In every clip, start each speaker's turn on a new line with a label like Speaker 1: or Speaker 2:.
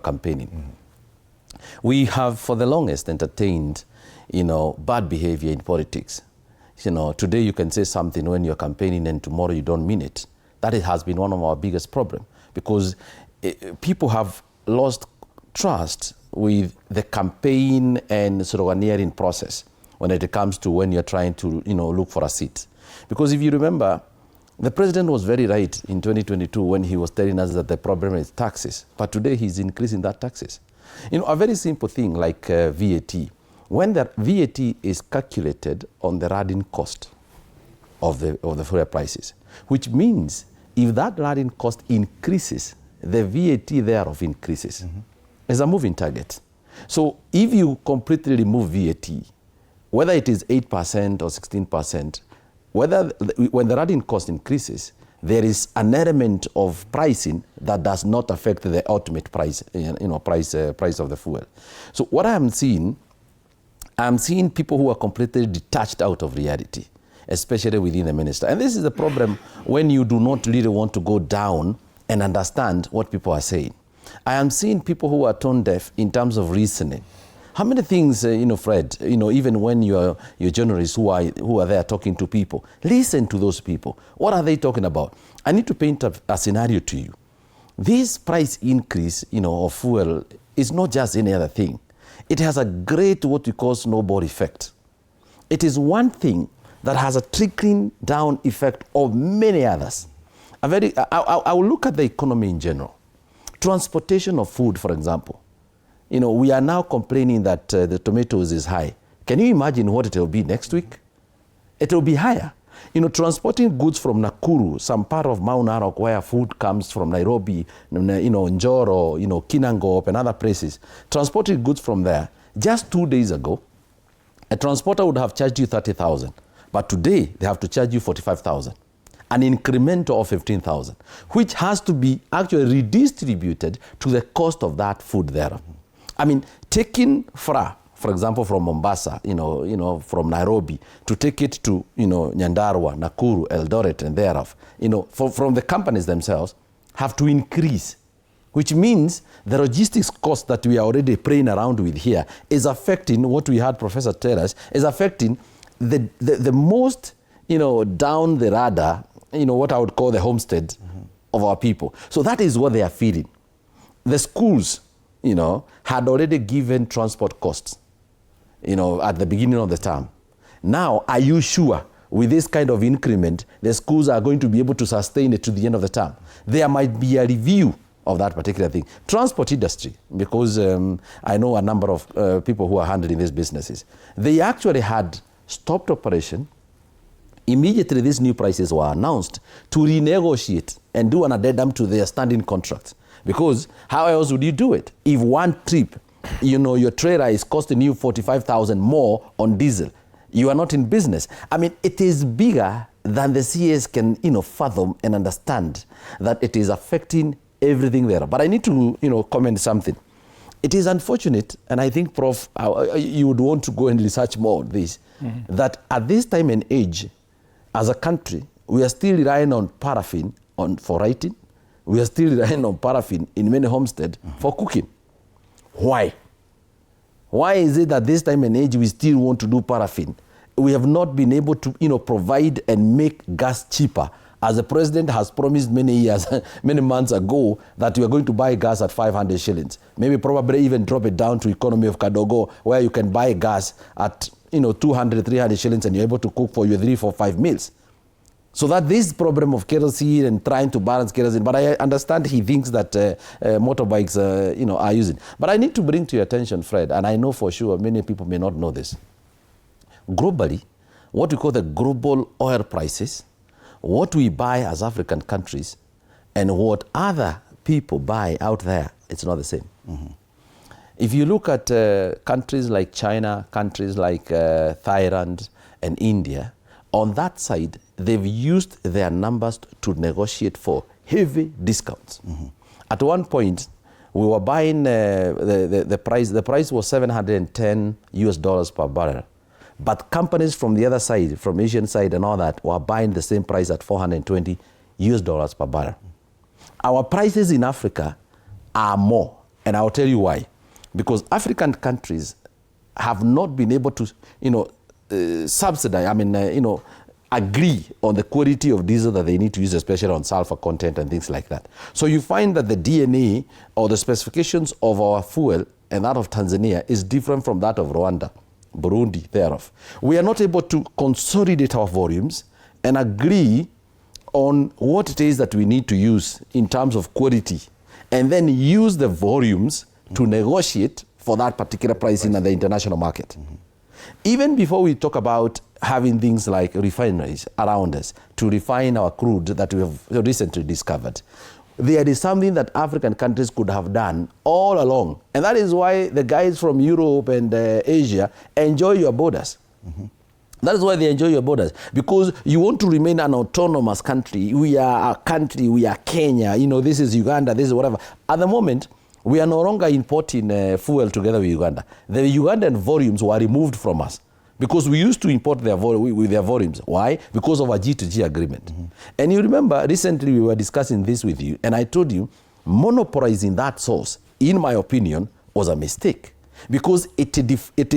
Speaker 1: campaigning. We have for the longest entertained, bad behavior in politics. Today you can say something when you're campaigning and tomorrow you don't mean it. That has been one of our biggest problems because people have lost trust with the campaign and sloganeering process when it comes to when you're trying to, look for a seat. Because if you remember, the president was very right in 2022 when he was telling us that the problem is taxes, but today he's increasing that taxes. A very simple thing like VAT. When the VAT is calculated on the running cost of the fuel prices, which means if that running cost increases, the VAT thereof increases. It's a moving target. So if you completely remove VAT, whether it is 8% or 16%, when the running cost increases, there is an element of pricing that does not affect the ultimate price, price of the fuel. So what I'm seeing people who are completely detached out of reality, especially within the minister. And this is the problem when you do not really want to go down and understand what people are saying. I am seeing people who are tone deaf in terms of reasoning. How many things, Fred, even when you're journalists who are there talking to people, listen to those people. What are they talking about? I need to paint a scenario to you. This price increase, of fuel is not just any other thing. It has a great, what we call snowball effect. It is one thing that has a trickling down effect of many others. I will look at the economy in general. Transportation of food, for example. We are now complaining that the tomatoes is high. Can you imagine what it will be next week? It will be higher. Transporting goods from Nakuru, some part of Mount Narok where food comes from Nairobi, Njoro, Kinangop and other places. Transporting goods from there, just 2 days ago, a transporter would have charged you 30,000. But today, they have to charge you 45,000. An increment of 15,000, which has to be actually redistributed to the cost of that food there. I mean, taking fra, for example, from Mombasa, from Nairobi, to take it to, Nyandarua, Nakuru, Eldoret, and thereof, from the companies themselves, have to increase, which means the logistics cost that we are already playing around with here is affecting what we had Professor tell us, is affecting the most, down the radar, what I would call the homestead of our people. So that is what they are feeling. The schools, had already given transport costs, at the beginning of the term. Now, are you sure with this kind of increment, the schools are going to be able to sustain it to the end of the term? There might be a review of that particular thing. Transport industry, because I know a number of people who are handling these businesses. They actually had stopped operation. Immediately these new prices were announced to renegotiate and do an addendum to their standing contracts. Because how else would you do it? If one trip, your trailer is costing you 45,000 more on diesel, you are not in business. I mean, it is bigger than the CS can, fathom and understand that it is affecting everything there. But I need to, comment something. It is unfortunate, and I think, Prof, you would want to go and research more on this, that at this time and age, as a country, we are still relying on paraffin for writing. We are still relying on paraffin in many homesteads for cooking. Why? Why is it that this time and age we still want to do paraffin? We have not been able to, provide and make gas cheaper, as the president has promised many years, many months ago, that we are going to buy gas at 500 shillings. Maybe probably even drop it down to economy of Kadogo, where you can buy gas at 200, 300 shillings and you're able to cook for your 3, 4, 5 meals. So that this problem of kerosene and trying to balance kerosene, but I understand he thinks that motorbikes, are using. But I need to bring to your attention, Fred, and I know for sure many people may not know this. Globally, what we call the global oil prices, what we buy as African countries, and what other people buy out there, it's not the same. If you look at countries like China, countries like Thailand and India, on that side, they've used their numbers to negotiate for heavy discounts. At one point, we were buying the price was $710 per barrel. But companies from the other side, from Asian side and all that, were buying the same price at $420 per barrel. Our prices in Africa are more And I'll tell you why. Because African countries have not been able to, subsidize, agree on the quality of diesel that they need to use, especially on sulfur content and things like that. So you find that the DNA or the specifications of our fuel and that of Tanzania is different from that of Rwanda, Burundi, thereof. We are not able to consolidate our volumes and agree on what it is that we need to use in terms of quality, and then use the volumes to negotiate for that particular pricing at the international market. Even before we talk about having things like refineries around us to refine our crude that we have recently discovered, there is something that African countries could have done all along. And that is why the guys from Europe and Asia enjoy your borders. That is why they enjoy your borders, because you want to remain an autonomous country. We are a country, we are Kenya, this is Uganda, this is whatever. At the moment, we are no longer importing fuel together with Uganda. The Ugandan volumes were removed from us because we used to import with their volumes. Why? Because of a G2G agreement. And you remember, recently we were discussing this with you, and I told you, monopolizing that source, in my opinion, was a mistake, because it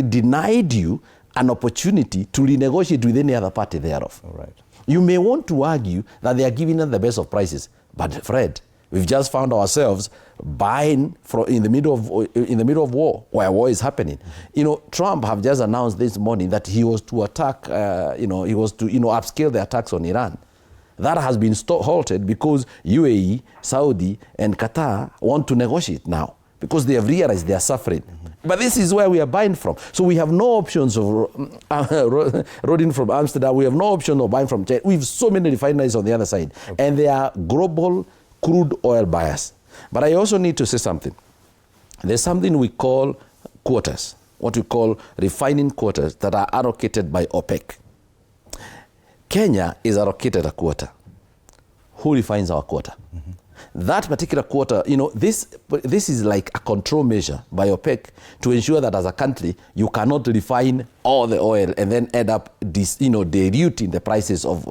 Speaker 1: denied you an opportunity to renegotiate with any other party thereof.
Speaker 2: All right.
Speaker 1: You may want to argue that they are giving us the best of prices, but Fred, we've just found ourselves buying in the middle of war, where war is happening. Trump have just announced this morning that he was to attack, he was to upscale the attacks on Iran. That has been halted because UAE, Saudi, and Qatar want to negotiate now because they have realized they are suffering. But this is where we are buying from. So we have no options of roading from Amsterdam. We have no option of buying from China. We have so many refineries on the other side. Okay. And they are global crude oil buyers. But I also need to say something. There's something we call quotas, what we call refining quotas that are allocated by OPEC. Kenya is allocated a quota. Who refines our quota? That particular quota, this is like a control measure by OPEC to ensure that as a country, you cannot refine all the oil and then end up diluting the prices of,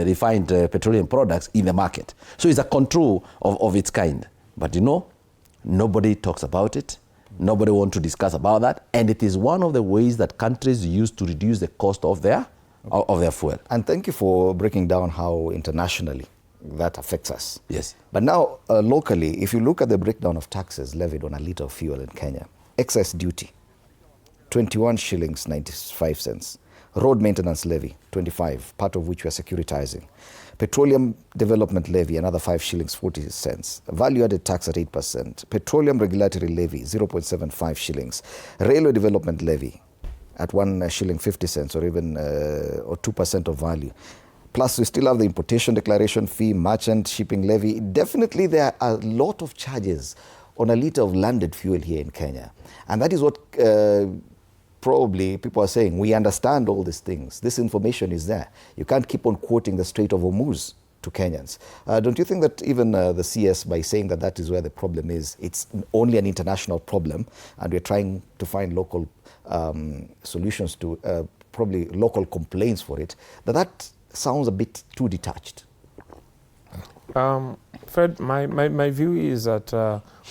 Speaker 1: refined petroleum products in the market. So it's a control of its kind. But nobody talks about it. Nobody wants to discuss about that. And it is one of the ways that countries use to reduce the cost of their fuel.
Speaker 2: And thank you for breaking down how internationally that affects us.
Speaker 1: Yes.
Speaker 2: But now, locally, if you look at the breakdown of taxes levied on a litre of fuel in Kenya, excess duty, 21 shillings 95 cents. Road maintenance levy, 25, part of which we are securitizing. Petroleum development levy, another 5 shillings 40 cents. Value-added tax at 8%. Petroleum regulatory levy, 0.75 shillings. Railway development levy at 1 shilling 50 cents, or even or 2% of value. Plus, we still have the importation declaration fee, merchant shipping levy. Definitely, there are a lot of charges on a litre of landed fuel here in Kenya. And that is what probably people are saying. We understand all these things. This information is there. You can't keep on quoting the Strait of Hormuz to Kenyans. Don't you think that even the CS, by saying that that is where the problem is, it's only an international problem, and we're trying to find local solutions to probably local complaints for it, that sounds a bit too detached?
Speaker 3: Fred, my view is that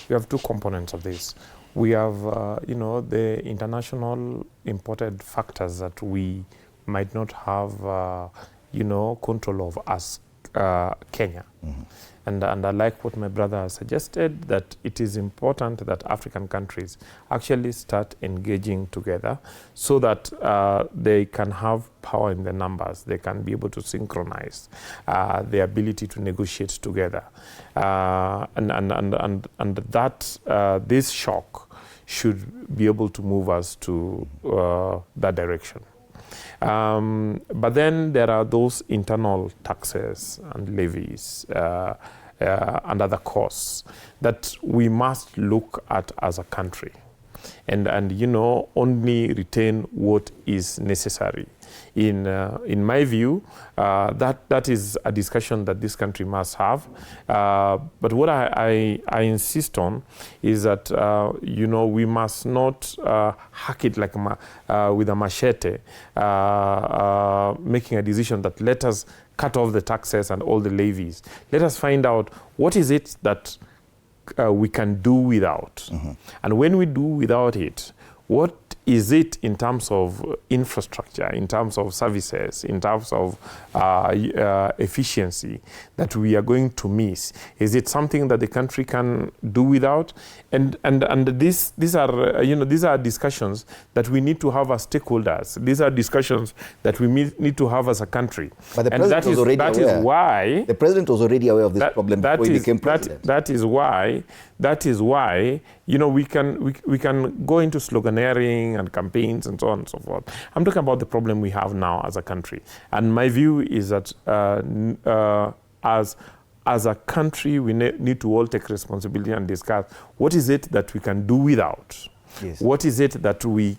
Speaker 3: we have two components of this. We have, the international imported factors that we might not have, control of as Kenya. And I like what my brother suggested, that it is important that African countries actually start engaging together so that they can have power in the numbers. They can be able to synchronize the ability to negotiate together. And that this shock should be able to move us to that direction. But then there are those internal taxes and levies and other costs that we must look at as a country, and only retain what is necessary. In my view, that is a discussion that this country must have. But what I insist on is that we must not hack it like with a machete, making a decision that let us cut off the taxes and all the levies. Let us find out what is it that we can do without. And when we do without it, what is it in terms of infrastructure, in terms of services, in terms of efficiency that we are going to miss? Is it something that the country can do without? And these are discussions that we need to have as stakeholders. These are discussions that we need to have as a country.
Speaker 2: But the president was already aware.
Speaker 3: Is why
Speaker 2: the president was already aware of this problem before he became president.
Speaker 3: That is why we can go into sloganeering and campaigns and so on and so forth. I'm talking about the problem we have now as a country. And my view is that as a country, we need to all take responsibility and discuss what is it that we can do without.
Speaker 2: Yes.
Speaker 3: What is it that we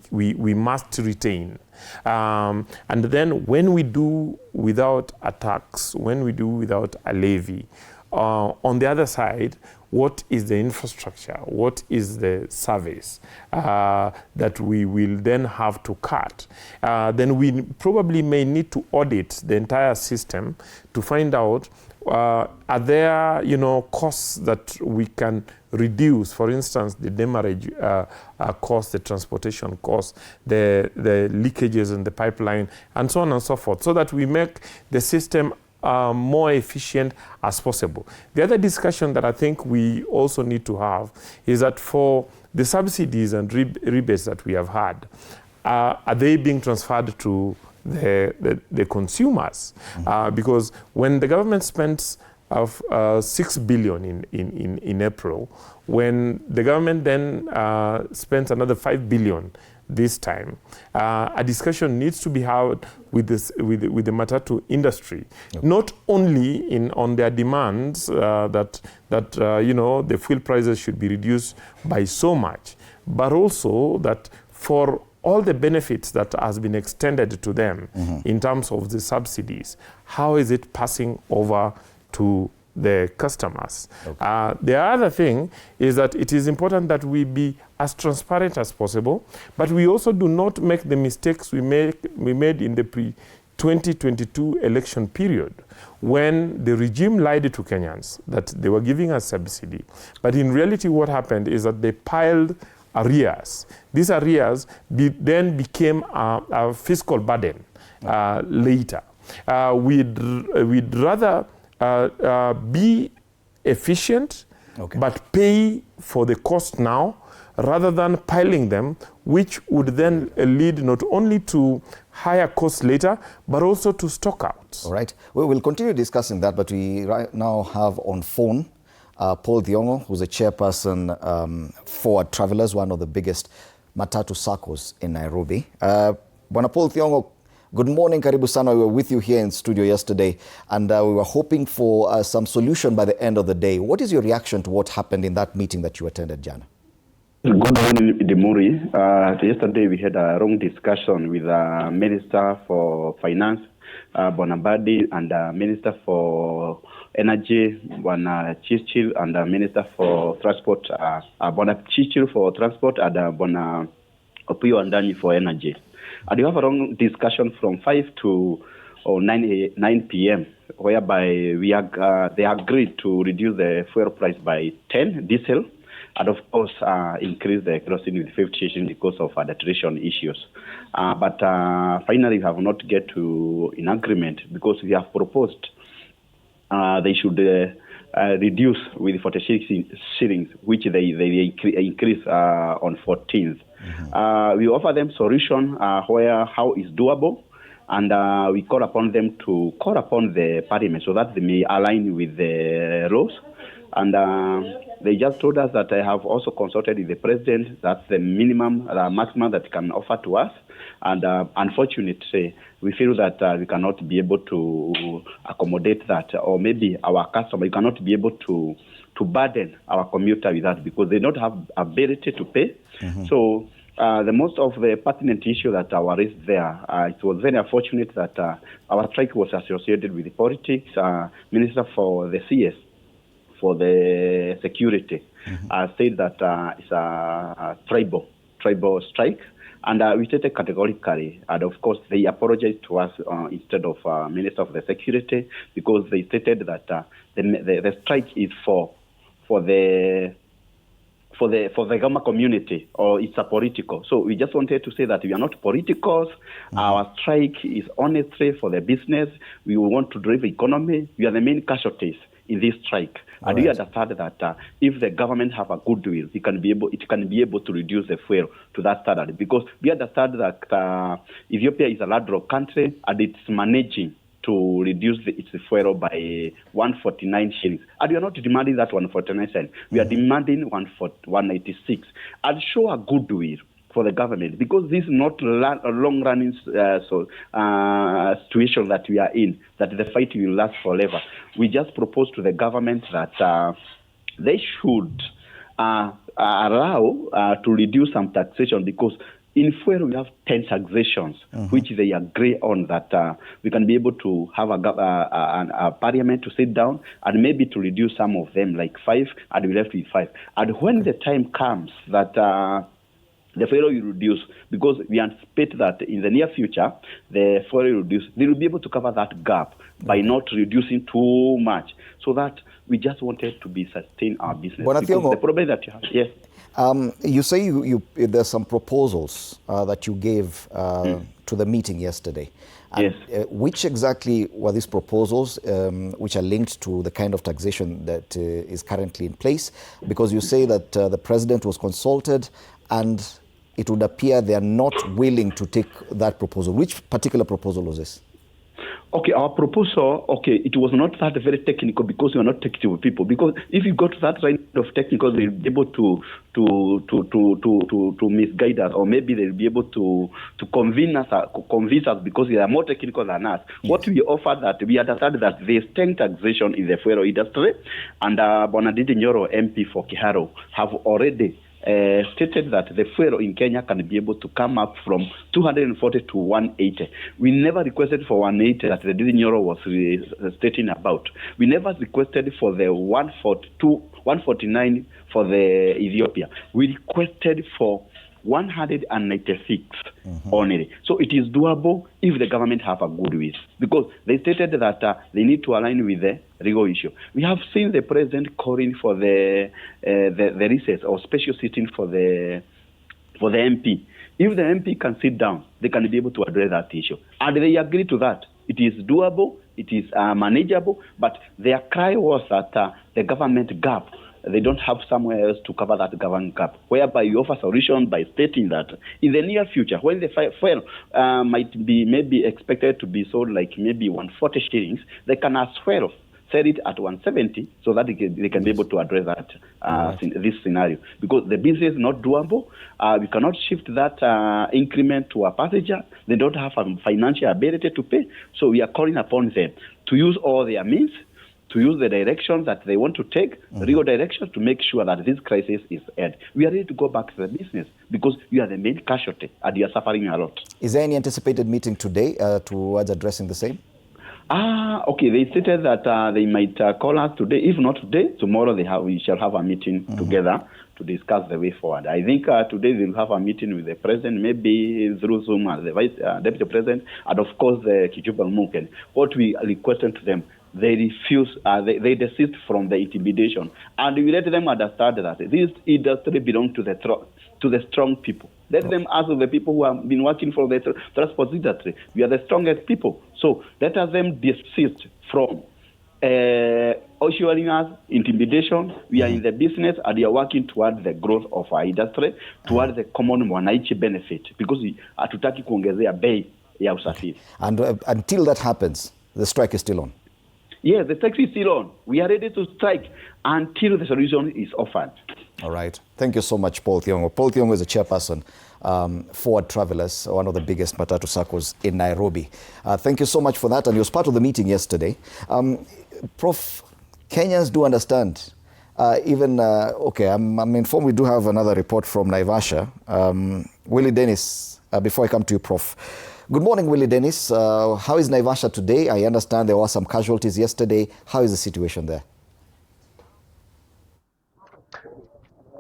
Speaker 3: must retain? And then when we do without a tax, when we do without a levy, on the other side, what is the infrastructure? What is the service that we will then have to cut? Then we probably may need to audit the entire system to find out are there, costs that we can reduce? For instance, the demurrage cost, the transportation cost, the leakages in the pipeline, and so on and so forth, so that we make the system more efficient as possible. The other discussion that I think we also need to have is that for the subsidies and rebates that we have had, are they being transferred to the consumers? Because when the government spends $6 billion in April, when the government then spends another $5 billion this time, a discussion needs to be held with the Matatu industry, not only on their demands that the fuel prices should be reduced by so much, but also that for all the benefits that has been extended to them in terms of the subsidies, how is it passing over to the customers? The other thing is that it is important that we be as transparent as possible, but we also do not make the mistakes we made in the pre-2022 election period, when the regime lied to Kenyans that they were giving us subsidy. But in reality, what happened is that they piled arrears. These arrears then became a fiscal burden later. We'd rather be efficient, but pay for the cost now, rather than piling them, which would then lead not only to higher costs later, but also to stockouts.
Speaker 2: All right. We will continue discussing that, but we right now have on phone Paul Thiongo, who's a chairperson for Travelers, one of the biggest Matatu circles in Nairobi. Bwana Paul Thiongo, good morning, karibu sana. We were with you here in studio yesterday, and we were hoping for some solution by the end of the day. What is your reaction to what happened in that meeting that you attended, Jana?
Speaker 4: Good morning, Demuri. Yesterday we had a long discussion with the Minister for Finance, Bonabadi, and the Minister for Energy, Bwana Chichil, and the Minister for Transport, Bwana Chichil for Transport, and Bwana Opiyo Andani for Energy. And we have a long discussion from 5 to 9 p.m., whereby they agreed to reduce the fuel price by 10 diesel, and of course increase the kerosene with 50 because of adulteration issues. But finally we have not get to an agreement, because we have proposed they should reduce with 46 shillings, which they increase on 14th. We offer them solution how is doable, and we call upon them to call upon the parliament so that they may align with the laws. And they just told us that I have also consulted with the president. That's the maximum that he can offer to us. And unfortunately, we feel that we cannot be able to accommodate that, or maybe our customer cannot be able to burden our commuter with that, because they don't have ability to pay. So the most of the pertinent issue that were raised there, it was very unfortunate that our strike was associated with the politics. Minister for the CS, for the security, said that it's a tribal strike. And we stated categorically, and of course they apologized to us instead of Minister of the Security, because they stated that the strike is for for the Gama community, or it's a political. So we just wanted to say that we are not politicals. Our strike is honestly for the business. We want to drive the economy. We are the main casualties in this strike. And we understand that if the government have a goodwill, it can be able to reduce the fuel to that standard. Because we understand that Ethiopia is a landlocked country and it's managing to reduce its fuel by 149 shillings. And we are not demanding that 149 cents. We are demanding 186. And show a goodwill for the government, because this is not a long-running situation that we are in, that the fight will last forever. We just propose to the government that they should allow to reduce some taxation, because in fuel we have 10 taxations, which they agree on, that we can be able to have a parliament to sit down and maybe to reduce some of them, like 5, and we left with 5. And when the time comes that the fuel will reduce, because we anticipate that in the near future, the fuel will reduce. They will be able to cover that gap by not reducing too much, so that we just wanted to be sustain our business. Because the problem that you have, yes.
Speaker 2: You say there's some proposals that you gave to the meeting yesterday. And,
Speaker 4: yes.
Speaker 2: Which exactly were these proposals, which are linked to the kind of taxation that is currently in place? Because you say that the president was consulted, and it would appear they are not willing to take that proposal. Which particular proposal was this?
Speaker 4: Okay, our proposal, it was not that very technical, because we are not technical people. Because if you go to that kind of technical, they'll be able to misguide us, or maybe they'll be able to convince us, because they are more technical than us. Yes. What we offer, that we understand that there's 10 taxation in the fuel industry, and Bonadidi Nyoro, MP for Kiharo, have already stated that the fuel in Kenya can be able to come up from 240 to 180. We never requested for 180 that the Nyoro was stating about. We never requested for the 149 for the Ethiopia. We requested for 196 only. So it is doable if the government have a goodwill, because they stated that they need to align with the legal issue. We have seen the president calling for the recess or special sitting for the MP. If the MP can sit down, they can be able to address that issue. And they agree to that. It is doable, it is manageable, but their cry was that the government gap, they don't have somewhere else to cover that government gap, whereby you offer solution by stating that in the near future, when the fuel might be maybe expected to be sold like maybe 140 shillings, they can as well sell it at 170, so that they can be able to address that this scenario. Because the business is not doable. We cannot shift that increment to a passenger. They don't have a financial ability to pay. So we are calling upon them to use all their means, to use the direction that they want to take, legal direction, to make sure that this crisis is end. We are ready to go back to the business, because you are the main casualty and you are suffering a lot.
Speaker 2: Is there any anticipated meeting today towards addressing the same?
Speaker 4: Okay. They stated that they might call us today. If not today, tomorrow we shall have a meeting together to discuss the way forward. I think today we'll have a meeting with the president, maybe through Zoom as the vice deputy president, and of course the Kijuba Muken. What we requested to them, they refuse, they desist from the intimidation. And we let them understand that this industry belongs to the strong people. Let them ask the people who have been working for the transport industry. We are the strongest people. So let us them desist from assuring us intimidation. We are in the business, and we are working towards the growth of our industry, towards the common mwananchi benefit, because hatutaki kuongezea bei ya usafiri.
Speaker 2: And until that happens, the strike is still on.
Speaker 4: Yes, the strike is still on. We are ready to strike until the solution is offered.
Speaker 2: All right. Thank you so much, Paul Thiongo. Paul Thiongo is a chairperson, Forward Travelers, one of the biggest Matatu circles in Nairobi. Thank you so much for that. And he was part of the meeting yesterday. Prof, Kenyans do understand. I'm informed we do have another report from Naivasha. Willie Dennis, before I come to you, Prof. Good morning, Willie Dennis. How is Naivasha today? I understand there were some casualties yesterday. How is the situation there?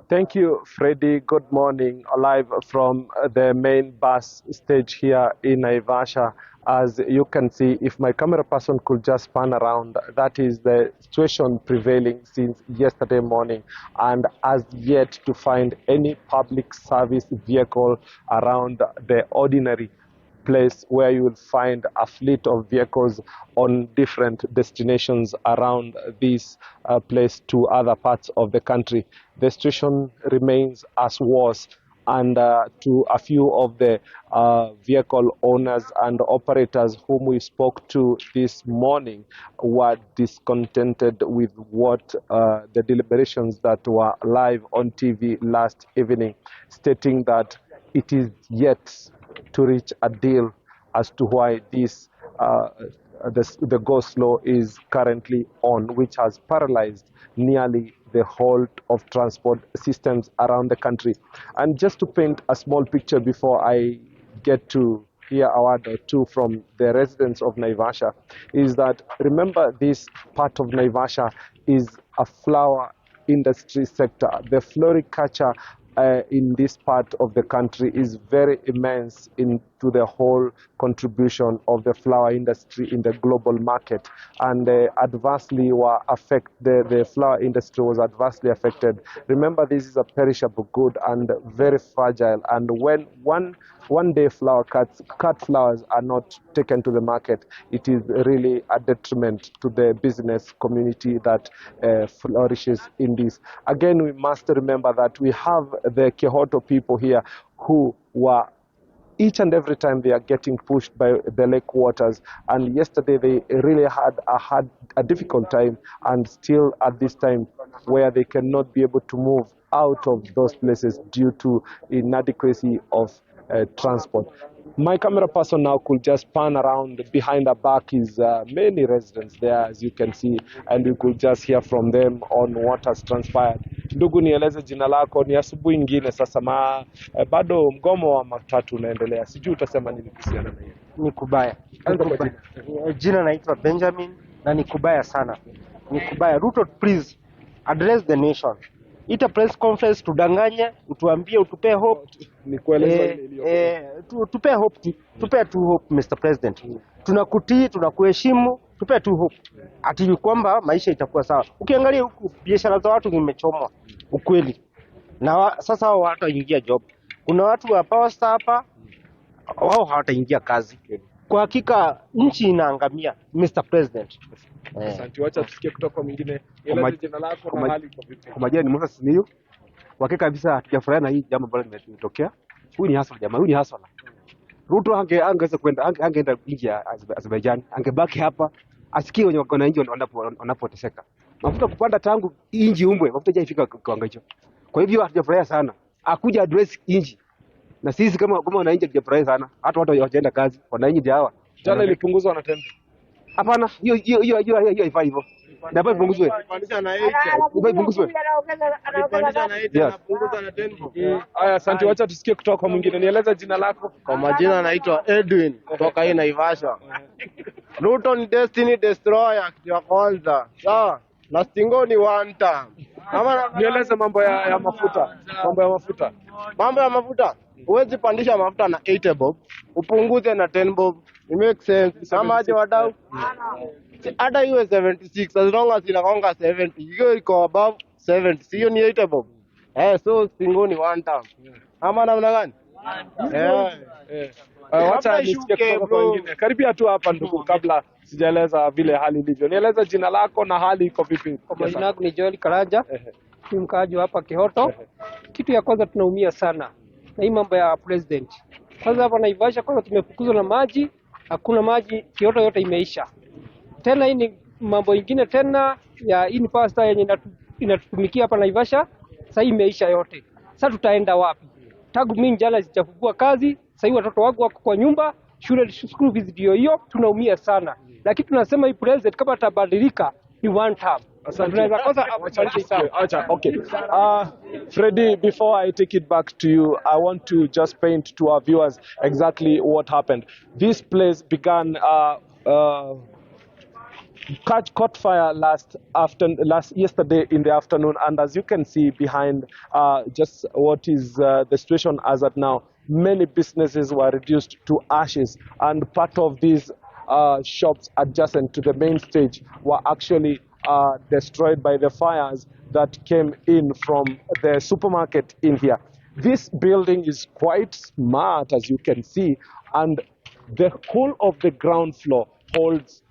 Speaker 5: Thank you, Freddie. Good morning. Live from the main bus stage here in Naivasha. As you can see, if my camera person could just pan around, that is the situation prevailing since yesterday morning, and as yet to find any public service vehicle around the ordinary place where you will find a fleet of vehicles on different destinations around this place to other parts of the country. The situation remains as was, and to a few of the vehicle owners and operators whom we spoke to this morning were discontented with what the deliberations that were live on TV last evening, stating that it is yet to reach a deal as to why this the go-slow is currently on, which has paralyzed nearly the whole of transport systems around the country. And just to paint a small picture before I get to hear a word or two from the residents of Naivasha, is that, remember, this part of Naivasha is a flower industry sector. The floriculture in this part of the country is very immense into the whole contribution of the flower industry in the global market, and the flower industry was adversely affected. Remember, this is a perishable good and very fragile, and when one day cut flowers are not taken to the market, it is really a detriment to the business community that flourishes in this. Again, we must remember that we have the Kehoto people here who were each and every time they are getting pushed by the lake waters, and yesterday they really had a difficult time, and still at this time where they cannot be able to move out of those places due to inadequacy of transport. My camera person now could just pan around behind the back is many residents there, as you can see, and we could just hear from them on what has transpired. Ndugu, nieleze jina lako. Ni asubuhi ingine sasa, bado mgomo wa matatu unaendelea, sijui utasema nini kuhusiana na hiyo?
Speaker 6: Ni kubaya. Jina naitwa Benjamin na ni kubaya sana. Ni kubaya. Ruto, please address the nation. Ita press conference, tudanganye, utuambie, utupe hope.
Speaker 5: Ni kueleza
Speaker 6: tupe hope, tupe tu hope, Mr. President. Tunakutii, tunakuheshimu, tupe tu hope. Ati kwamba maisha itakuwa sawa. Ukiangalia huku biashara za watu zimechomwa ukweli. Na sasa hao hawataingia job. Kuna watu wa Power Star hapa, wao hawataingia kazi. Kwa hakika nchi inaangamia, Mr. President.
Speaker 5: Asante, wacha tusikie kutoka mwingine. Eleza jina lako na hali kwa vipi.
Speaker 7: Kwa majina ni Musa Simiyu. Kwa hakika kabisa hatujafurahi na hii jambo ambalo limetokea. Huyu ni hustler jamaa, huyu ni hustler. Ruto angeweza kwenda, angeenda nje ya Azerbaijan, angebaki hapa asikie wenye wananchi wanapoteseka. Mafuta kupanda tangu inji umbwe, mafuta haijafika kiwango hicho. Kwa hivyo hatujafurahi sana. Akuja address inji. Na sisi kama wananchi hatujafurahi sana. Hata watu hawajaenda kazi, wananchi ndio hawa.
Speaker 5: Jana ilipunguzwa na tembe.
Speaker 7: Hapana, hiyo haifai hivyo. Na bado ipunguzwe.
Speaker 8: Pandisha na 8.
Speaker 7: Ipunguzwe.
Speaker 8: Pandisha na 8 na punguza na 10.
Speaker 5: Haya, asante, wacha tusikie kutoka kwa mwingine. Nieleza jina lako.
Speaker 8: Kwa majina naitwa Edwin kutoka hii Naivasha. Ruto ni destiny destroyer ya kwanza. Sawa? Na Stingo ni one time.
Speaker 5: Nieleze mambo ya mafuta. Mambo ya mafuta.
Speaker 8: Mambo ya mafuta. Huwezi pandisha mafuta na 8 bob, upunguze na 10 bob. It makes sense. Kama aje wadau? Hata iwe 76 as long as inakonga 70. Hiyo iko above 70. Hiyo ni 8 bob. So Stingo ni one time. Ama namna gani?
Speaker 5: Wacha nisikie kutoka kwa wengine. Karibia tu hapa ndugu, kabla sijaeleza vile hali ilivyo. Nieleza jina lako na hali iko vipi?
Speaker 9: Kwa jina langu ni Joel Karanja. Ni mkaaji hapa Kehoto. Kitu ya kwanza tunaumia sana na hii mambo ya president. Kwanza hapa Naivasha kwanza tumefukuzwa na maji, hakuna maji, Kehoto yote imeisha. Tena hii ni mambo ingine tena ya hii ni Power Star yenye inatutumikia hapa Naivasha, sasa imeisha yote. Sasa tutaenda wapi? Tangu mimi jana sijafungua kazi, sasa watoto wangu wako kwa nyumba, shule school visit hiyo, tunaumia sana. Lakini tunasema hii president kama atabadilika ni one term.
Speaker 5: Okay. Freddie, before I take it back to you, I want to just paint to our viewers exactly what happened. This place began caught fire yesterday in the afternoon, and as you can see behind just what is the situation as at now, many businesses were reduced to ashes, and part of these shops adjacent to the main stage were actually destroyed by the fires that came in from the supermarket in here. This building is quite smart, as you can see, and the whole of the ground floor holds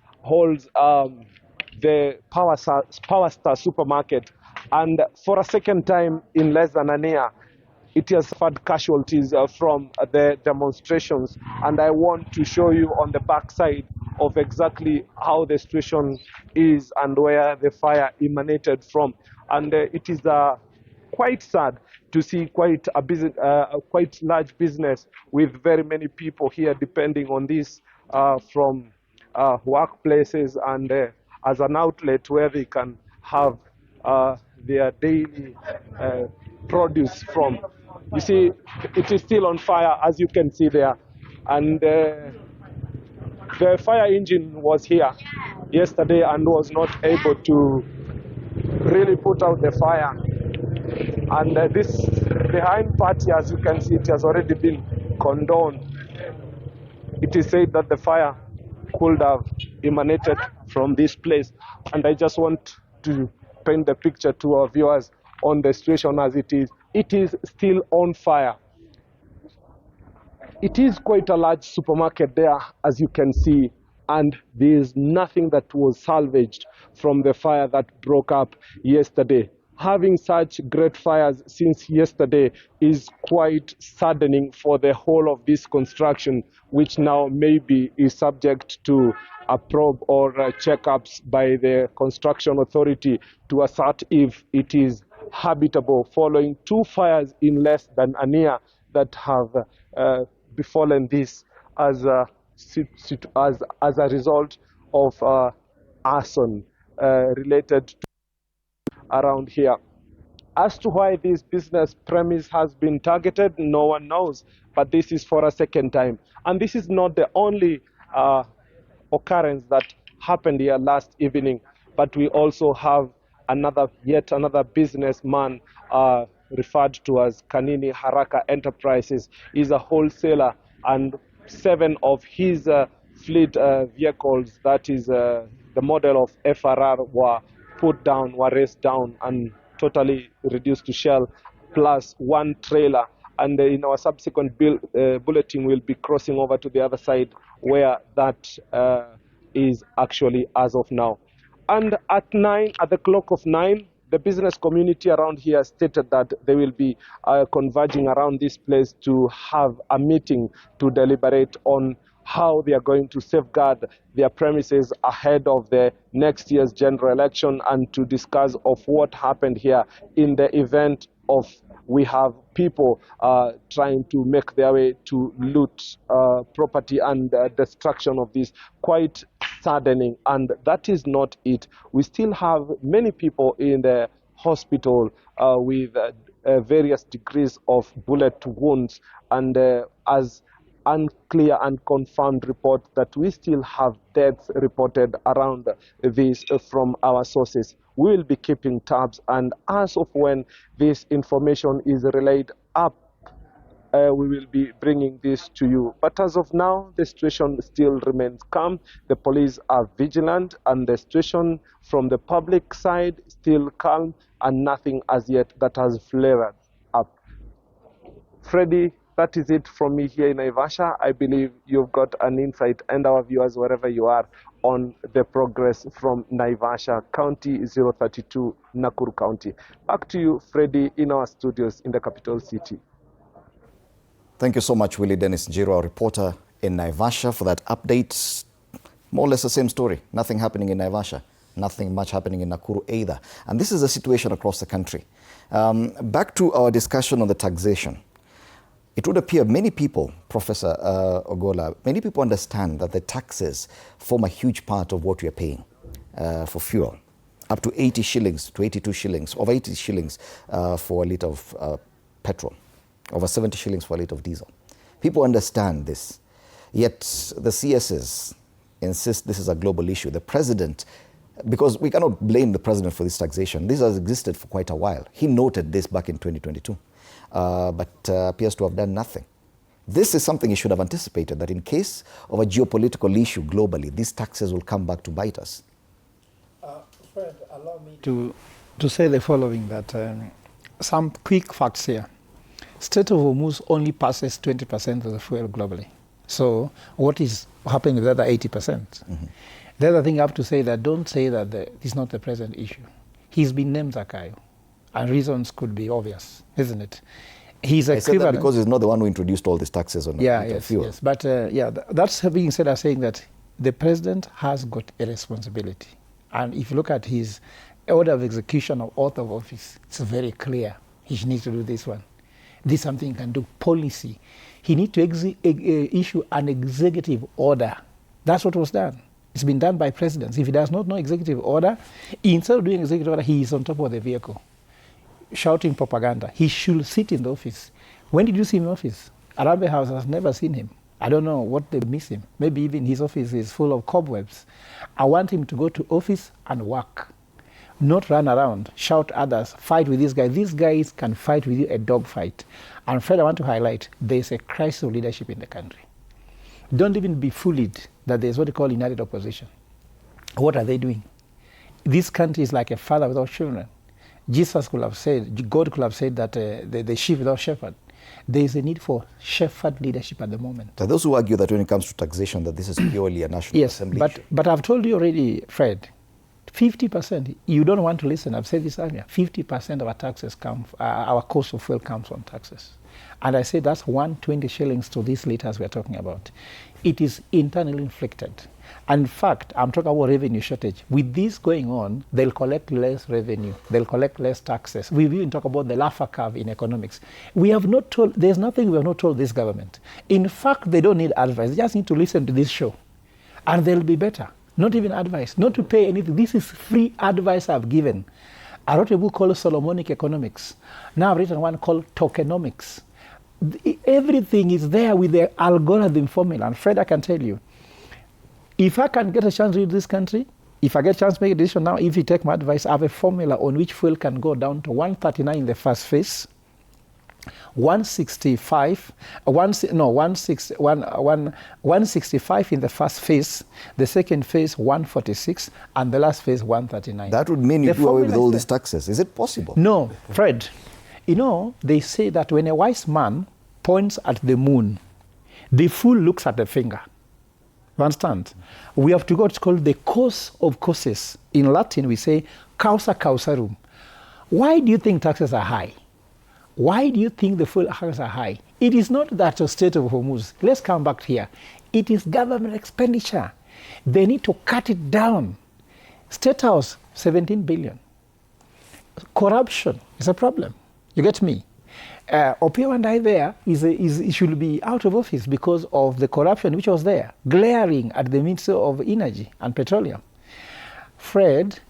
Speaker 5: the Power Star supermarket, and for a second time in less than a year, it has suffered casualties from the demonstrations, and I want to show you on the back side of exactly how the situation is and where the fire emanated from. And it is quite sad to see quite large business with very many people here depending on this from workplaces and as an outlet where they can have their daily produce from. You see, it is still on fire, as you can see there, and the fire engine was here yesterday and was not able to really put out the fire. And this behind party, as you can see, it has already been condoned. It is said that the fire could have emanated from this place, and I just want to paint the picture to our viewers on the situation as it is. It is still on fire. It is quite a large supermarket there, as you can see, and there is nothing that was salvaged from the fire that broke up yesterday. Having such great fires since yesterday is quite saddening for the whole of this construction, which now maybe is subject to a probe or checkups by the construction authority to assert if it is habitable, following 2 fires in less than a year that have befallen this as a result of arson related to around here. As to why this business premise has been targeted, no one knows, but this is for a second time. And this is not the only occurrence that happened here last evening, but we also have yet another businessman referred to as Kanini Haraka Enterprises. He's a wholesaler, and 7 of his fleet vehicles, that is the model of FRR, were put down, were raced down and totally reduced to shell, plus 1 trailer. And in our subsequent bulletin, we'll be crossing over to the other side where that is actually as of now. And at the clock of 9, the business community around here stated that they will be converging around this place to have a meeting to deliberate on how they are going to safeguard their premises ahead of the next year's general election, and to discuss of what happened here in the event of we have people trying to make their way to loot property, and destruction of this quite saddening. And that is not it. We still have many people in the hospital with various degrees of bullet wounds, and as unclear and confirmed report that we still have deaths reported around this from our sources. We will be keeping tabs, and as of when this information is relayed up, we will be bringing this to you. But as of now, the situation still remains calm. The police are vigilant, and the situation from the public side still calm, and nothing as yet that has flared up. Freddie, that is it from me here in Naivasha. I believe you've got an insight, and our viewers, wherever you are, on the progress from Naivasha County 032, Nakuru County. Back to you, Freddie, in our studios in the capital city.
Speaker 2: Thank you so much, Willie Dennis Njiro, our reporter in Naivasha, for that update. More or less the same story. Nothing happening in Naivasha. Nothing much happening in Nakuru either. And this is the situation across the country. Back to our discussion on the taxation. It would appear many people, Professor Ogola, many people understand that the taxes form a huge part of what we are paying for fuel. Up to 80 shillings to 82 shillings, over 80 shillings for a litre of petrol, over 70 shillings for a litre of diesel. People understand this, yet the CSs insist this is a global issue. The president Because we cannot blame the president for this taxation. This has existed for quite a while. He noted this back in 2022, but appears to have done nothing. This is something he should have anticipated, that in case of a geopolitical issue globally, these taxes will come back to bite us.
Speaker 10: Fred, allow me to say the following, that some quick facts here. Strait of Hormuz only passes 20% of the fuel globally. So what is happening with the other 80%? Mm-hmm. The other thing I have to say, that don't say that it's not the present issue. He's been named Zakayo, and reasons could be obvious, isn't it? He's equivalent. I said that
Speaker 2: because he's not the one who introduced all these taxes on fuel.
Speaker 10: Yes. But that's being said as saying that the president has got a responsibility. And if you look at his order of execution of oath of office, it's very clear. He needs to do this one. This is something he can do. Policy. He needs to issue an executive order. That's what was done. It's been done by presidents. If he does not know executive order, instead of doing executive order, he is on top of the vehicle, shouting propaganda. He should sit in the office. When did you see him in office? Arambe House has never seen him. I don't know what they miss him. Maybe even his office is full of cobwebs. I want him to go to office and work, not run around, shout others, fight with these guys. These guys can fight with you a dog fight. And Fred, I want to highlight, there's a crisis of leadership in the country. Don't even be fooled that there's what they call united opposition. What are they doing? This country is like a father without children. Jesus could have said, God could have said that the sheep without shepherd. There is a need for shepherd leadership at the moment.
Speaker 2: There are those who argue that when it comes to taxation, that this is purely a national assembly issue.
Speaker 10: But I've told you already, Fred, 50%, you don't want to listen, I've said this earlier, 50% of our taxes our cost of fuel comes from taxes. And I say that's 120 shillings to these liters we're talking about. It is internally inflicted. And in fact, I'm talking about revenue shortage. With this going on, they'll collect less revenue. They'll collect less taxes. We've even talked about the Laffer curve in economics. We have not told, there's nothing we have not told this government. In fact, they don't need advice. They just need to listen to this show. And they'll be better. Not even advice, not to pay anything. This is free advice I've given. I wrote a book called Solomonic Economics. Now I've written one called Tokenomics. Everything is there with the algorithm formula. And Fred, I can tell you, if I can get a chance to read this country, if I get a chance to make a decision now, if you take my advice, I have a formula on which fuel can go down to 139 in the first phase, 165 in the first phase, the second phase 146, and the last phase 139.
Speaker 2: That would mean you do away with all these taxes. Is it possible?
Speaker 10: No, Fred. You know, they say that when a wise man points at the moon, the fool looks at the finger. You understand? We have to go what's called the cause of causes. In Latin, we say causa causarum. Why do you think taxes are high? Why do you think the fuel taxes are high? It is not that the Strait of Hormuz. Let's come back here. It is government expenditure. They need to cut it down. State House, 17 billion. Corruption is a problem. You get me? Opio and I there should be out of office because of the corruption which was there, glaring at the Ministry of Energy and Petroleum. Fred,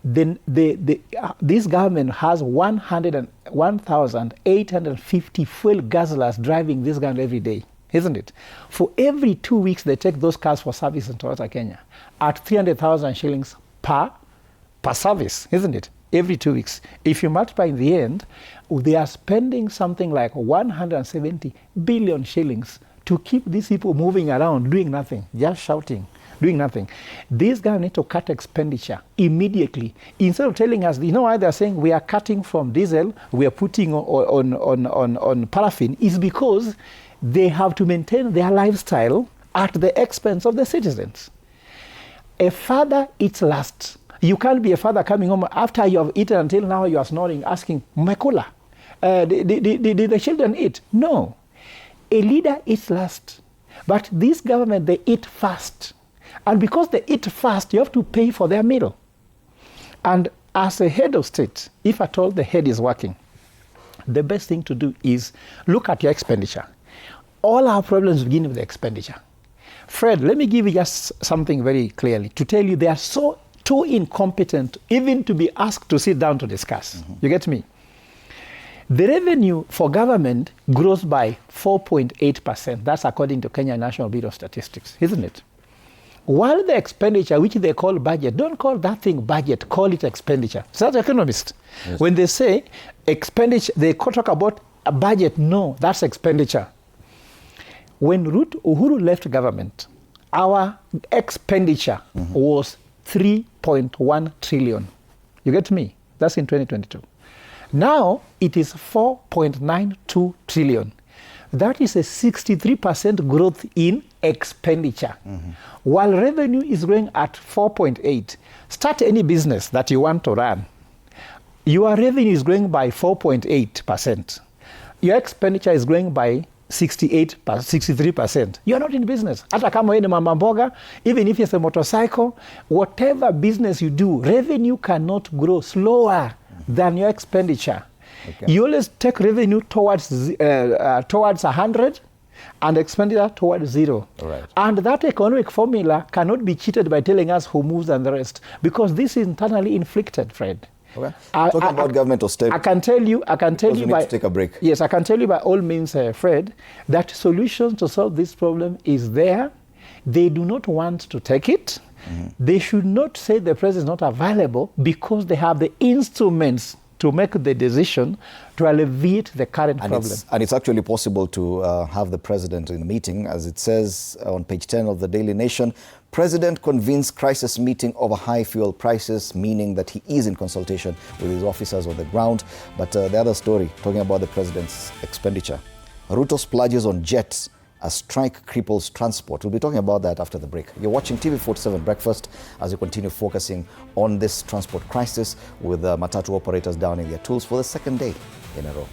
Speaker 10: this government has 1,850 fuel guzzlers driving this gun every day, isn't it? For every 2 weeks, they take those cars for service in Toyota Kenya at 300,000 shillings per service, isn't it? Every 2 weeks. If you multiply in the end, they are spending something like 170 billion shillings to keep these people moving around, doing nothing, just shouting, doing nothing. These guys need to cut expenditure immediately. Instead of telling us, you know why they're saying we are cutting from diesel, we are putting on paraffin, is because they have to maintain their lifestyle at the expense of the citizens. A father eats last. You can't be a father coming home after you have eaten until now you are snoring, asking, Makola, did the children eat? No. A leader eats last. But this government, they eat fast. And because they eat fast, you have to pay for their meal. And as a head of state, if at all the head is working, the best thing to do is look at your expenditure. All our problems begin with the expenditure. Fred, let me give you just something very clearly to tell you they are so too incompetent even to be asked to sit down to discuss. Mm-hmm. You get me? The revenue for government grows by 4.8%. That's according to Kenya National Bureau of Statistics, isn't it? While the expenditure, which they call budget, don't call that thing budget, call it expenditure. So that's economist. Yes. When they say expenditure, they talk about a budget. No, that's expenditure. When Uhuru left government, our expenditure was 3.1 trillion. You get me? That's in 2022. Now it is 4.92 trillion. That is a 63% growth in expenditure. While revenue is growing at 4.8. Start any business that you want to run. Your revenue is growing by 4.8%. Your expenditure is growing by 63%. You're not in business. Hata kama wewe ni mama mboga, even if it's a motorcycle, whatever business you do, revenue cannot grow slower than your expenditure. Okay. You always take revenue towards 100 and expenditure towards 0.
Speaker 2: Right.
Speaker 10: And that economic formula cannot be cheated by telling us who moves and the rest, because this is internally inflicted, Fred.
Speaker 2: Okay. Talking about government austerity.
Speaker 10: I can tell you
Speaker 2: by, to take a break.
Speaker 10: Yes, I can tell you by all means, Fred, that solutions to solve this problem is there. They do not want to take it. They should not say the president is not available, because they have the instruments to make the decision to alleviate the current problem.
Speaker 2: And it's actually possible to have the president in the meeting, as it says on page 10 of the Daily Nation. President convenes crisis meeting over high fuel prices, meaning that he is in consultation with his officers on the ground. But the other story, talking about the president's expenditure. Ruto splurges on jets as strike cripples transport. We'll be talking about that after the break. You're watching TV47 Breakfast as we continue focusing on this transport crisis with Matatu operators downing their tools for the second day in a row.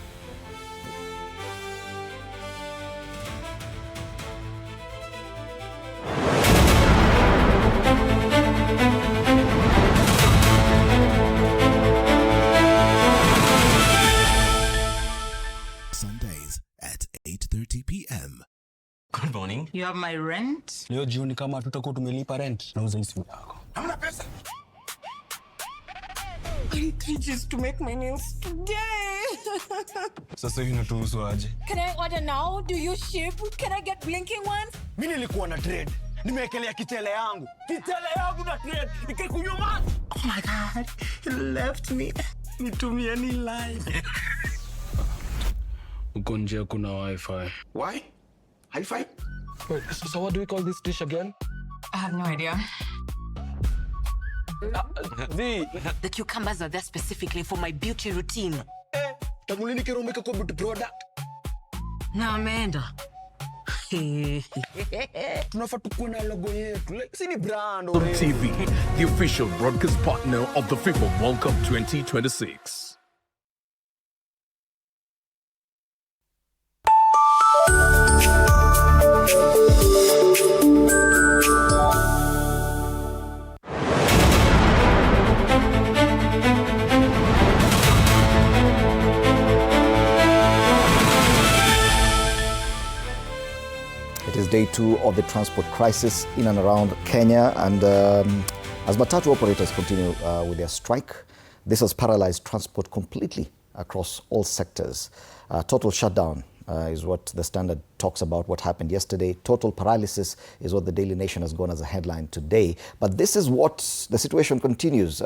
Speaker 11: Sundays at 8:30 p.m.
Speaker 12: Good morning. You have my rent?
Speaker 13: Leo jioni kama tutakuwa tumelipa rent, nauza hii simu yako.
Speaker 12: Hamna pesa. I need 3 G's to make my nails today.
Speaker 13: Sasa hivi natuhusu aje?
Speaker 14: Can I order now? Do you ship? Can I get blinking ones?
Speaker 13: Mimi nilikuwa na trade. Nimewekelea kitele yangu. Kitele yangu na trade. Ikikunyuma.
Speaker 12: Oh my God. He left me. Nitumie ni line.
Speaker 13: Uko nje kuna wifi.
Speaker 12: Why? Hi-Fi?
Speaker 13: Wait, so what do we call this dish again?
Speaker 14: I have no idea.
Speaker 12: The cucumbers are there specifically for my beauty routine.
Speaker 13: Tangulini kero umeka kwa beauty product.
Speaker 12: Na ameenda.
Speaker 13: Tunafaa tukuwe na logo yetu. Like, si ni brand.
Speaker 11: TV, the official broadcast partner of the FIFA World Cup 2026.
Speaker 2: It is day 2 of the transport crisis in and around Kenya, and as Matatu operators continue with their strike, this has paralyzed transport completely across all sectors. Total shutdown is what the Standard talks about, what happened yesterday. Total paralysis is what the Daily Nation has gone as a headline today. But this is what the situation continues.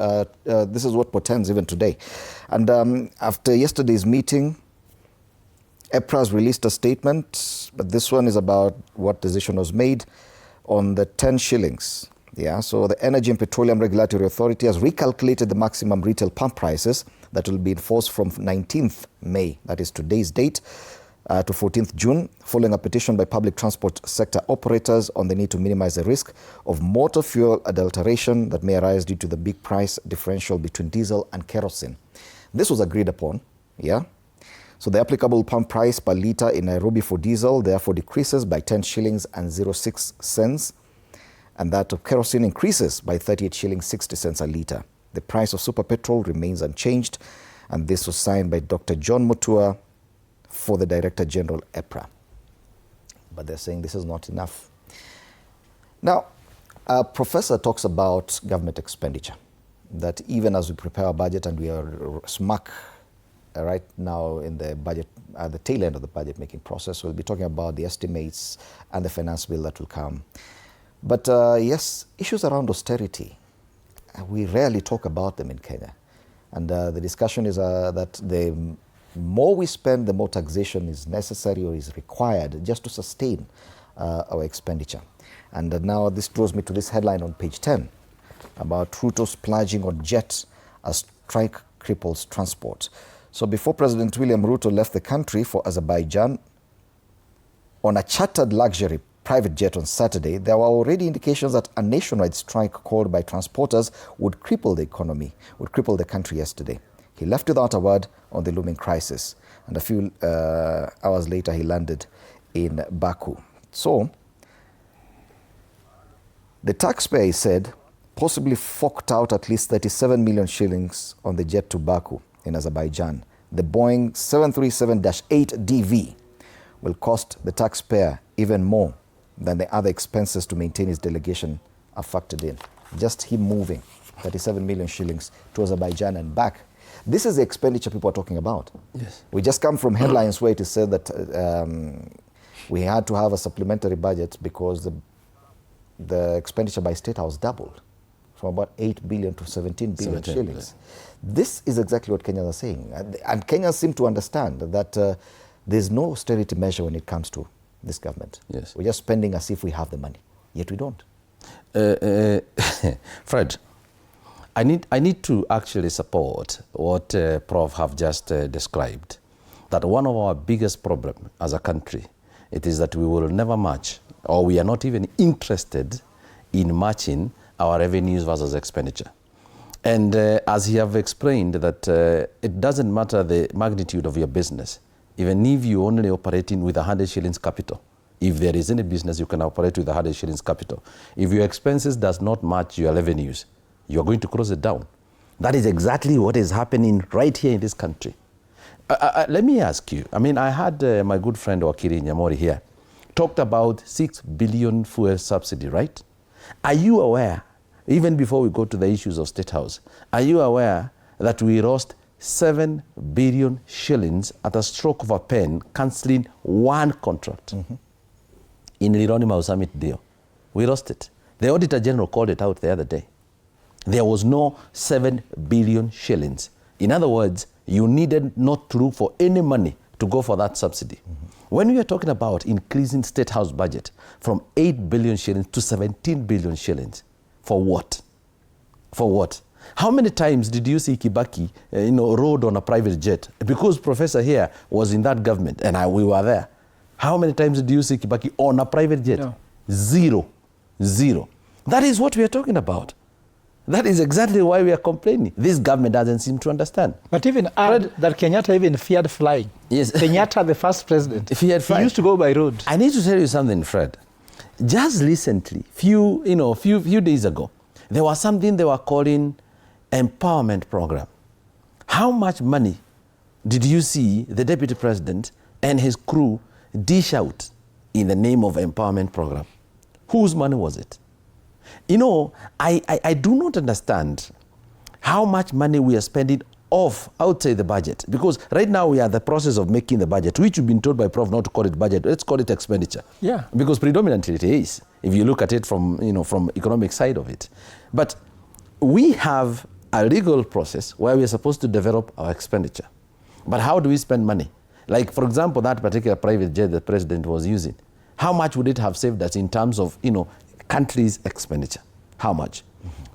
Speaker 2: This is what portends even today. And after yesterday's meeting, EPRA has released a statement, but this one is about what decision was made on the 10 shillings. Yeah, so the Energy and Petroleum Regulatory Authority has recalculated the maximum retail pump prices that will be enforced from 19th May, that is today's date, to 14th June, following a petition by public transport sector operators on the need to minimize the risk of motor fuel adulteration that may arise due to the big price differential between diesel and kerosene. This was agreed upon, yeah? So the applicable pump price per litre in Nairobi for diesel therefore decreases by 10 shillings and 06 cents, and that of kerosene increases by 38 shillings 60 cents a litre. The price of super petrol remains unchanged, and this was signed by Dr. John Mutua for the Director General EPRA. But they're saying this is not enough. Now, a professor talks about government expenditure, that even as we prepare our budget and we are smack right now in the budget, the tail end of the budget making process, we'll be talking about the estimates and the finance bill that will come. But yes, issues around austerity, we rarely talk about them in Kenya. And the discussion is that the more we spend, the more taxation is necessary or is required just to sustain our expenditure. And now this draws me to this headline on page 10 about Ruto splurging on jet as strike cripples transport. So before President William Ruto left the country for Azerbaijan on a chartered luxury private jet on Saturday, there were already indications that a nationwide strike called by transporters would cripple the economy, would cripple the country yesterday. He left without a word on the looming crisis, and a few hours later he landed in Baku. So the taxpayer, he said, possibly forked out at least 37 million shillings on the jet to Baku in Azerbaijan. The Boeing 737-8 DV will cost the taxpayer even more than the other expenses to maintain his delegation are factored in. Just him moving 37 million shillings to Azerbaijan and back. This is the expenditure people are talking about.
Speaker 1: Yes.
Speaker 2: We just come from headlines where it is said that we had to have a supplementary budget because the expenditure by State House doubled from about 8 billion to 17 billion shillings. This is exactly what Kenyans are saying. And Kenyans seem to understand that there's no austerity measure when it comes to this government.
Speaker 1: Yes.
Speaker 2: We're just spending as if we have the money, yet we don't.
Speaker 1: Fred, I need to actually support what Prof have just described, that one of our biggest problems as a country, it is that we will never match, or we are not even interested in matching our revenues versus expenditure. And as he have explained that it doesn't matter the magnitude of your business, even if you only operating with 100 shillings capital. If there is any business, you can operate with 100 shillings capital. If your expenses does not match your revenues, you're going to close it down. That is exactly what is happening right here in this country. Let me ask you, I mean, I had my good friend Wakiri Nyamori here, talked about 6 billion fuel subsidy, right? Are you aware, even before we go to the issues of State House, are you aware that we lost 7 billion shillings at a stroke of a pen, cancelling one contract in Lironi Mau Summit deal? We lost it. The Auditor General called it out the other day. There was no 7 billion shillings. In other words, you needed not to look for any money to go for that subsidy. When we are talking about increasing State House budget from 8 billion shillings to 17 billion shillings, for what? For what? How many times did you see Kibaki, rode on a private jet? Because Professor here was in that government and we were there. How many times did you see Kibaki on a private jet? No. Zero. That is what we are talking about. That is exactly why we are complaining. This government doesn't seem to understand.
Speaker 10: But even add that Kenyatta even feared flying.
Speaker 1: Yes.
Speaker 10: Kenyatta, the first president,
Speaker 1: feared flying.
Speaker 10: He used to go by road.
Speaker 1: I need to tell you something, Fred. Just recently, few days ago, there was something they were calling empowerment program. How much money did you see the deputy president and his crew dish out in the name of empowerment program? Whose money was it? I do not understand how much money we are spending off outside the budget, because right now we are in the process of making the budget, which we've been told by Prof not to call it budget, let's call it expenditure.
Speaker 10: Yeah.
Speaker 1: Because predominantly it is, if you look at it from economic side of it. But we have a legal process where we are supposed to develop our expenditure. But how do we spend money? Like, for example, that particular private jet the president was using, how much would it have saved us in terms of, country's expenditure? How much?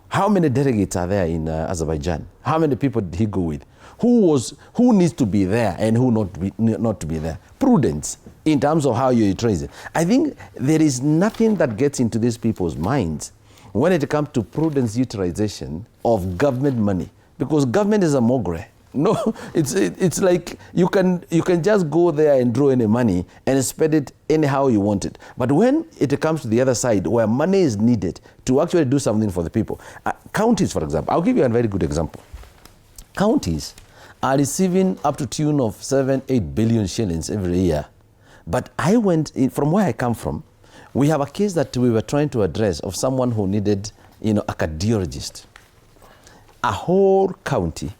Speaker 1: How many delegates are there in Azerbaijan? How many people did he go with? Who needs to be there and who not to be there? Prudence in terms of how you utilize it. I think there is nothing that gets into these people's minds when it comes to prudence utilization of government money, because government is a mogre. No, it's like you can just go there and draw any money and spend it anyhow you want it. But when it comes to the other side where money is needed to actually do something for the people, counties, for example, I'll give you a very good example. Counties are receiving up to tune of 7-8 billion shillings every year. But I went in, from where I come from, we have a case that we were trying to address of someone who needed, a cardiologist. A whole county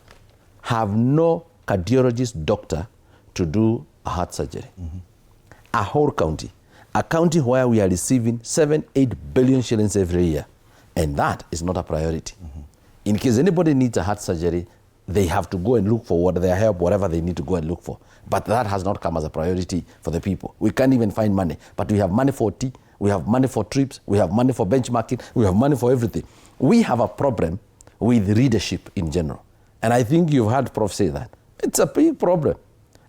Speaker 1: have no cardiologist doctor to do a heart surgery. A whole county. a county where we are receiving 7-8 billion shillings every year, and that is not a priority. In case anybody needs a heart surgery, they have to go and look for their help, whatever they need to go and look for. But that has not come as a priority for the people. We can't even find money. But we have money for tea, we have money for trips, we have money for benchmarking, we have money for everything. We have a problem with readership in general. And I think you've heard Prof say that. It's a big problem.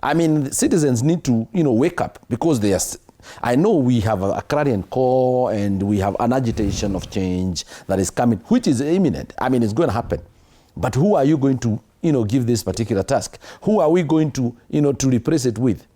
Speaker 1: I mean, citizens need to, wake up because they are... I know we have a agrarian core and we have an agitation of change that is coming, which is imminent. I mean, it's going to happen. But who are you going to, give this particular task? Who are we going to, to replace it with?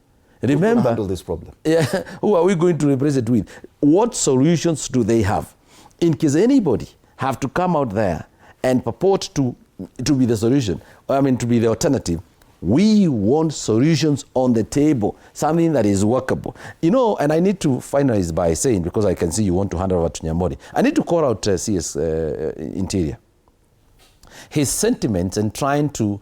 Speaker 1: Remember,
Speaker 2: handle this problem.
Speaker 1: Yeah, who are we going to replace it with? What solutions do they have? In case anybody have to come out there and purport to be the solution, to be the alternative, we want solutions on the table, something that is workable. And I need to finalize by saying, because I can see you want to hand over to Nyambori, I need to call out CS Interior. His sentiments and trying to,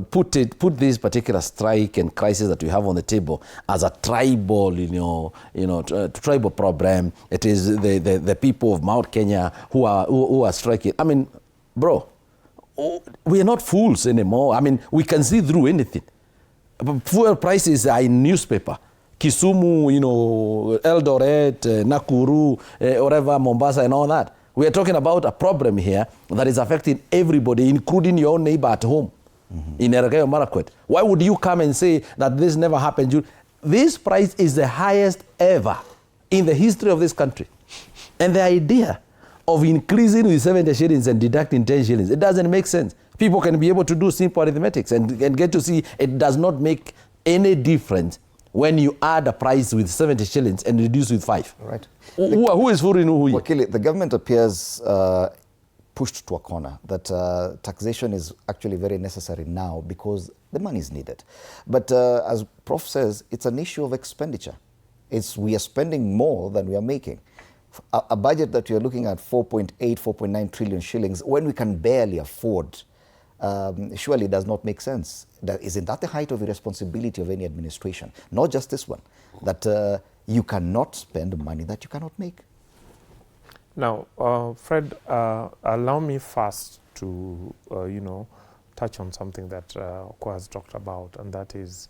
Speaker 1: put this particular strike and crisis that we have on the table as a tribal, tribal problem. It is the people of Mount Kenya who are striking. I mean, bro, we are not fools anymore. I mean, we can see through anything. Fuel prices are in newspaper. Kisumu, Eldoret, Nakuru, whatever, Mombasa and all that. We are talking about a problem here that is affecting everybody, including your own neighbor at home in Elgeyo Marakwet. Why would you come and say that this never happened? This price is the highest ever in the history of this country. And the idea of increasing with 70 shillings and deducting 10 shillings, it doesn't make sense. People can be able to do simple arithmetics and get to see it does not make any difference when you add a price with 70 shillings and reduce with 5.
Speaker 2: Right.
Speaker 1: Who is fooling who here?
Speaker 2: Wakili, the government appears pushed to a corner, that taxation is actually very necessary now because the money is needed. But as Prof says, it's an issue of expenditure. We are spending more than we are making. A budget that you're looking at 4.8, 4.9 trillion shillings, when we can barely afford, surely does not make sense. Isn't that the height of irresponsibility of any administration? Not just this one, that you cannot spend money that you cannot make.
Speaker 3: Now, Fred, allow me first to, touch on something that Oko has talked about, and that is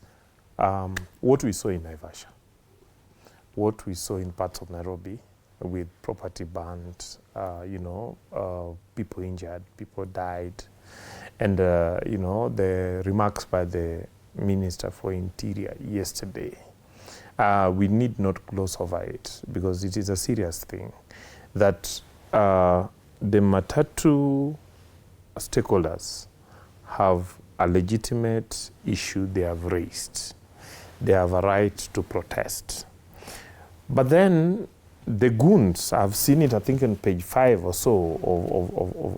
Speaker 3: what we saw in Naivasha, what we saw in parts of Nairobi, with property burned, people injured, people died. And, the remarks by the Minister for Interior yesterday, we need not gloss over it because it is a serious thing that the Matatu stakeholders have a legitimate issue they have raised. They have a right to protest. But then the goons, I've seen it, I think, on page 5 or so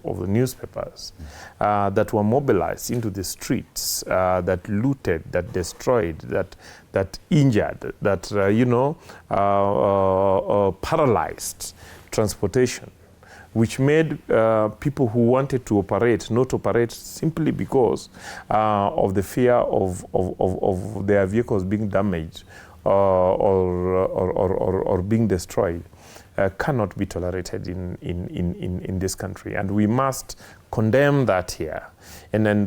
Speaker 3: of the newspapers, that were mobilized into the streets, that looted, that destroyed, that injured, that, paralyzed transportation, which made people who wanted to operate not operate simply because of the fear of their vehicles being damaged or being destroyed, cannot be tolerated in this country, and we must condemn that here. And then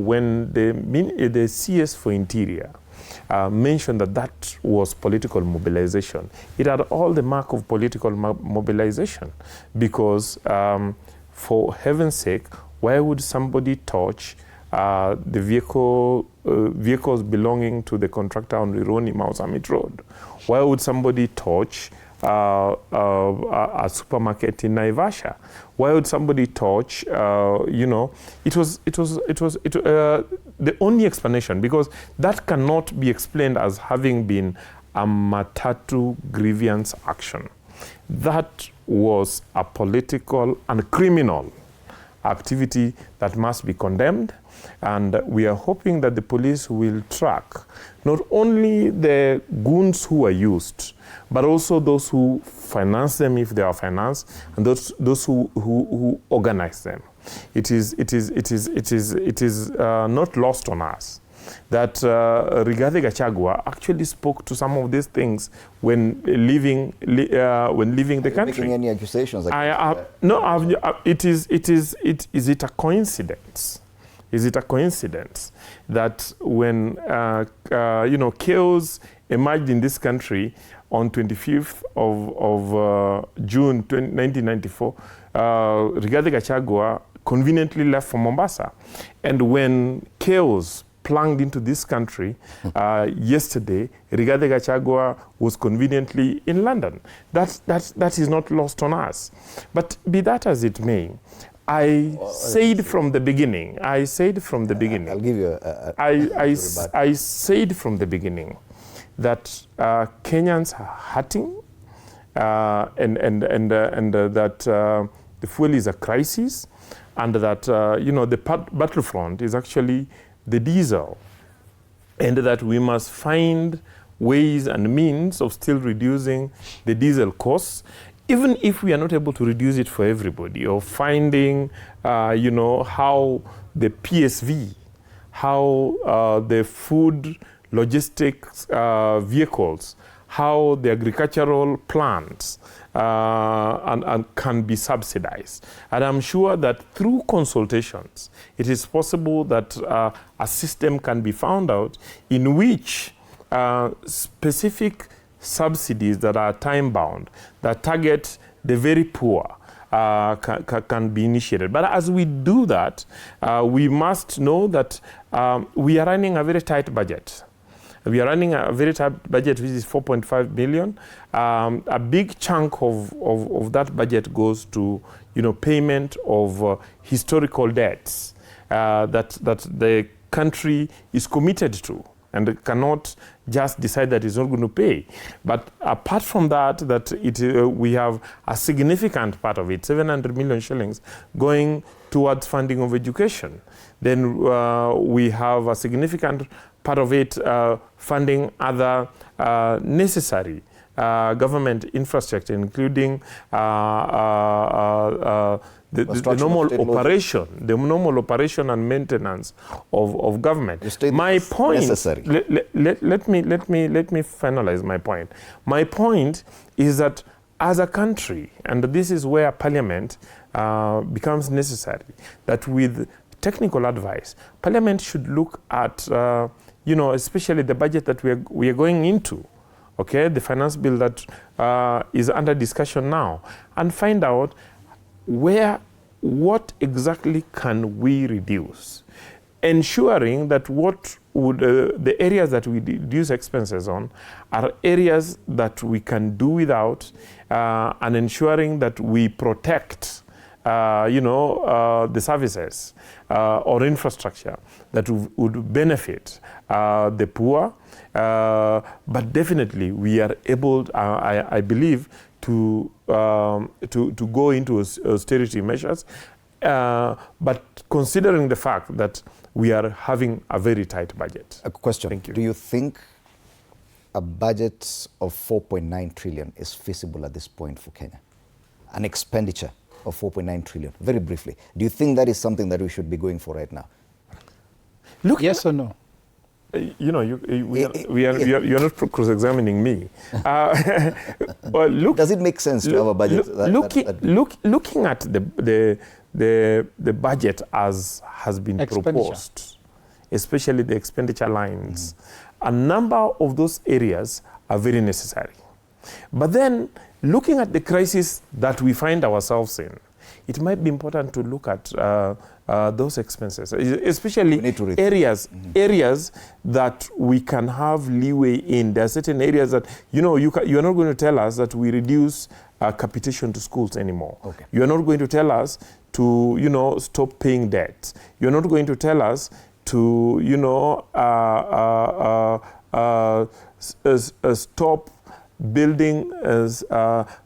Speaker 3: when the CS for Interior mentioned that was political mobilization, it had all the mark of political mobilization, because for heaven's sake, why would somebody touch the vehicles belonging to the contractor on Rironi Mau Summit Road? Why would somebody touch a supermarket in Naivasha? Why would somebody touch? It was the only explanation, because that cannot be explained as having been a Matatu grievance action. That was a political and criminal activity that must be condemned, and we are hoping that the police will track not only the goons who are used, but also those who finance them, if they are financed, and those who organize them. It is not lost on us that Rigathi Gachagua actually spoke to some of these things when leaving the country.
Speaker 2: Making any accusations?
Speaker 3: Is it a coincidence? Is it a coincidence that when chaos emerged in this country on 25th of June 1994, Rigathi Gachagua conveniently left for Mombasa, and when chaos plunged into this country yesterday, Rigathi Gachagua was conveniently in London. That is not lost on us. But be that as it may, I said from the beginning. I'll give you I said from the beginning that Kenyans are hurting, and that the fuel is a crisis, and that the battlefront is actually the diesel, and that we must find ways and means of still reducing the diesel costs, even if we are not able to reduce it for everybody, or finding, how the PSV, how the food logistics vehicles, how the agricultural plants and can be subsidized. And I'm sure that through consultations, it is possible that a system can be found out in which specific subsidies that are time-bound, that target the very poor, can be initiated. But as we do that, we must know that we are running a very tight budget. We are running a very tight budget, which is 4.5 billion. A big chunk of that budget goes to, payment of historical debts that the country is committed to, and cannot just decide that it's not going to pay. But apart from that, we have a significant part of it, 700 million shillings, going towards funding of education. Then we have a significant part of it funding other necessary government infrastructure, including the normal operation and maintenance of government. My point. Necessary. Let me finalize my point. My point is that as a country, and this is where Parliament becomes necessary, that with technical advice, Parliament should look at, especially the budget that we are going into, okay, the finance bill that is under discussion now, and find out what exactly can we reduce, ensuring that the areas that we reduce expenses on are areas that we can do without, and ensuring that we protect the services or infrastructure that would benefit the poor. But definitely we are able, I believe, to go into austerity measures, but considering the fact that we are having a very tight budget.
Speaker 2: A question.
Speaker 3: Thank you.
Speaker 2: Do you think a budget of 4.9 trillion is feasible at this point for Kenya? An expenditure of 4.9 trillion, very briefly. Do you think that is something that we should be going for right now?
Speaker 10: Look, yes or no?
Speaker 3: You're not cross-examining me.
Speaker 2: Does it make sense to have a budget?
Speaker 3: Looking at the budget as has been proposed, especially the expenditure lines, a number of those areas are very necessary. But then, looking at the crisis that we find ourselves in, it might be important to look at those expenses, especially areas that we can have leeway in. There are certain areas that, you are not going to tell us that we reduce capitation to schools anymore. Okay. You are not going to tell us to, stop paying debts. You're not going to tell us to, stop building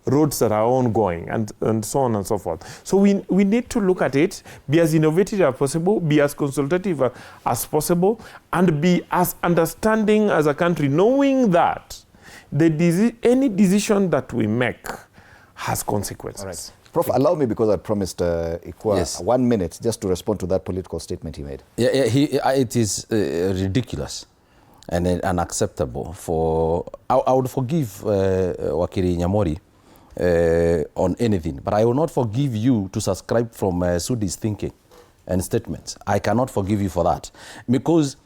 Speaker 3: roads that are ongoing, and so on and so forth. So we need to look at it, be as innovative as possible, be as consultative as possible, and be as understanding as a country, knowing that any decision that we make has consequences.
Speaker 2: All right. Prof, allow me, because I promised Ikwa 1 minute just to respond to that political statement he made.
Speaker 1: It is ridiculous and unacceptable. I would forgive Wakiri Nyamori on anything, but I will not forgive you to subscribe from Sudi's thinking and statements. I cannot forgive you for that. Because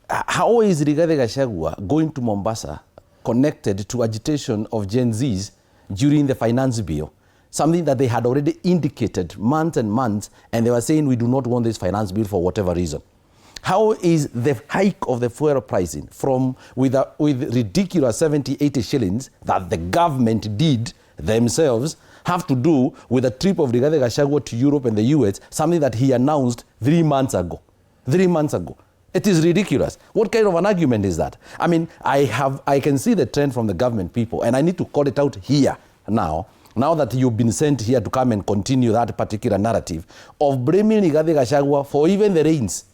Speaker 1: how is Rigathi Gachagua going to Mombasa connected to agitation of Gen Zs during the finance bill? Something that they had already indicated months and months, and they were saying we do not want this finance bill for whatever reason. How is the hike of the fuel pricing with ridiculous 70, 80 shillings that the government did themselves have to do with a trip of Rigathi Gachagua to Europe and the US, something that he announced 3 months ago? 3 months ago. It is ridiculous. What kind of an argument is that? I mean, I can see the trend from the government people, and I need to call it out here now that you've been sent here to come and continue that particular narrative of blaming Rigathi Gachagua for even the rains.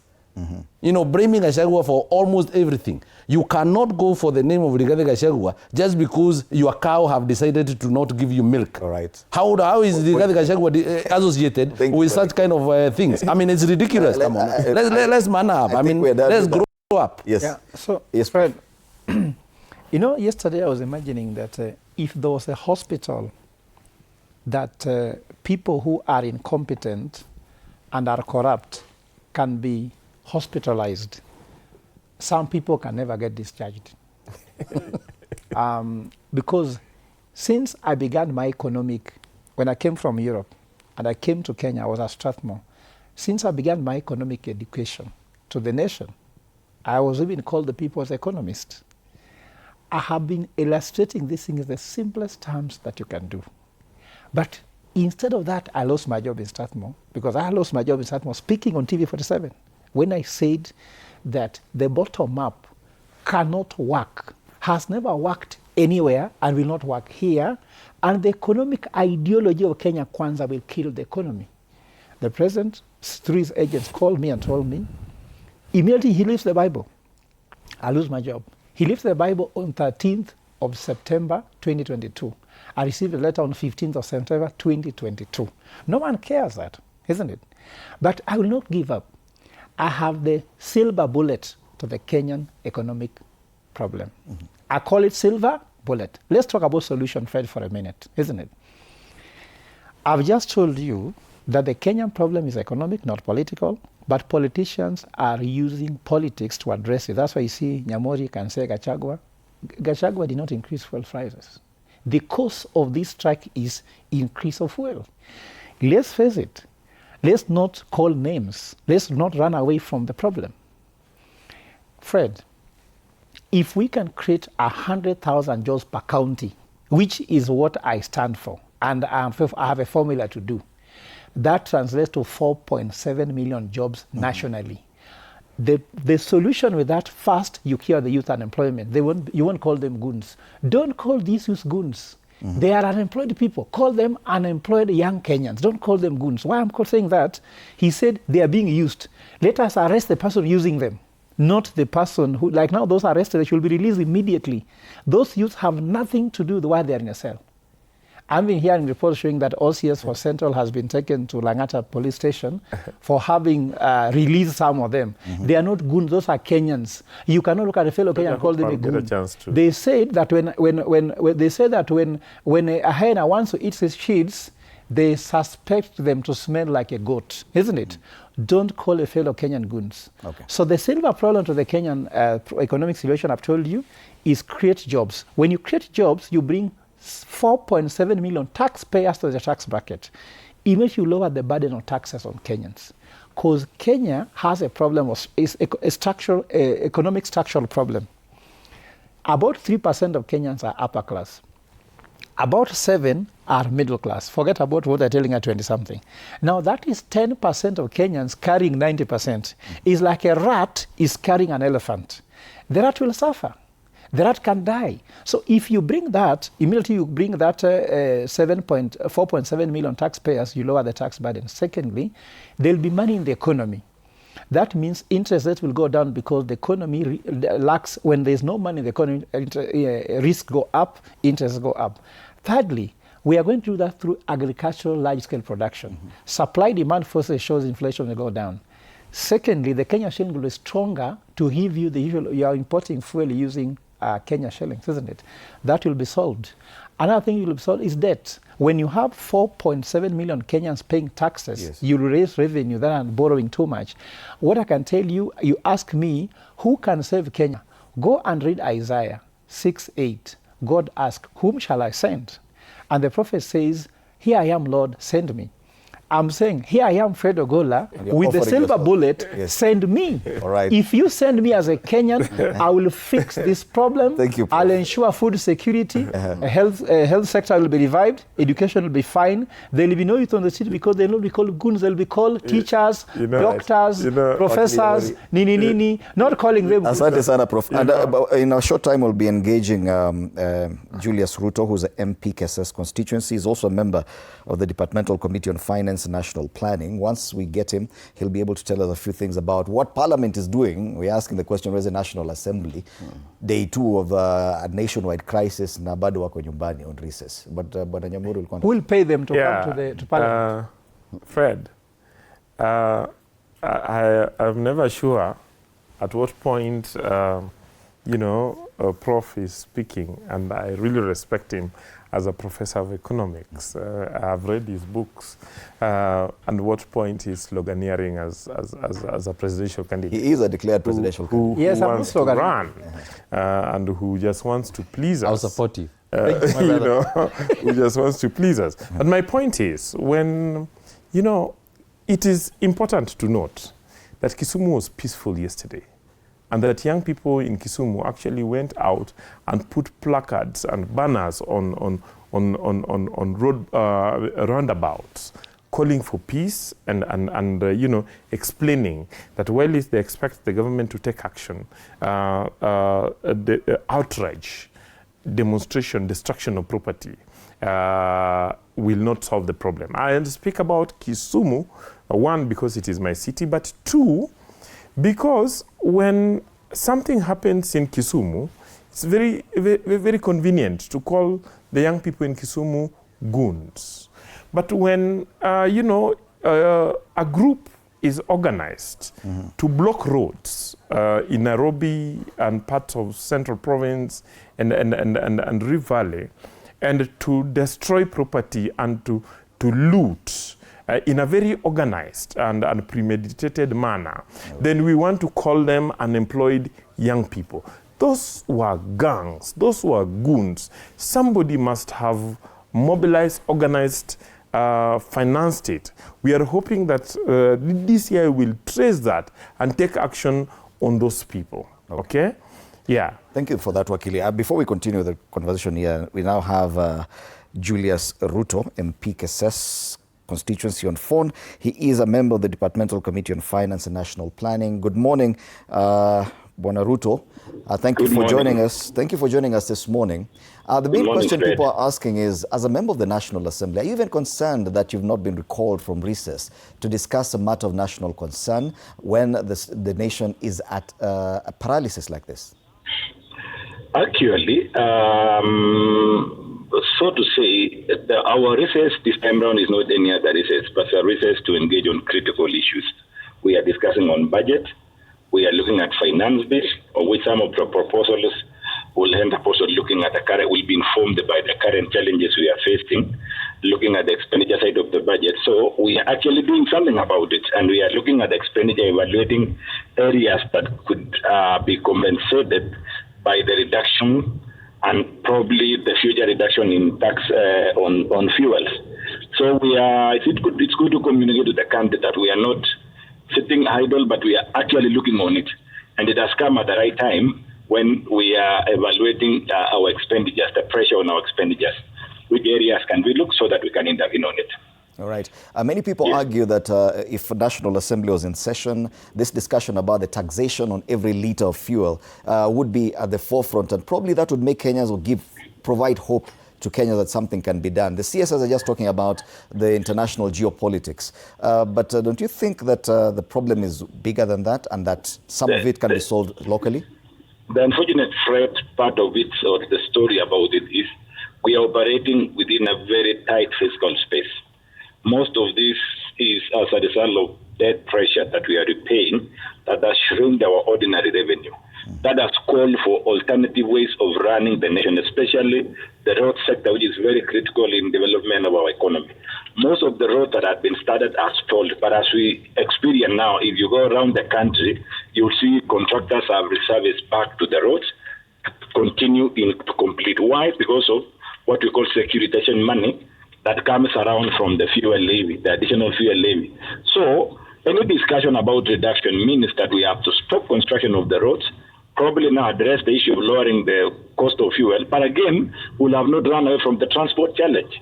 Speaker 1: You know, blaming Gachagua for almost everything. You cannot go for the name of Rigathi Gachagua just because your cow have decided to not give you milk.
Speaker 2: All right.
Speaker 1: How is Rigathi Gachagua associated with such kind of things? I mean, it's ridiculous. Come on. Let's man up. I mean, let's grow up.
Speaker 2: Yes.
Speaker 10: Yeah. So, yes, Fred, you know, yesterday I was imagining that if there was a hospital that people who are incompetent and are corrupt can be hospitalized, some people can never get discharged. Because since I began my when I came from Europe and I came to Kenya, I was at Strathmore. Since I began my economic education to the nation, I was even called the people's economist. I have been illustrating this thing in the simplest terms that you can do. But instead of that, I lost my job in Strathmore, because I lost my job in Strathmore speaking on TV47 when I said that the bottom-up cannot work, has never worked anywhere and will not work here, and the economic ideology of Kenya Kwanza will kill the economy. The president, through his agents, called me and told me, immediately he leaves the Bible, I lose my job. He leaves the Bible on 13th of September 2022. I received a letter on 15th of September 2022. No one cares that, isn't it? But I will not give up. I have the silver bullet to the Kenyan economic problem. I call it silver bullet. Let's talk about solution, Fred, for a minute, isn't it? I've just told you that the Kenyan problem is economic, not political, but politicians are using politics to address it. That's why you see Nyamori can say Gachagua did not increase fuel prices. The cause of this strike is increase of fuel. Let's face it. Let's not call names. Let's not run away from the problem. Fred, if we can create 100,000 jobs per county, which is what I stand for, and I have a formula to do, that translates to 4.7 million jobs nationally. The solution with that, first, you cure the youth unemployment. You won't call them goons. Don't call these youth goons. They are unemployed people. Call them unemployed young Kenyans. Don't call them goons. Why I'm saying that? He said they are being used. Let us arrest the person using them, not the person who, like now those arrested, they should be released immediately. Those youths have nothing to do with why they are in a cell. I've been hearing reports showing that OCS for Central has been taken to Langata police station for having released some of them. They are not goons, those are Kenyans. You cannot look at a fellow Kenyan and call them a goon. They said that when a hyena wants to eat his sheets, they suspect them to smell like a goat, isn't it? Don't call a fellow Kenyan goons. Okay. So the silver problem to the Kenyan economic situation, I've told you, is create jobs. When you create jobs, you bring 4.7 million taxpayers to the tax bracket. Even you lower the burden of taxes on Kenyans. Because Kenya has a problem, is a structural, economic structural problem. About 3% of Kenyans are upper class. About 7 are middle class. Forget about what they're telling at 20-something. Now that is 10% of Kenyans carrying 90%. It's like a rat is carrying an elephant. The rat will suffer. The rat can die. So if you bring that, immediately you bring that 4.7 million taxpayers, you lower the tax burden. Secondly, there'll be money in the economy. That means interest rates will go down because the economy lacks, when there's no money in the economy, risks go up, interests go up. Thirdly, We are going to do that through agricultural large-scale production. Supply-demand forces shows inflation will go down. Secondly, the Kenya shilling will be stronger to give you the usual, you are importing fuel using Kenya shillings, isn't it? That will be solved. Another thing will be solved is debt. When you have 4.7 million Kenyans paying taxes, you raise revenue than borrowing too much. What I can tell you, you ask me, who can save Kenya? Go and read Isaiah 6:8. God asked, whom shall I send? And the prophet says, here I am, Lord, send me. I'm saying, here I am, Fred Ogola, with the silver bullet, send me.
Speaker 2: All right.
Speaker 10: If you send me as a Kenyan, I will fix this problem.
Speaker 2: Thank you, Prof.
Speaker 10: I'll ensure food security, health sector will be revived, education will be fine. There will be no youth on the street because they'll not be called goons, they'll be called teachers, doctors, professors, nini, not calling them goons.
Speaker 2: Asante sana, Prof. And in a short time, we'll be engaging Julius Ruto, who's an MP Kesses constituency. He's also a member of the Departmental Committee on Finance and National Planning. Once we get him, he'll be able to tell us a few things about what Parliament is doing. We're asking the question, where's the National Assembly? Day 2 of a nationwide crisis, na bado wako nyumbani on recess. But Nyamuru will
Speaker 10: we'll pay them to come to Parliament.
Speaker 3: Fred, I'm never sure at what point, Prof is speaking, and I really respect him as a professor of economics. I've read his books, and what point he's sloganeering as a presidential candidate.
Speaker 2: He is a declared presidential candidate.
Speaker 10: Yes,
Speaker 3: who wants to run, and who just wants to please us.
Speaker 1: I'll support you.
Speaker 3: Who just wants to please us. But my point is, when, it is important to note that Kisumu was peaceful yesterday, and that young people in Kisumu actually went out and put placards and banners on road roundabouts, calling for peace and explaining that while they expect the government to take action, the outrage, demonstration, destruction of property will not solve the problem. I speak about Kisumu, one, because it is my city, but two, because when something happens in Kisumu, it's very, very, very convenient to call the young people in Kisumu goons. But when, a group is organized to block roads in Nairobi and parts of Central Province and Rift Valley, and to destroy property and to loot in a very organized and premeditated manner, then we want to call them unemployed young people. Those were gangs, those were goons. Somebody must have mobilized, organized, financed it. We are hoping that this year will trace that and take action on those people. Okay? Yeah.
Speaker 2: Thank you for that, Wakili. Before we continue the conversation here, we now have Julius Ruto, MP Kesses constituency, on phone. He is a member of the Departmental Committee on Finance and National Planning. Good morning, Bwana Ruto. Thank you for joining us. Thank you for joining us this morning. The main question people are asking is, as a member of the National Assembly, are you even concerned that you've not been recalled from recess to discuss a matter of national concern when the nation is at a paralysis like this?
Speaker 15: Actually, so to say, our recess this time round is not any other recess, but a recess to engage on critical issues. We are discussing on budget. We are looking at finance bill, of which some of the proposals will end up also looking at the current, will be informed by the current challenges we are facing, looking at the expenditure side of the budget. So we are actually doing something about it, and we are looking at the expenditure, evaluating areas that could be compensated by the reduction and probably the future reduction in tax on fuels. So it's good to communicate to the country that we are not sitting idle, but we are actually looking on it. And it has come at the right time when we are evaluating our expenditures, the pressure on our expenditures. Which areas can we look so that we can intervene on it?
Speaker 2: All right. Many people argue that if National Assembly was in session, this discussion about the taxation on every litre of fuel would be at the forefront, and probably that would make Kenyans or provide hope to Kenya that something can be done. The CSS are just talking about the international geopolitics. But don't you think that the problem is bigger than that, and that some of it can be solved locally?
Speaker 15: The unfortunate part of it, or the story about it, is we are operating within a very tight fiscal space. Most of this is as a result of debt pressure that we are repaying that has shrunk our ordinary revenue. That has called for alternative ways of running the nation, especially the road sector, which is very critical in development of our economy. Most of the roads that have been started are stalled, but as we experience now, if you go around the country, you'll see contractors have reserved back to the roads, continue in to complete. Why? Because of what we call securitization money that comes around from the fuel levy, the additional fuel levy. So any discussion about reduction means that we have to stop construction of the roads, probably now address the issue of lowering the cost of fuel, but again, we'll have not run away from the transport challenge.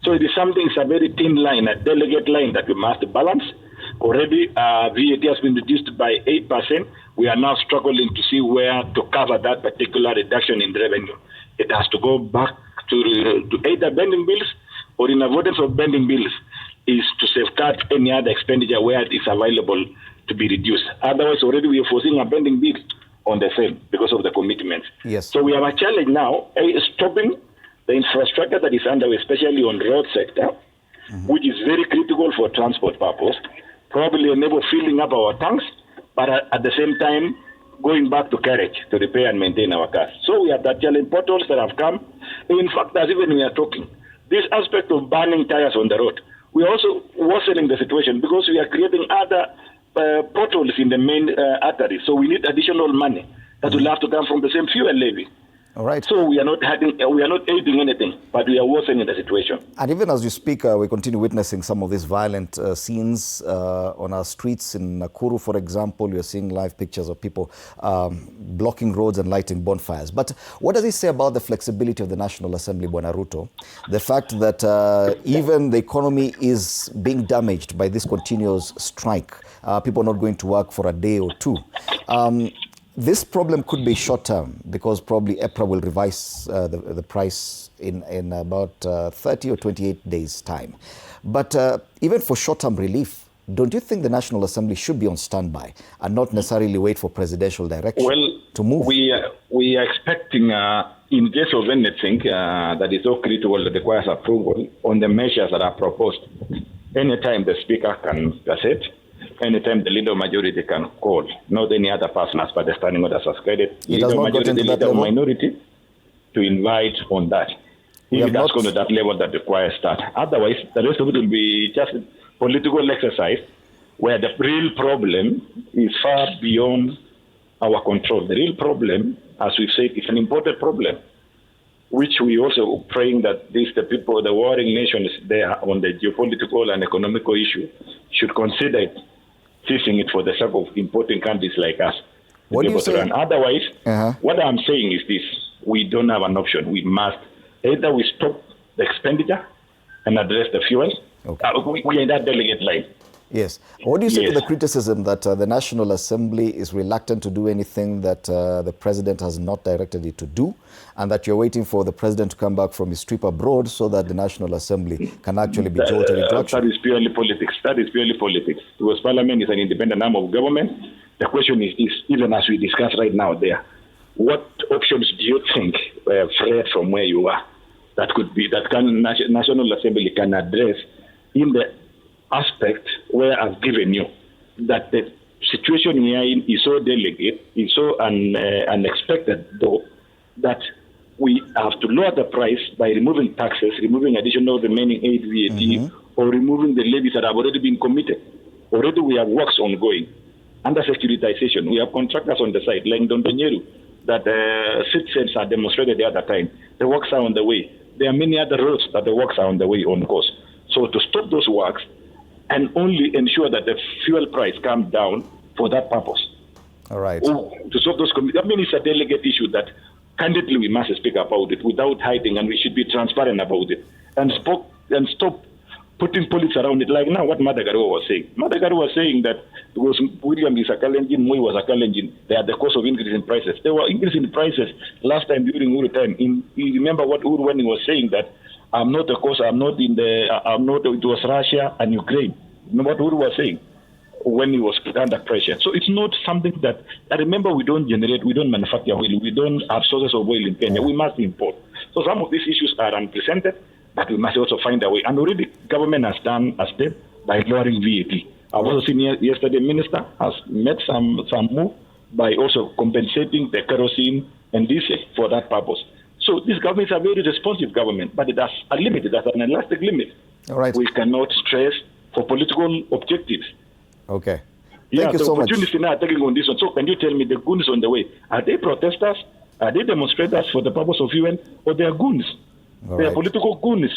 Speaker 15: So it is something, it's a very thin line, a delicate line that we must balance. Already, VAT has been reduced by 8%. We are now struggling to see where to cover that particular reduction in revenue. It has to go back to either bending bills or in avoidance of bending bills is to safeguard any other expenditure where it is available to be reduced. Otherwise, already we are forcing a bending bill on the same because of the commitments.
Speaker 2: Yes.
Speaker 15: So we have a challenge now, stopping the infrastructure that is underway, especially on road sector, which is very critical for transport purpose, probably enable filling up our tanks, but at the same time, going back to carriage to repair and maintain our cars. So we have that challenge, potholes that have come. In fact, as even we are talking, this aspect of burning tires on the road, we are also worsening the situation because we are creating other potholes in the main arteries. So we need additional money that will have to come from the same fuel levy.
Speaker 2: All right.
Speaker 15: So we are not aiding anything, but we are worsening the situation.
Speaker 2: And even as you speak, we continue witnessing some of these violent scenes on our streets in Nakuru, for example. You're seeing live pictures of people blocking roads and lighting bonfires. But what does it say about the flexibility of the National Assembly, Bwana Ruto? The fact that even the economy is being damaged by this continuous strike, people not going to work for a day or two. This problem could be short-term because probably EPRA will revise the price in about 30 or 28 days' time. But even for short-term relief, don't you think the National Assembly should be on standby and not necessarily wait for presidential direction to move?
Speaker 15: We are expecting, in case of anything that is so critical that requires approval on the measures that are proposed, anytime the Speaker can gazette, anytime the leader of majority can call, not any other person as per the standing orders as credit. Leader of majority, leader of minority, to invite on that. If it has gone to that level that requires that. Otherwise, the rest of it will be just a political exercise where the real problem is far beyond our control. The real problem, as we've said, is an imported problem, which we also praying that the people, the warring nations there on the geopolitical and economical issue should consider it, ceasing it for the sake of importing countries like us.
Speaker 2: What do you say?
Speaker 15: Otherwise, what I'm saying is this: we don't have an option. We must either we stop the expenditure and address the fuel. Okay. We are in that delicate line.
Speaker 2: Yes. What do you say to the criticism that the National Assembly is reluctant to do anything that the President has not directed it to do, and that you're waiting for the President to come back from his trip abroad so that the National Assembly can actually be jolted into action?
Speaker 15: That is purely politics. That is purely politics. Because Parliament is an independent arm of government. The question is this, even as we discuss right now there, what options do you think, Fred, from where you are, that could be, that National Assembly can address in the aspect where I've given you, that the situation here is so delicate, is so unexpected, though, that we have to lower the price by removing taxes, removing additional remaining aid VAT, or removing the levies that have already been committed. Already we have works ongoing. Under securitization, we have contractors on the side, like Dondonyeru, that citizens are demonstrated the other time. The works are on the way. There are many other roads that the works are on the way on course. So to stop those works, and only ensure that the fuel price comes down for that purpose.
Speaker 2: All right.
Speaker 15: To solve those, I mean, it's a delicate issue that candidly we must speak about it without hiding, and we should be transparent about it and stop putting politics around it. Like now, what Madagaru was saying. Madagaru was saying that because William is a Kalenjin, Moi was a Kalenjin, they had the cost of increase in prices. They were increasing prices last time during Uru time. You remember what Uru when he was saying that I'm not the cause, it was Russia and Ukraine. You know what Uru was saying when he was under pressure. So it's not something that, I remember we don't manufacture oil, we don't have sources of oil in Kenya, we must import. So some of these issues are unprecedented, but we must also find a way. And already government has done a step by lowering VAT. I've also seen yesterday Minister has made some move by also compensating the kerosene and diesel for that purpose. So these governments are very responsive government, but it has a limit, it has an elastic limit.
Speaker 2: All right.
Speaker 15: We cannot stress for political objectives.
Speaker 2: Okay.
Speaker 15: Thank
Speaker 2: you so much.
Speaker 15: Opportunities now are taking on this one. So can you tell me the goons on the way? Are they protesters? Are they demonstrators for the purpose of UN? Or they are goons? They are political goons.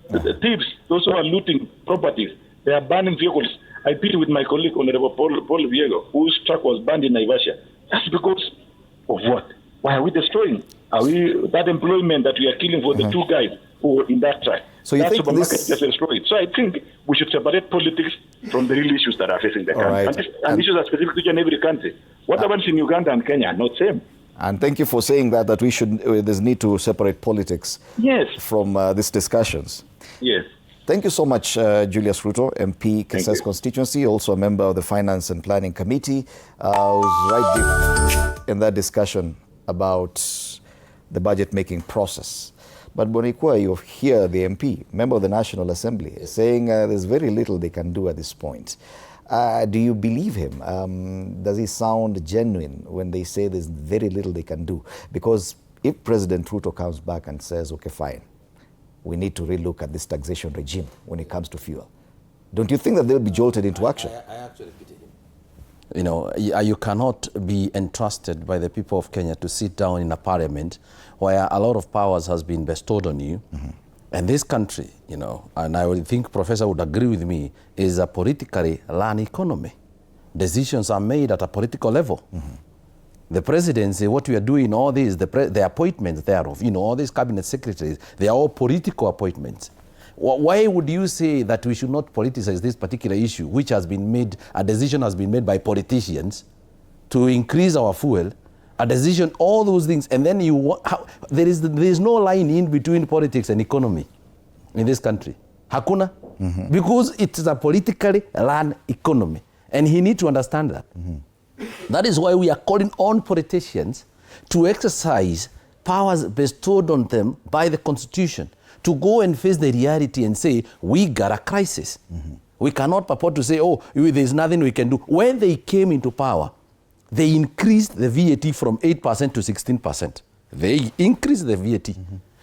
Speaker 15: The thieves, those who are looting properties. They are burning vehicles. I pity with my colleague, Honorable Paul Viego, whose truck was burned in Naivasha. That's because of what? Why are we destroying? Are we that employment that we are killing for the two guys who were in that truck?
Speaker 2: So you think
Speaker 15: supermarket just destroyed. So I think we should separate politics from the real issues that are facing the country.
Speaker 2: Right.
Speaker 15: And issues are specific to each and every country. What happens in Uganda and Kenya are not same.
Speaker 2: And thank you for saying that we should, there's need to separate politics from these discussions.
Speaker 15: Yes.
Speaker 2: Thank you so much, Julius Ruto, MP, Kisses constituency, also a member of the Finance and Planning Committee, who's right deep in that discussion about the budget-making process. But Bonikwa, you hear the MP, member of the National Assembly, saying there's very little they can do at this point. Do you believe him? Does he sound genuine when they say there's very little they can do? Because if President Ruto comes back and says, okay, fine, we need to relook at this taxation regime when it comes to fuel, don't you think that they'll be jolted into action?
Speaker 1: I actually pity him. You know, you cannot be entrusted by the people of Kenya to sit down in a parliament where a lot of powers has been bestowed on you. And this country, you know, and I would think Professor would agree with me, is a politically run economy. Decisions are made at a political level. The presidency, what we are doing, all these, the appointments thereof, you know, all these cabinet secretaries, they are all political appointments. Why would you say that we should not politicize this particular issue, which has been made, a decision has been made by politicians to increase our fuel, a decision, all those things, and then there is no line in between politics and economy in this country. Hakuna. Because it is a politically run economy. And he needs to understand that. That is why we are calling on politicians to exercise powers bestowed on them by the Constitution, to go and face the reality and say, we got a crisis. We cannot purport to say, oh, there's nothing we can do. When they came into power, they increased the VAT from 8% to 16%. They increased the VAT.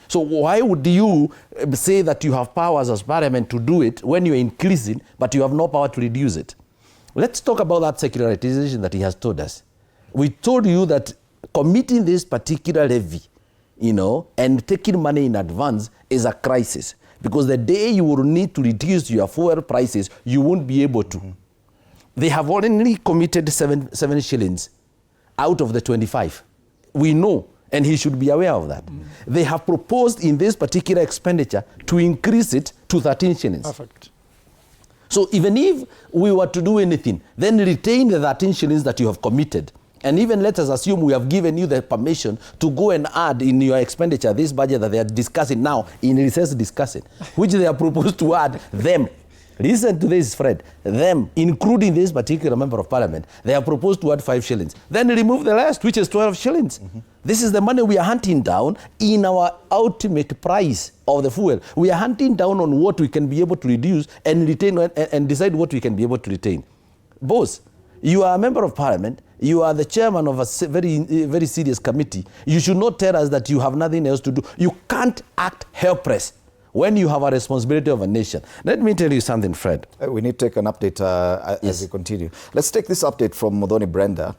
Speaker 1: So why would you say that you have powers as parliament to do it when you're increasing, but you have no power to reduce it? Let's talk about that secularization that he has told us. We told you that committing this particular levy, you know, and taking money in advance is a crisis. Because the day you will need to reduce your fuel prices, you won't be able to. They have already committed 7 shillings out of the 25. We know, and he should be aware of that. They have proposed in this particular expenditure to increase it to 13 shillings.
Speaker 10: Perfect.
Speaker 1: So even if we were to do anything, then retain the 13 shillings that you have committed. And even let us assume we have given you the permission to go and add in your expenditure this budget that they are discussing now, in recess discussing, which they are proposed to add them. Listen to this, Fred. Them, including this particular member of parliament, they are proposed to add 5 shillings. Then remove the rest, which is 12 shillings. This is the money we are hunting down in our ultimate price of the fuel. We are hunting down on what we can be able to reduce and retain and decide what we can be able to retain. Boss, you are a member of parliament. You are the chairman of a very serious committee. You should not tell us that you have nothing else to do. You can't act helpless when you have a responsibility of a nation. Let me tell you something, Fred.
Speaker 2: We need to take an update as we continue. Let's take this update from Modoni Brenda.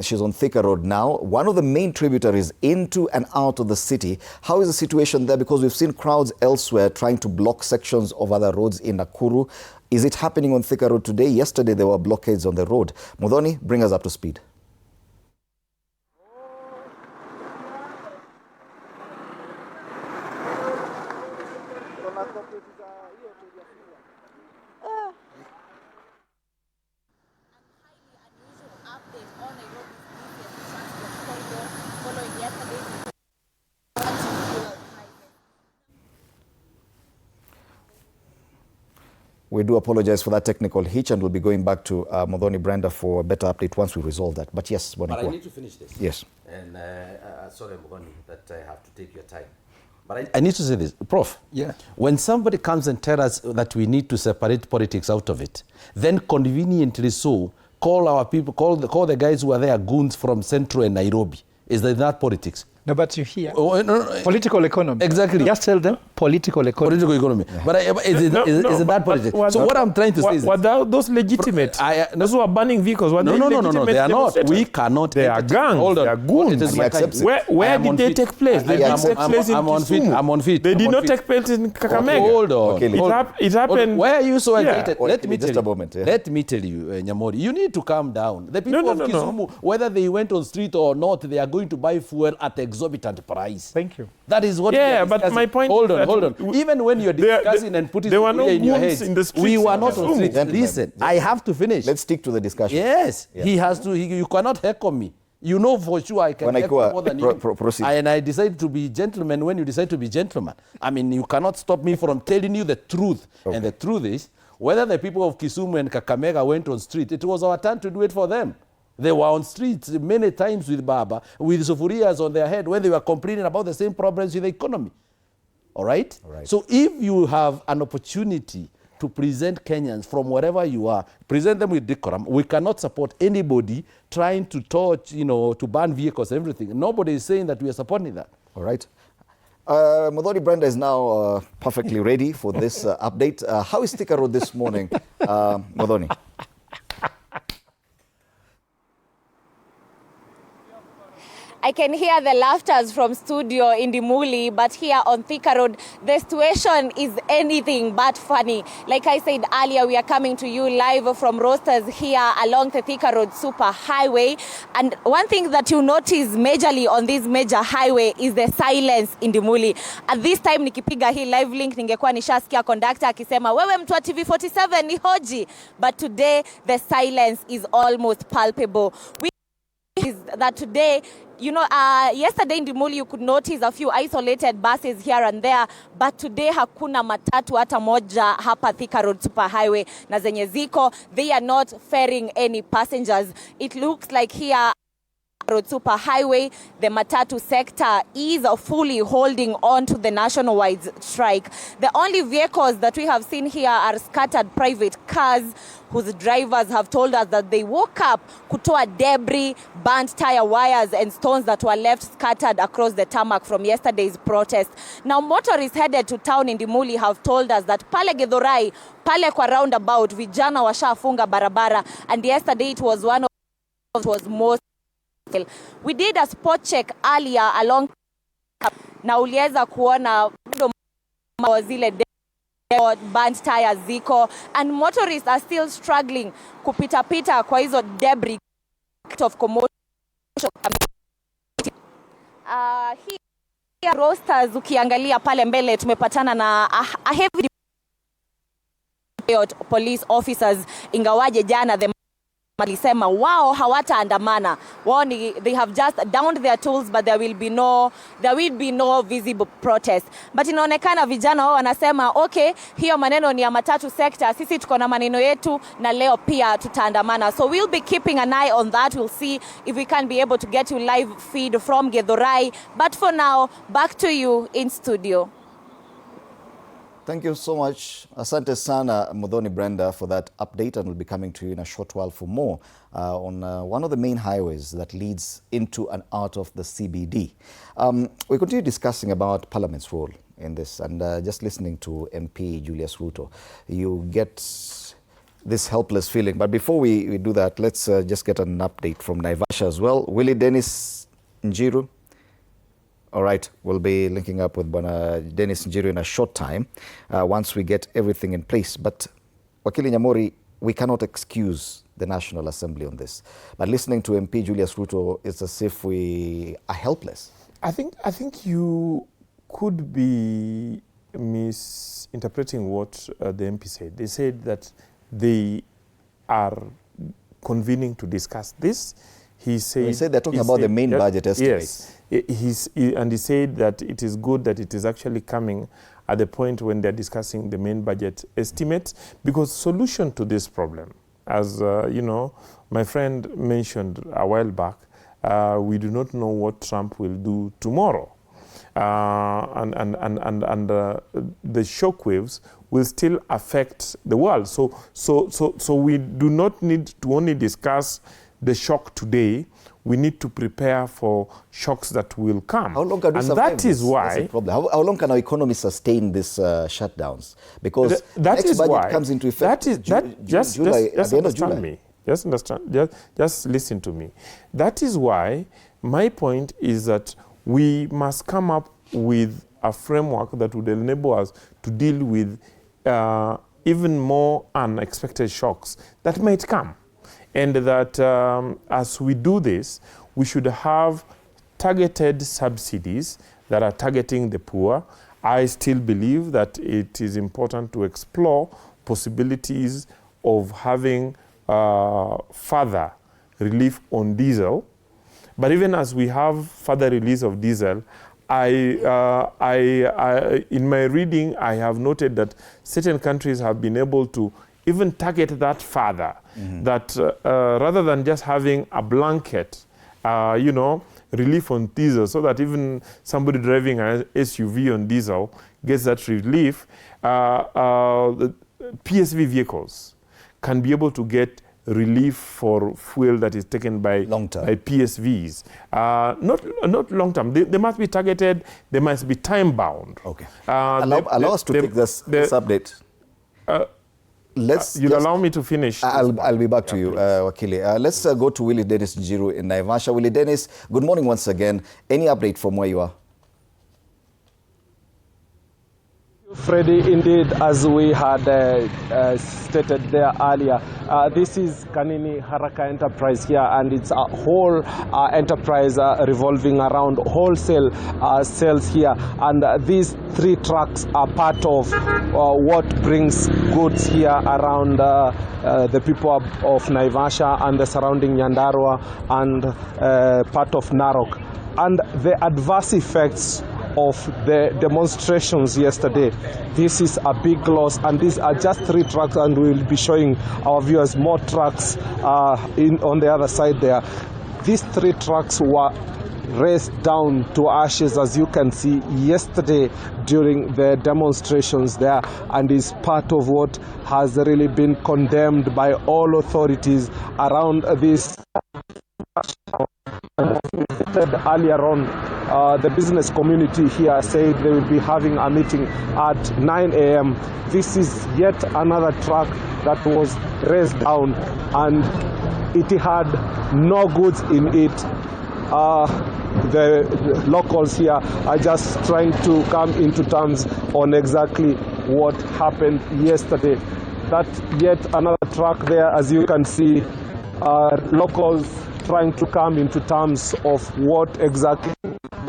Speaker 2: She's on Thika Road now. One of the main tributaries into and out of the city. How is the situation there? Because we've seen crowds elsewhere trying to block sections of other roads in Nakuru. Is it happening on Thika Road today? Yesterday there were blockades on the road. Modoni, bring us up to speed. We do apologize for that technical hitch, and we'll be going back to Modoni Brenda for a better update once we resolve that. But yes,
Speaker 1: But I need to finish this.
Speaker 2: Yes.
Speaker 1: And sorry, Modoni, that I have to take your time. But I need to say this, Prof.
Speaker 10: Yeah.
Speaker 1: When somebody comes and tells us that we need to separate politics out of it, then conveniently so, call our people, call the guys who are there goons from Central and Nairobi. Is that politics?
Speaker 10: No, but you hear
Speaker 1: no.
Speaker 10: Political economy.
Speaker 1: Exactly.
Speaker 10: Just tell them political economy.
Speaker 1: Political economy. Yeah. But is that politics? So what I'm trying to say is...
Speaker 3: Were those legitimate? Those who are burning vehicles, were
Speaker 1: no, they are not. We cannot...
Speaker 3: They are gangs.
Speaker 1: Hold on.
Speaker 3: They are goons. Where did they take place? They didn't take place in Kisumu.
Speaker 1: I'm on feet.
Speaker 3: They did not take place in Kakamega.
Speaker 1: Hold on.
Speaker 3: It happened...
Speaker 1: Why are you so agitated?
Speaker 2: Let me tell you.
Speaker 1: Let me tell you, Nyamori, you need to calm down. The people of Kisumu, whether they went on street or not, they are going to buy fuel at exorbitant price.
Speaker 10: Thank you.
Speaker 1: That is what.
Speaker 3: Yeah, but my point.
Speaker 1: Hold on. Even when you're discussing and putting
Speaker 3: there were no
Speaker 1: in your
Speaker 3: goons
Speaker 1: head,
Speaker 3: in the streets.
Speaker 1: we were not on street. Listen, I have to finish.
Speaker 2: Let's stick to the discussion.
Speaker 1: Yes, he has to. You cannot heckle me. You know for sure I can heckle more than you.
Speaker 2: Proceed.
Speaker 1: And I decided to be gentleman when you decide to be gentleman. I mean, you cannot stop me from telling you the truth. Okay. And the truth is, whether the people of Kisumu and Kakamega went on street, it was our turn to do it for them. They were on streets many times with Baba, with sufurias on their head when they were complaining about the same problems with the economy. All right? So if you have an opportunity to present Kenyans from wherever you are, present them with decorum. We cannot support anybody trying to torch, to ban vehicles and everything. Nobody is saying that we are supporting that.
Speaker 2: All right. Muthoni Brenda is now perfectly ready for this update. How is Thika Road this morning, Muthoni?
Speaker 16: I can hear the laughters from studio in Dimuli, but here on Thika Road, the situation is anything but funny. Like I said earlier, we are coming to you live from Roasters here along the Thika Road Super Highway. And one thing that you notice majorly on this major highway is the silence in Dimuli. At this time, nikipiga hii live link, ningekuwa nishasikia conductor akisema, wewe mtu wa TV47 ni hoji. But today, the silence is almost palpable. Is that today, yesterday in Dimuli you could notice a few isolated buses here and there, but today hakuna matatu hata moja hapa Thika Road Super Highway na zenye ziko, they are not ferrying any passengers. It looks like here Road Super Highway, the Matatu sector is fully holding on to the nationwide strike. The only vehicles that we have seen here are scattered private cars whose drivers have told us that they woke up kutoa debris, burnt tire wires and stones that were left scattered across the tarmac from yesterday's protest. Now motorists headed to town in Dimuli have told us that pale Githurai, pale kwa roundabout, vijana washafunga barabara, and yesterday it was one of was most. We did a spot check earlier along na uliweza kuona zile burnt tires ziko, and motorists are still struggling kupita kwa hizo debris of commotion. Here Roasters ukiangalia pale mbele tumepatana na a heavy police officers, ingawaje jana walisema wao hawataandamana. They have just downed their tools, but there will be no visible protest. But inaonekana vijana wao wanasema okay, hiyo maneno ni ya matatu sector, sisi tuko na maneno yetu na leo pia tutaandamana. So we'll be keeping an eye on that. We'll see if we can be able to get you live feed from Githurai. But for now, back to you in studio.
Speaker 2: Thank you so much. Asante sana, Muthoni Brenda, for that update, and we'll be coming to you in a short while for more on one of the main highways that leads into and out of the CBD. We continue discussing about Parliament's role in this, and just listening to MP Julius Ruto, you get this helpless feeling. But before we do that, let's just get an update from Naivasha as well. Willie Dennis Njiru. All right, we'll be linking up with Dennis Njiru in a short time once we get everything in place. But Wakili Nyamori, we cannot excuse the National Assembly on this. But listening to MP Julius Ruto, it's as if we are helpless.
Speaker 3: I think you could be misinterpreting what the MP said. They said that they are convening to discuss this. He said
Speaker 2: they're talking about the main budget estimates.
Speaker 3: Yes, and he said that it is good that it is actually coming at the point when they're discussing the main budget estimate, because solution to this problem, as my friend mentioned a while back, we do not know what Trump will do tomorrow. the shock waves will still affect the world. So we do not need to only discuss the shock today. We need to prepare for shocks that will come.
Speaker 2: How long can we survive
Speaker 3: that is
Speaker 2: this?
Speaker 3: why...
Speaker 2: That's the problem. How long can our economy sustain these shutdowns? Because
Speaker 3: that
Speaker 2: next
Speaker 3: is
Speaker 2: budget
Speaker 3: why
Speaker 2: comes into effect
Speaker 3: just understand me. Just listen to me. That is why my point is that we must come up with a framework that would enable us to deal with even more unexpected shocks that might come. And that as we do this, we should have targeted subsidies that are targeting the poor. I still believe that it is important to explore possibilities of having further relief on diesel. But even as we have further release of diesel, in my reading, I have noted that certain countries have been able to even target that further, that rather than just having a blanket, relief on diesel, so that even somebody driving an SUV on diesel gets that relief, the PSV vehicles can be able to get relief for fuel that is taken by PSVs. Not long term. They must be targeted. They must be time bound.
Speaker 2: Okay. Allow us to take this update.
Speaker 3: You'll allow me to finish.
Speaker 2: I'll be back to you, Wakili. Let's go to Willie Dennis Njiru in Naivasha. Willie Dennis, good morning once again. Any update from where you are?
Speaker 5: Freddie, indeed, as we had stated there earlier, this is Kanini Haraka Enterprise here, and it's a whole enterprise revolving around wholesale sales here. And these 3 trucks are part of what brings goods here around the people of Naivasha and the surrounding Nyandarua and part of Narok. And the adverse effects of the demonstrations yesterday. This is a big loss, and these are just 3 trucks, and we'll be showing our viewers more trucks on the other side there. These 3 trucks were razed down to ashes, as you can see, yesterday during the demonstrations there, and is part of what has really been condemned by all authorities around this. Earlier on, the business community here said they will be having a meeting at 9 a.m. This is yet another truck that was razed down, and it had no goods in it. The locals here are just trying to come into terms on exactly what happened yesterday. That yet another truck there, as you can see, locals trying to come into terms of what exactly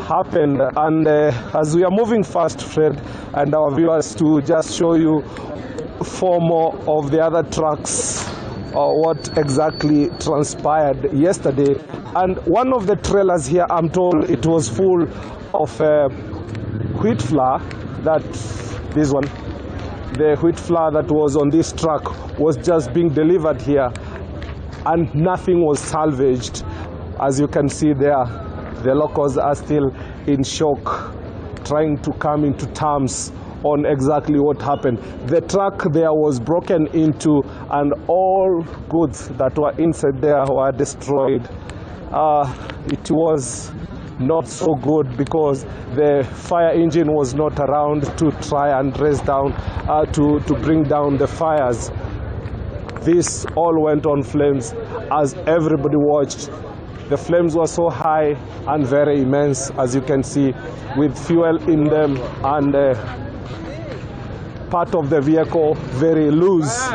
Speaker 5: happened. And as we are moving fast, Fred, and our viewers, to just show you 4 more of the other trucks, what exactly transpired yesterday. And one of the trailers here, I'm told it was full of wheat flour. This one, the wheat flour that was on this truck was just being delivered here, and nothing was salvaged. As you can see there, the locals are still in shock, trying to come into terms on exactly what happened. The truck there was broken into, and all goods that were inside there were destroyed. It was not so good because the fire engine was not around to try and raise down, to bring down the fires. This all went on flames as everybody watched. The flames were so high and very immense, as you can see, with fuel in them, and part of the vehicle very loose.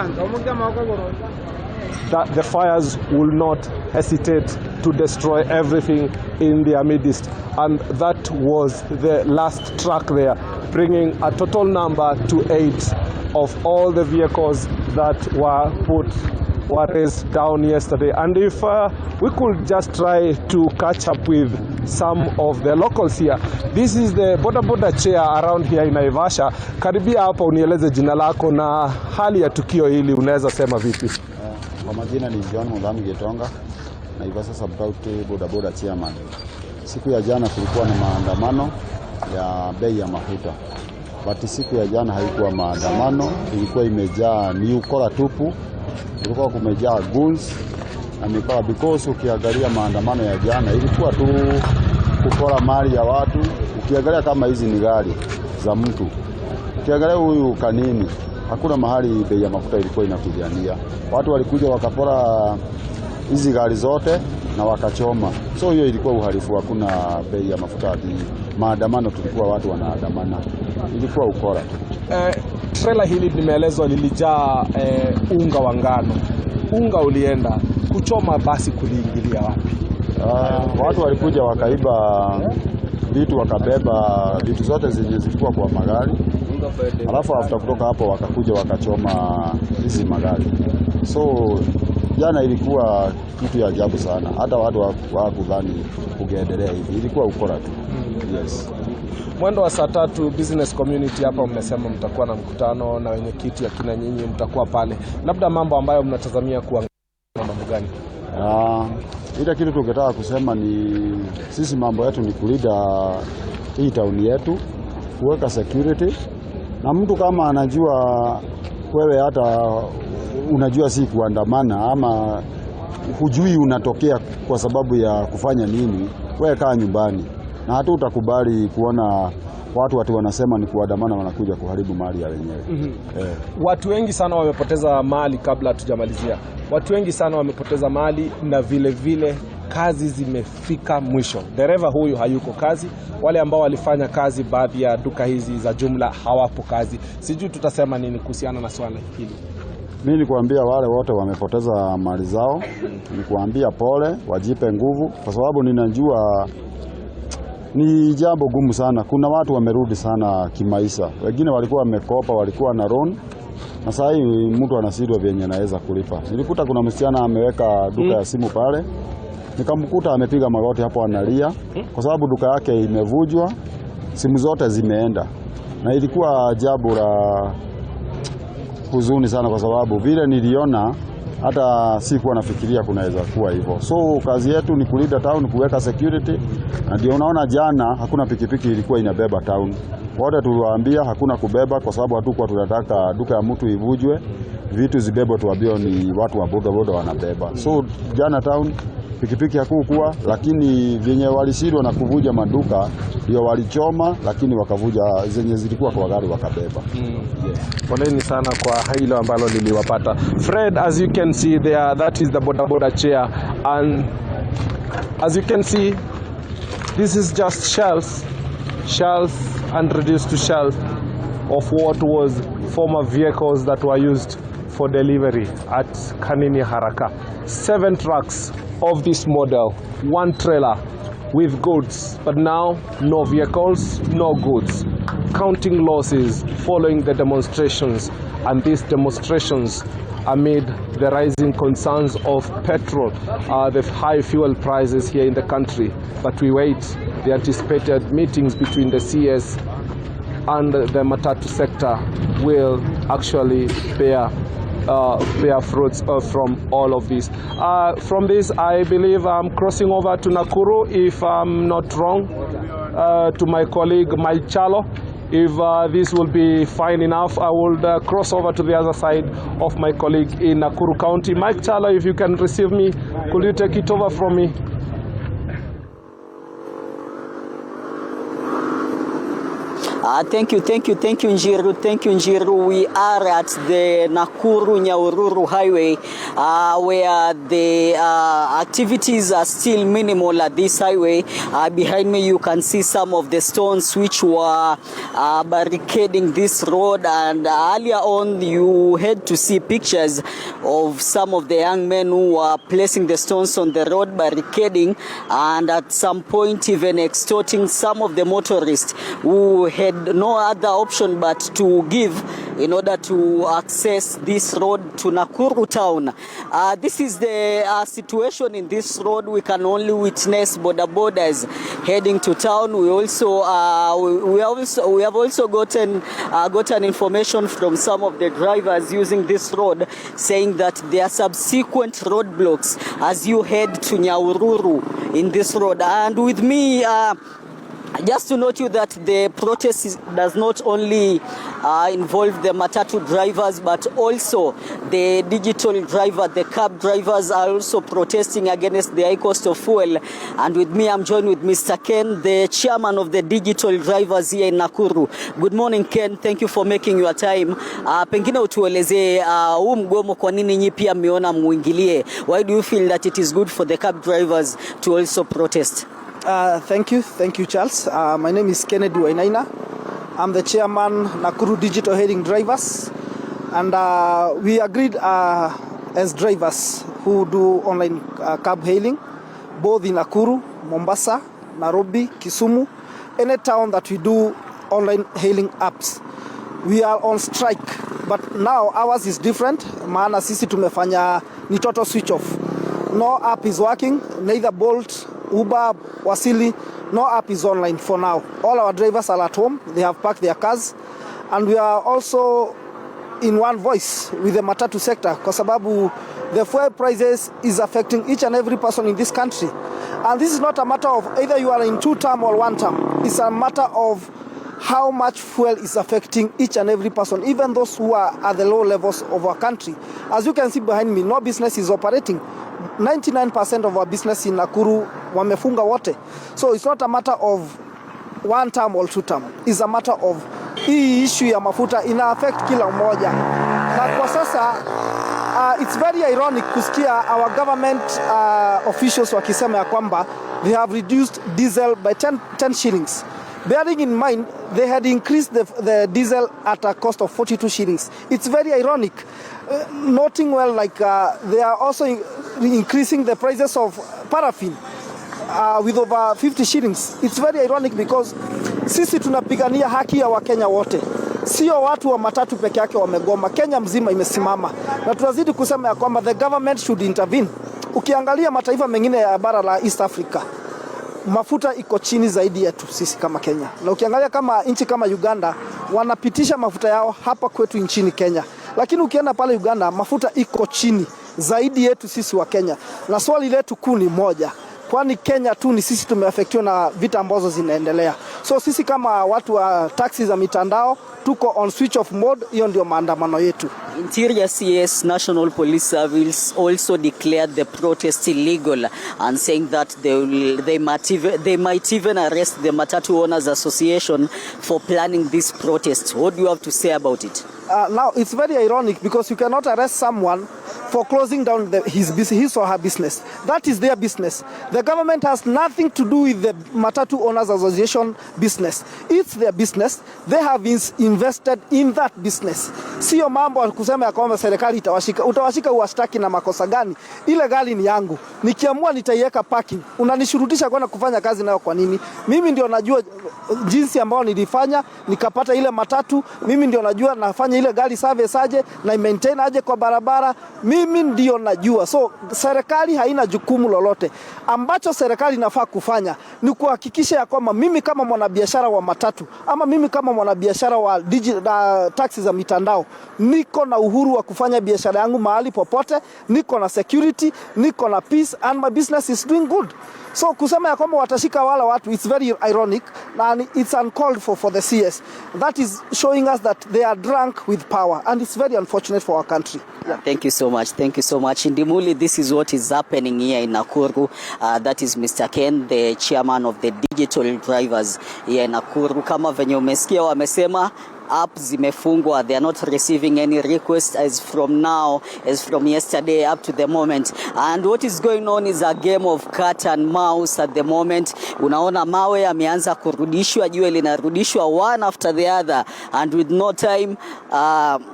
Speaker 5: That the fires will not hesitate to destroy everything in their midst. And that was the last truck there, bringing a total number to 8 of all the vehicles that were raised down yesterday. And if we could just try to catch up with some of the locals here. This is the boda chair around here in Naivasha. Karibia hapa unieleze jina lako na hali ya tukio hili unaweza sema vipi?
Speaker 17: Kwa majina ni John Mudhami Getonga, Naivasha Sub-County boda chairman. Siku ya jana kulikuwa na maandamano ya bei ya mafuta. But siku ya jana haikuwa maandamano, ilikuwa imejaa ni ukora tupu, ilikuwa kumejaa goons na mikora, because ukiangalia maandamano ya jana ilikuwa tu kukora mali ya watu. Ukiangalia kama hizi ni gari za mtu, ukiangalia huyu Kanini, hakuna mahali bei ya mafuta ilikuwa inakujania. Watu walikuja wakapora hizi gari zote na wakachoma. So hiyo ilikuwa uhalifu, hakuna bei ya mafuta. Maandamano tulikuwa watu wanaandamana, ilikuwa ukora tu.
Speaker 18: Trailer hili nimeelezwa lilijaa unga wa ngano. Unga ulienda kuchoma, basi kuliingilia wapi?
Speaker 17: Watu walikuja wakaiba vitu, wakabeba vitu zote zenye zilikuwa kwa magari. Alafu after kutoka hapo wakakuja wakachoma hizi magari. So jana ilikuwa kitu ya ajabu sana. Hata watu hawakudhani kungeendelea hivi. Ilikuwa ukora tu. Yes.
Speaker 18: Mwendo wa saa 3 business community hapa mmesema mtakuwa na mkutano na wenyekiti akina nyinyi mtakuwa pale. Labda mambo ambayo mnatazamia kuangalia mambo gani?
Speaker 17: Ile kitu tungetaka kusema ni sisi mambo yetu ni kulinda hii town yetu, kuweka security. Na mtu kama anajua wewe hata unajua si kuandamana ama hujui unatokea kwa sababu ya kufanya nini, wewe kaa nyumbani. Na hata utakubali kuona watu wanasema ni kuandamana, wanakuja kuharibu mali ya wenyewe.
Speaker 18: Watu wengi sana wamepoteza mali. Kabla tujamalizia, watu wengi sana wamepoteza mali na vile kazi zimefika mwisho. Dereva huyu hayuko kazi, wale ambao walifanya kazi baadhi ya duka hizi za jumla hawapo kazi. Sijui tutasema nini kuhusiana na swala hili.
Speaker 17: Mimi nikuambia wale wote wamepoteza mali zao, nikuambia pole, wajipe nguvu, kwa sababu ninajua ni jambo gumu sana. Kuna watu wamerudi sana kimaisha. Wengine walikuwa wamekopa, walikuwa na loan. Na sasa hivi mtu anasidwa vyenye anaweza kulipa. Nilikuta kuna msichana ameweka duka ya simu pale. Nikamkuta amepiga magoti hapo analia kwa sababu duka yake imevujwa, simu zote zimeenda. Na ilikuwa ajabu la huzuni sana, kwa sababu vile niliona hata sikuwa nafikiria kunaweza kuwa hivyo. So kazi yetu ni kulinda town, kuweka security. Na ndio unaona jana hakuna pikipiki ilikuwa inabeba town. Wote tuliwaambia hakuna kubeba, kwa sababu hatukuwa tunataka duka ya mtu ivujwe, vitu zibebwe tuambie ni watu wa bodaboda wanabeba. So jana town pikipiki hakukuwa, lakini vyenye walishindwa na kuvuja maduka ndio walichoma, lakini wakavuja zenye zilikuwa kwa gari wakabeba.
Speaker 18: Poleni sana kwa hilo ambalo liliwapata. Fred, as you can see there, that is the bodaboda chair, and as you can see, this is just shells and reduced to shells of what was former vehicles that were used for delivery at Kanini Haraka. 7 trucks of this model, 1 trailer with goods, but now no vehicles, no goods. Counting losses following the demonstrations, and these demonstrations amid the rising concerns of petrol, the high fuel prices here in the country. But we wait the anticipated meetings between the CS and the Matatu sector will actually bear fruits from all of this. From this, I believe I'm crossing over to Nakuru, if I'm not wrong, to my colleague Mike Chalo. If this will be fine enough, I will cross over to the other side of my colleague in Nakuru County. Mike Chalo, if you can receive me, could you take it over from me?
Speaker 19: Thank you, Njiru. Thank you, Njiru. We are at the Nakuru-Nyahururu highway, where the activities are still minimal at this highway. Behind me, you can see some of the stones which were barricading this road. And earlier on, you had to see pictures of some of the young men who were placing the stones on the road, barricading, and at some point even extorting some of the motorists who had no other option but to give in order to access this road to Nakuru town. This is the situation in this road. We can only witness border borders heading to town. We have also gotten information from some of the drivers using this road, saying that there are subsequent roadblocks as you head to Nyahururu in this road. And with me Just to note you that the protest does not only involve the Matatu drivers, but also the digital driver, the cab drivers are also protesting against the high cost of fuel. And with me, I'm joined with Mr. Ken, the chairman of the digital drivers here in Nakuru. Good morning, Ken. Thank you for making your time. Pengine utueleze huu mgomo kwa nini nyinyi pia mmeona muingilie? Why do you feel that it is good for the cab drivers to also protest?
Speaker 20: Thank you, Charles. My name is Kennedy Wainaina. I'm the chairman Nakuru Digital Hailing Drivers, and we agreed as drivers who do online cab hailing, both in Nakuru, Mombasa, Nairobi, Kisumu, any town that we do online hailing apps. We are on strike, but now ours is different. Maana sisi tumefanya ni total switch off. No app is working, neither Bolt, Uber, Wasili, no app is online for now. All our drivers are at home, they have parked their cars, and we are also in one voice with the Matatu sector, kwa sababu the fuel prices is affecting each and every person in this country. And this is not a matter of either you are in 2-term or 1-term. It's a matter of how much fuel is affecting each and every person, even those who are at the low levels of our country. As you can see behind me, no business is operating. 99% of our business in Nakuru wamefunga wote. So it's not a matter of 1-term or 2-term. It's a matter of hii issue ya mafuta ina affect kila mmoja. Na kwa sasa it's very ironic kusikia our government officials wakisema ya kwamba they have reduced diesel by 10 shillings. Bearing in mind, they had increased the diesel at a cost of 42 shillings. It's very ironic, noting well like they are also increasing the prices of paraffin with over 50 shillings. It's very ironic because sisi tunapigania haki ya Wakenya wote. Sio watu wa Matatu peke yake wamegoma, Kenya mzima imesimama. Na tunazidi kusema ya kwamba the government should intervene. Ukiangalia mataifa mengine ya bara la East Africa, mafuta iko chini zaidi yetu sisi kama Kenya. Na ukiangalia kama nchi kama Uganda, wanapitisha mafuta yao hapa kwetu nchini Kenya. Lakini ukienda pale Uganda, mafuta iko chini zaidi yetu sisi wa Kenya. Na swali letu kuu ni moja. Kwani Kenya tu ni sisi tumeafektiwa na vita ambazo zinaendelea. So sisi kama watu wa taxi za mitandao tuko on switch off mode, hiyo ndio maandamano yetu.
Speaker 19: Interior CS National Police Service also declared the protest illegal and saying that they might even arrest the Matatu Owners Association for planning this protest. What do you have to say about it?
Speaker 20: Now it's very ironic because you cannot arrest someone for closing down his or her business. That is their business. The government has nothing to do with the Matatu Owners Association business. It's their business. They have invested in that business. Sio mambo kusema ya kwamba serikali itawashika. Utawashika uwashtaki na makosa gani? Ile gari ni yangu. Nikiamua nitaiweka parking. Unanishurutisha kwenda kufanya kazi nayo kwa nini? Mimi ndio najua jinsi ambao nilifanya nikapata ile matatu. Mimi ndio najua nafanya ile gari service aje na maintain aje kwa barabara. Mimi ndio najua. So serikali haina jukumu lolote. Ambacho serikali inafaa kufanya ni kuhakikisha ya kwamba mimi kama mwanabiashara wa matatu ama mimi kama mwanabiashara wa taxi za mitandao niko na uhuru wa kufanya biashara yangu mahali popote, niko na security, niko na peace and my business is doing good. So kusema ya kwamba watashika wala watu, it's very ironic and it's uncalled for the CS. That is showing us that they are drunk with power and it's very unfortunate for our country.
Speaker 19: Yeah. Thank you so much. Thank you so much. In Dimuli, this is what is happening here in Nakuru. That is Mr. Ken, the chairman of the digital drivers here in Nakuru. Kama venye umesikia wamesema apps zimefungwa, they are not receiving any requests as from now, as from yesterday up to the moment. And what is going on is a game of cat and mouse at the moment. Unaona mawe yameanza kurudishwa, jua linarudishwa one after the other, and with no time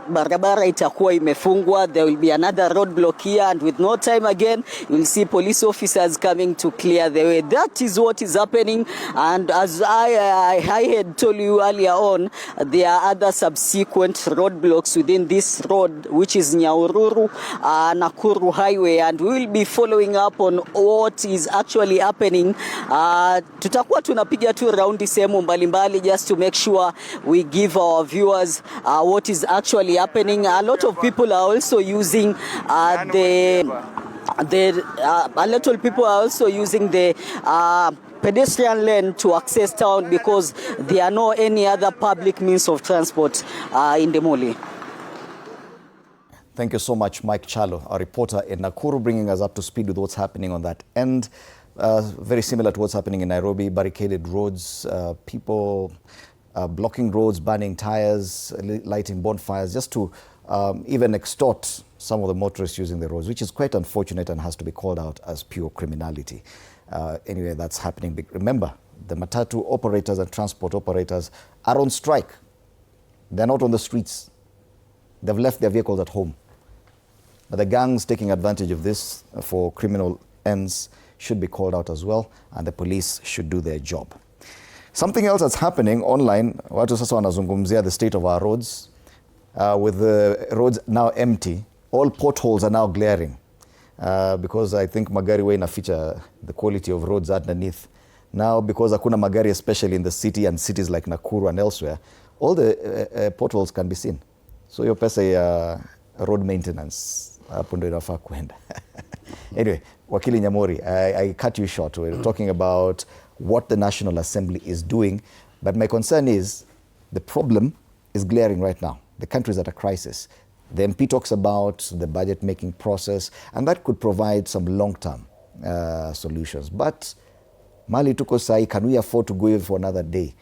Speaker 19: barabara itakuwa imefungwa. There will be another roadblock here, and with no time again you will see police officers coming to clear the way. That is what is happening. And as I had told you earlier on, there are other subsequent roadblocks within this road, which is Nyahururu Nakuru Highway, and we will be following up on what is actually happening. Tutakuwa tunapiga tu raundi sehemu mbalimbali just to make sure we give our viewers what is actually happening. A lot of people are also using the a lot of people are also using the pedestrian lane to access town because there are no any other public means of transport in the Muli.
Speaker 2: Thank you so much, Mike Chalo, our reporter in Nakuru, bringing us up to speed with what's happening on that end. Very similar to what's happening in Nairobi, barricaded roads, people blocking roads, burning tires, lighting bonfires, just to even extort some of the motorists using the roads, which is quite unfortunate and has to be called out as pure criminality. Anyway, that's happening. Remember, the Matatu operators and transport operators are on strike. They're not on the streets. They've left their vehicles at home. But the gangs taking advantage of this for criminal ends should be called out as well, and the police should do their job. Something else that's happening online, watu sasa wanazungumzia the state of our roads. With the roads now empty, all potholes are now glaring. Because I think magari way feature the quality of roads underneath. Now, because hakuna magari, especially in the city and cities like Nakuru and elsewhere, all the potholes can be seen. So your pesa road maintenance hapo ndio inafaa kuenda. Anyway, Wakili Nyamori, I cut you short. We're talking about what the National Assembly is doing, but my concern is the problem is glaring right now. The country is at a crisis. The MP talks about the budget-making process, and that could provide some long-term solutions. But Mali tuko sai, can we afford to go even for another day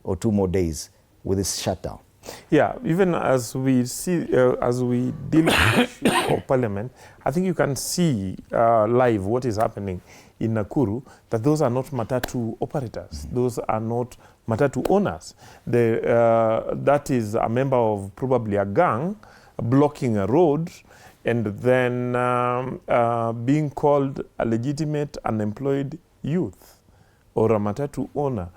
Speaker 2: or 2 more days with this shutdown?
Speaker 3: Yeah, even as we see, as we deal with the issue of Parliament, I think you can see live what is happening in Nakuru, that those are not Matatu operators. Those are not Matatu owners. That is a member of probably a gang blocking a road and then being called a legitimate unemployed youth or a Matatu owner.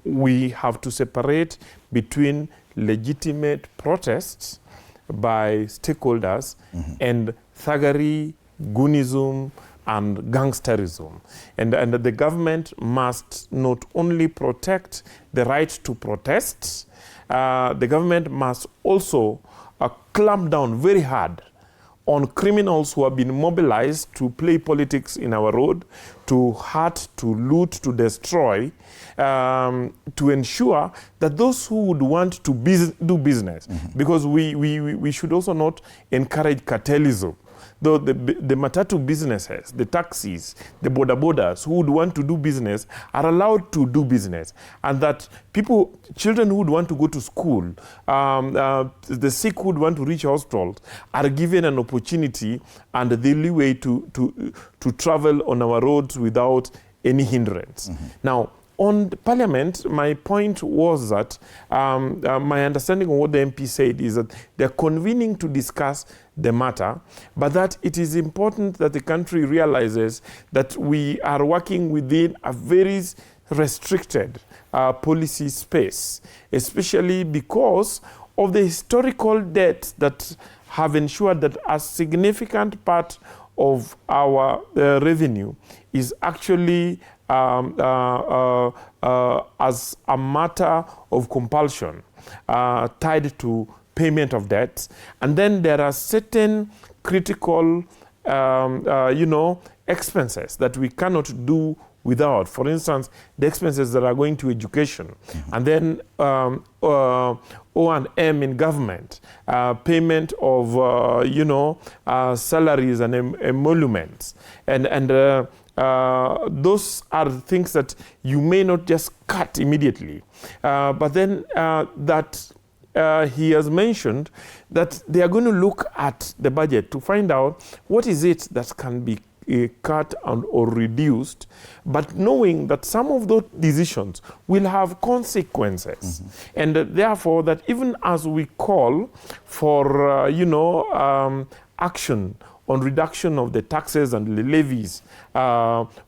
Speaker 3: We have to separate between legitimate protests by stakeholders and thuggery, goonism, and gangsterism. And the government must not only protect the right to protest, the government must also clamp down very hard on criminals who have been mobilized to play politics in our road, to hurt, to loot, to destroy, to ensure that those who would want to do business, because we should also not encourage cartelism. Though the Matatu businesses, the taxis, the bodabodas who would want to do business are allowed to do business. And that children who would want to go to school, the sick who would want to reach hospitals are given an opportunity and the leeway to travel on our roads without any hindrance. Now, on Parliament, my point was that my understanding of what the MP said is that they're convening to discuss the matter, but that it is important that the country realizes that we are working within a very restricted policy space, especially because of the historical debts that have ensured that a significant part of our revenue is actually as a matter of compulsion tied to payment of debts. And then there are certain critical, expenses that we cannot do without. For instance, the expenses that are going to education. And then O&M in government, payment of, salaries and emoluments. And those are things that you may not just cut immediately. But then he has mentioned that they are going to look at the budget to find out what is it that can be cut or reduced, but knowing that some of those decisions will have consequences. And therefore, that even as we call for, action on reduction of the taxes and the levies,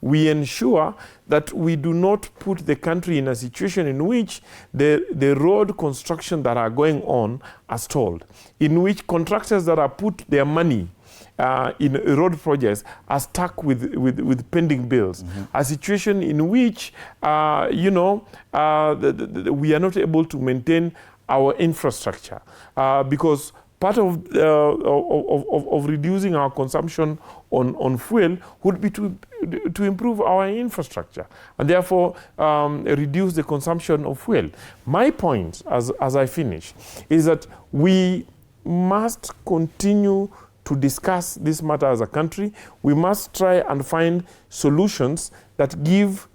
Speaker 3: we ensure that we do not put the country in a situation in which the road construction that are going on are stalled, in which contractors that are put their money in road projects are stuck with pending bills. A situation in which, we are not able to maintain our infrastructure because part of reducing our consumption on fuel would be to improve our infrastructure and therefore reduce the consumption of fuel. My point, as I finish, is that we must continue to discuss this matter as a country. We must try and find solutions that give,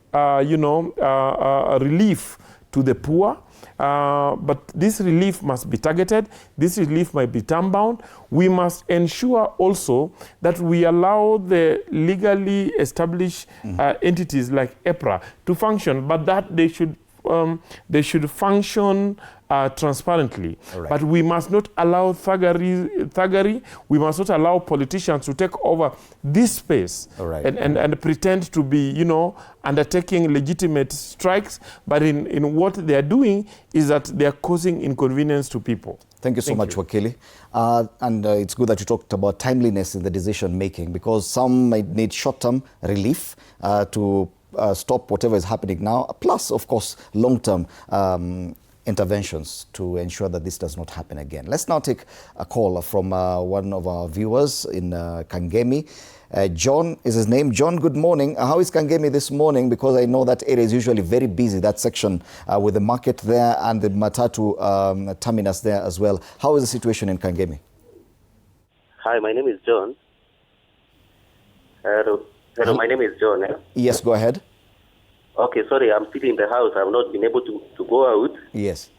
Speaker 3: relief to the poor. But this relief must be targeted. This relief might be term-bound. We must ensure also that we allow the legally established entities like EPRA to function, but that they should function transparently.
Speaker 2: Right.
Speaker 3: But we must not allow thuggery. We must not allow politicians to take over this space and pretend to be, undertaking legitimate strikes. But in what they are doing is that they are causing inconvenience to people.
Speaker 2: Thank you so much, Wakili. And it's good that you talked about timeliness in the decision making, because some might need short-term relief to stop whatever is happening now, plus, of course, long-term interventions to ensure that this does not happen again. Let's now take a call from one of our viewers in Kangemi. John is his name. John, good morning. How is Kangemi this morning? Because I know that area is usually very busy, that section with the market there and the Matatu terminus there as well. How is the situation in Kangemi?
Speaker 21: Hi, my name is John. Hello, my name is John.
Speaker 2: Yes, go ahead.
Speaker 21: Okay, sorry, I'm still in the house. I've not been able to go out.
Speaker 2: Yes.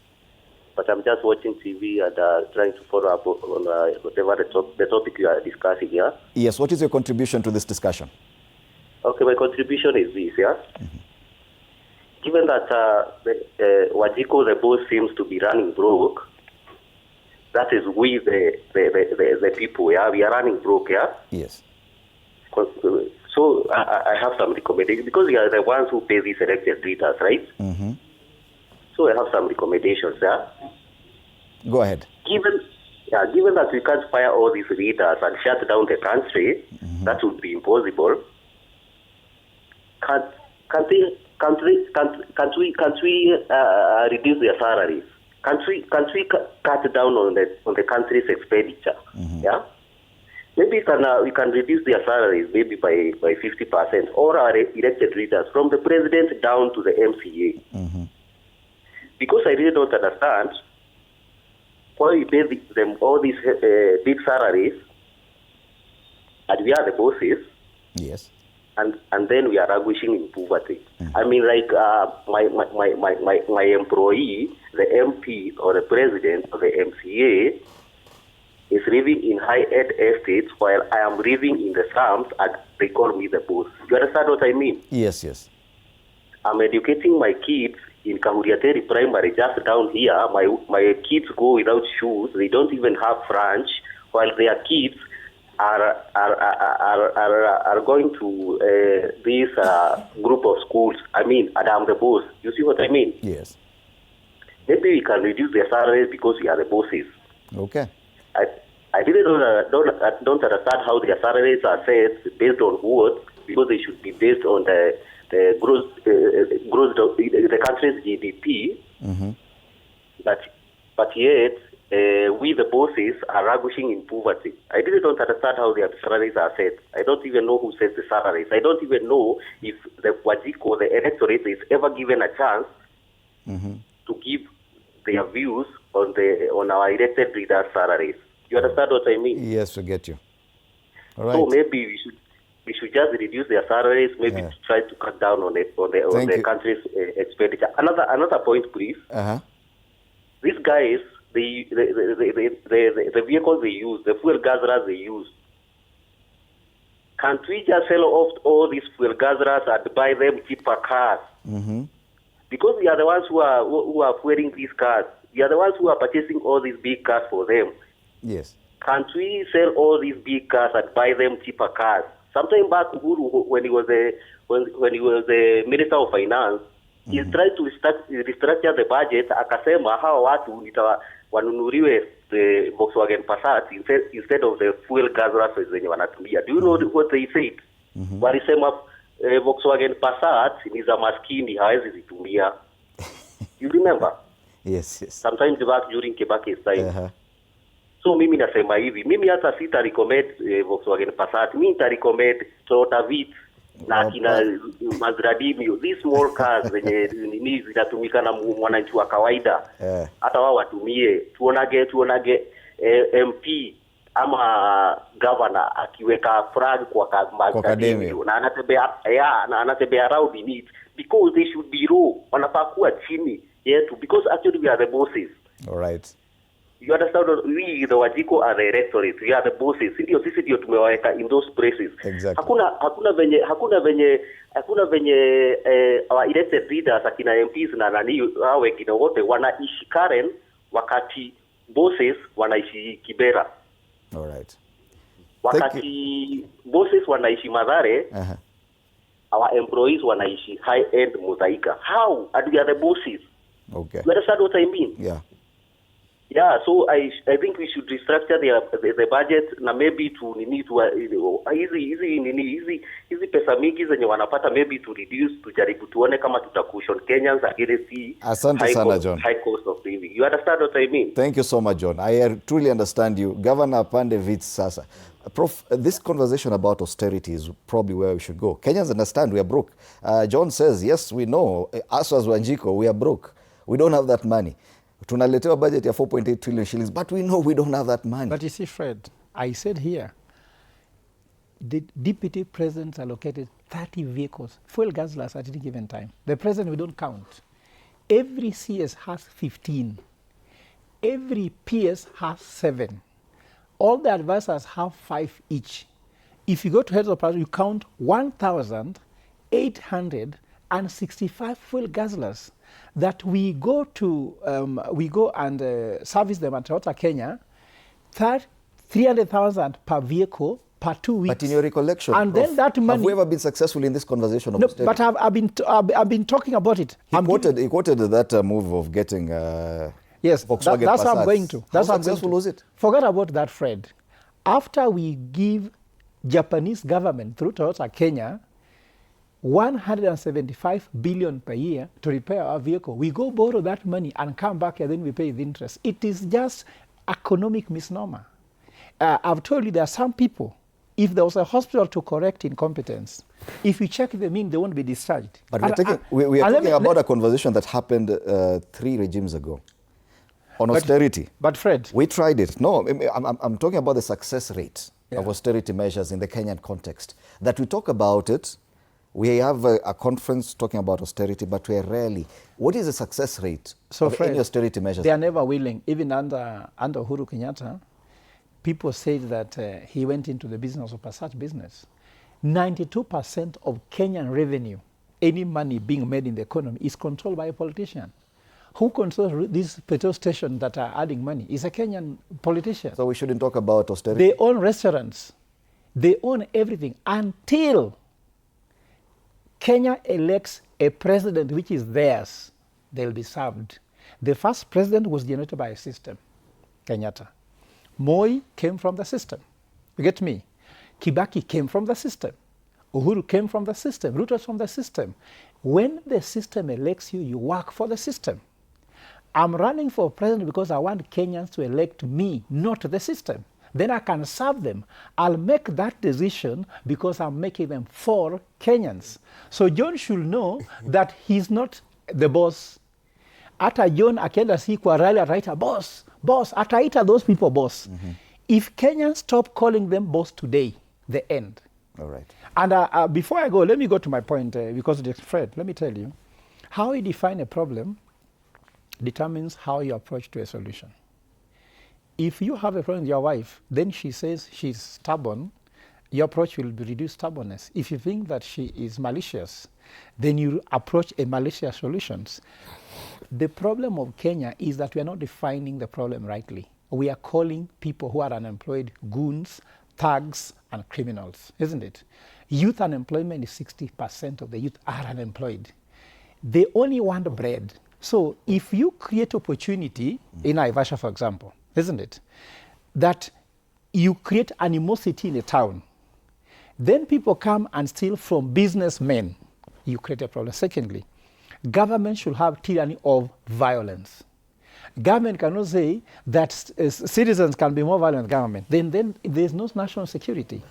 Speaker 21: But I'm just watching TV and trying to follow up on whatever the topic you are discussing here.
Speaker 2: Yes, what is your contribution to this discussion?
Speaker 21: Okay, my contribution is this, Given that Wajiko, the boss, seems to be running broke, that is we, the people, we are running broke,
Speaker 2: Yes.
Speaker 21: So I have some recommendations, because we are the ones who pay these elected leaders, right? So I have some recommendations,
Speaker 2: Go ahead.
Speaker 21: Given that we can't fire all these leaders and shut down the country, that would be impossible. Can't we reduce their salaries? Can't we cut down on the country's expenditure? Maybe we can reduce their salaries maybe by 50%, or our elected leaders from the president down to the MCA. Because I really don't understand why we pay them all these big salaries, and we are the bosses.
Speaker 2: Yes.
Speaker 21: And then we are languishing in poverty. I mean, like my employee, the MP or the president or the MCA, is living in high-end estates while I am living in the slums and they call me the boss. You understand what I mean?
Speaker 2: Yes, yes.
Speaker 21: I'm educating my kids in Kahuriateri Primary just down here. My kids go without shoes. They don't even have lunch, while their kids are going to this group of schools. I mean, and I'm the boss. You see what I mean?
Speaker 2: Yes.
Speaker 21: Maybe we can reduce their salaries because we are the bosses.
Speaker 2: Okay.
Speaker 21: I really don't understand how their salaries are set based on what, because they should be based on the gross the country's GDP. But yet we the bosses are languishing in poverty. I really don't understand how their salaries are set. I don't even know who sets the salaries. I don't even know if the Wajiko, the electorate, is ever given a chance to give their views on our elected leaders' salaries. You understand what I mean?
Speaker 2: Yes, we get you. All right.
Speaker 21: So maybe we should just reduce their salaries. Maybe to try to cut down on the country's expenditure. Another point, please. These guys, the vehicles they use, the fuel gatherers they use. Can't we just sell off all these fuel gatherers and buy them cheaper cars? Because we are the ones who are fueling these cars. We are the ones who are purchasing all these big cars for them.
Speaker 2: Yes.
Speaker 21: Can't we sell all these big cars and buy them cheaper cars? Sometime back, when he was the Minister of Finance, he tried to restructure the budget. Akasema hawa watu wanunuliwe the Volkswagen Passat instead of the fuel gatherers zenye wanatumia. Do you know what they said? Walisema Volkswagen Passat ni za maskini, hawezi zitumia. You remember?
Speaker 2: Yes, yes.
Speaker 21: Sometimes back during Kibaki's time. So mimi nasema hivi, mimi hata sita recommend Volkswagen Passat, mimi nita recommend Toyota Vitz na kina Mazda, these small cars zenye nini zinatumika na mwananchi wa kawaida. Hata wao watumie, tuonage MP ama governor akiweka flag kwa Mazda na anatembea around in it, because they should be raw, wanafaa kuwa chini yetu, because actually we are the bosses.
Speaker 2: All right.
Speaker 21: You understand? We the Wajiko are the electorate. We are the bosses. Sisi ndio tumewaweka in those places.
Speaker 2: Exactly.
Speaker 21: Hakuna venye our elected leaders akina MPs na nani hao wengine wote wanaishi Karen wakati bosses wanaishi Kibera.
Speaker 2: All right.
Speaker 21: Wakati bosses wanaishi Mathare, our employees wanaishi high end Muthaiga. How? And we are the bosses.
Speaker 2: Okay.
Speaker 21: You understand what I mean?
Speaker 2: Yeah.
Speaker 21: Yeah, so I think we should restructure the budget na maybe to hizi pesa mingi zenye wanapata maybe to reduce, tujaribu tuone kama tutakushon Kenyans against the high cost of living. You understand what I mean?
Speaker 2: Thank you so much, John. I truly understand you. Governor Pande Vitz sasa. Prof, this conversation about austerity is probably where we should go. Kenyans understand we are broke. John says, yes, we know. Us as Wanjiko, we are broke. We don't have that money. Tunaletewa budget ya 4.8 trillion shillings, but we know we don't have that money.
Speaker 10: But you see, Fred, I said here, the deputy president allocated 30 vehicles, fuel guzzlers at any given time. The president, we don't count. Every CS has 15. Every PS has 7. All the advisors have 5 each. If you go to heads of party, you count 1,865 fuel guzzlers that we go and service them at Toyota Kenya, 300,000 per vehicle per 2 weeks.
Speaker 2: But in your recollection,
Speaker 10: and
Speaker 2: Prof,
Speaker 10: then that money,
Speaker 2: have we ever been successful in this conversation of austerity?
Speaker 10: But I've been talking about it.
Speaker 2: He quoted that move of getting
Speaker 10: yes,
Speaker 2: Volkswagen
Speaker 10: that's what I'm
Speaker 2: Passats.
Speaker 10: going to.
Speaker 2: How successful was it?
Speaker 10: Forget about that, Fred. After we give Japanese government through Toyota Kenya 175 billion per year to repair our vehicle, we go borrow that money and come back and then we pay the interest. It is just economic misnomer. I've told you there are some people, if there was a hospital to correct incompetence, if you check them in, they won't be discharged.
Speaker 2: But we are talking about a conversation that happened 3 regimes ago on austerity.
Speaker 10: But Fred,
Speaker 2: we tried it. No, I'm talking about the success rate of austerity measures in the Kenyan context. That we talk about it, we have a conference talking about austerity, but we are rarely. What is the success rate of
Speaker 10: Fred,
Speaker 2: any austerity measures?
Speaker 10: They are never willing. Even under Uhuru Kenyatta, people said that he went into the business of such business. 92% of Kenyan revenue, any money being made in the economy, is controlled by a politician. Who controls these petrol stations that are adding money? Is a Kenyan politician.
Speaker 2: So we shouldn't talk about austerity?
Speaker 10: They own restaurants. They own everything until Kenya elects a president which is theirs. They'll be served. The first president was generated by a system, Kenyatta. Moi came from the system. You get me? Kibaki came from the system. Uhuru came from the system. Ruto was from the system. When the system elects you, you work for the system. I'm running for president because I want Kenyans to elect me, not the system. Then I can serve them. I'll make that decision because I'm making them for Kenyans. So John should know that he's not the boss. Ata John akienda si kwa rally ataita boss, ataita those people boss. If Kenyans stop calling them boss today, the end.
Speaker 2: All right.
Speaker 10: And before I go, let me go to my point because it's Fred. Let me tell you, how you define a problem determines how you approach to a solution. If you have a problem with your wife, then she says she's stubborn, your approach will be reduce stubbornness. If you think that she is malicious, then you approach a malicious solutions. The problem of Kenya is that we are not defining the problem rightly. We are calling people who are unemployed goons, thugs, and criminals, isn't it? Youth unemployment is 60% of the youth are unemployed. They only want bread. So if you create opportunity in Naivasha, for example, isn't it, that you create animosity in a town, then people come and steal from businessmen, you create a problem. Secondly, government should have tyranny of violence. government cannot say that citizens can be more violent than government, then there's no national security.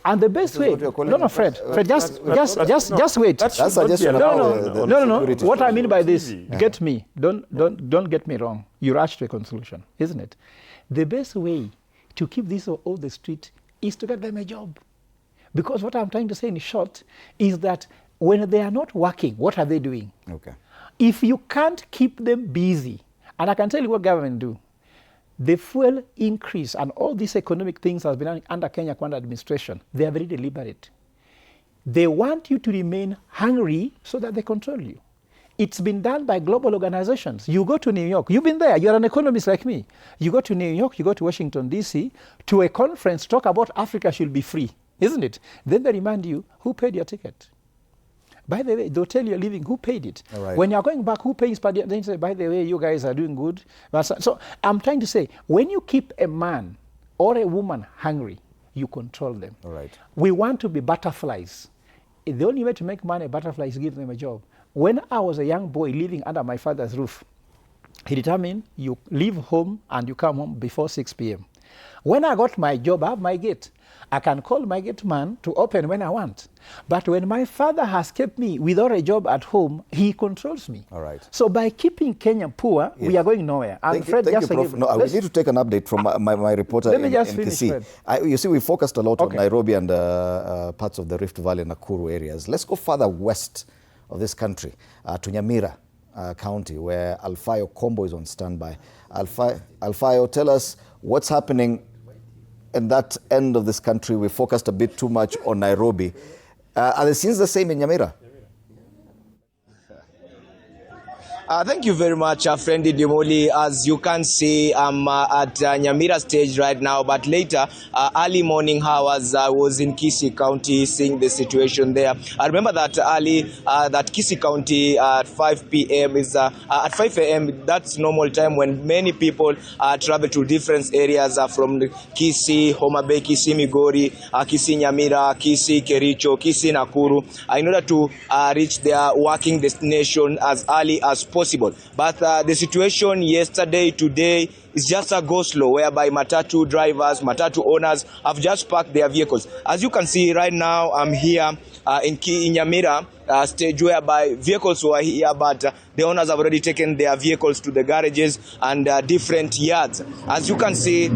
Speaker 10: And the best way, Fred, just wait.
Speaker 2: That's suggestion.
Speaker 10: No. What I mean by this, get me, don't get me wrong. You rush to a conclusion, isn't it? The best way to keep this off the street is to get them a job. Because what I'm trying to say in short is that when they are not working, what are they doing?
Speaker 2: Okay.
Speaker 10: If you can't keep them busy, and I can tell you what government do, the fuel increase and all these economic things has been under Kenya Kwanza administration, they are very deliberate. They want you to remain hungry so that they control you. It's been done by global organizations. You go to New York, you've been there, you're an economist like me. You go to New York, you go to Washington, D.C., to a conference, talk about Africa should be free, isn't it? Then they remind you, who paid your ticket? By the way, the hotel you're living, who paid it? Right. When you're going back, who pays per diem? Then you say, by the way, you guys are doing good. So I'm trying to say, when you keep a man or a woman hungry, you control them.
Speaker 2: All right.
Speaker 10: We want to be butterflies. The only way to make money a butterfly is give them a job. When I was a young boy living under my father's roof, he determined you leave home and you come home before 6 p.m. When I got my job, I have my gate. I can call my gate man to open when I want. But when my father has kept me without a job at home, he controls me.
Speaker 2: All right.
Speaker 10: So by keeping Kenya poor, we are going nowhere. And
Speaker 2: Thank you, Prof. No, we need to take an update from my reporter
Speaker 10: Let me just finish,
Speaker 2: Kisii. You see, we focused a lot on Nairobi and parts of the Rift Valley and Nakuru areas. Let's go further west of this country, to Nyamira County, where Alfayo Kombo is on standby. Alfayo, tell us what's happening in that end of this country. We focused a bit too much on Nairobi. Are the scenes the same in Nyamira?
Speaker 4: Thank you very much, friend Dimoli. As you can see, I'm at Nyamira stage right now, but later, early morning hours, I was in Kisii County seeing the situation there. I remember that that Kisii County at 5 p.m. is, at 5 a.m., that's normal time when many people travel to different areas from Kisii, Homa Bay, Kisii, Migori, Kisii, Nyamira, Kisii, Kericho, Kisii, Nakuru, in order to reach their working destination as early as possible. But the situation yesterday, today, is just a go slow, whereby Matatu drivers, Matatu owners have just parked their vehicles. As you can see right now, I'm here in Nyamira stage, whereby vehicles were here, but the owners have already taken their vehicles to the garages and different yards. As you can see,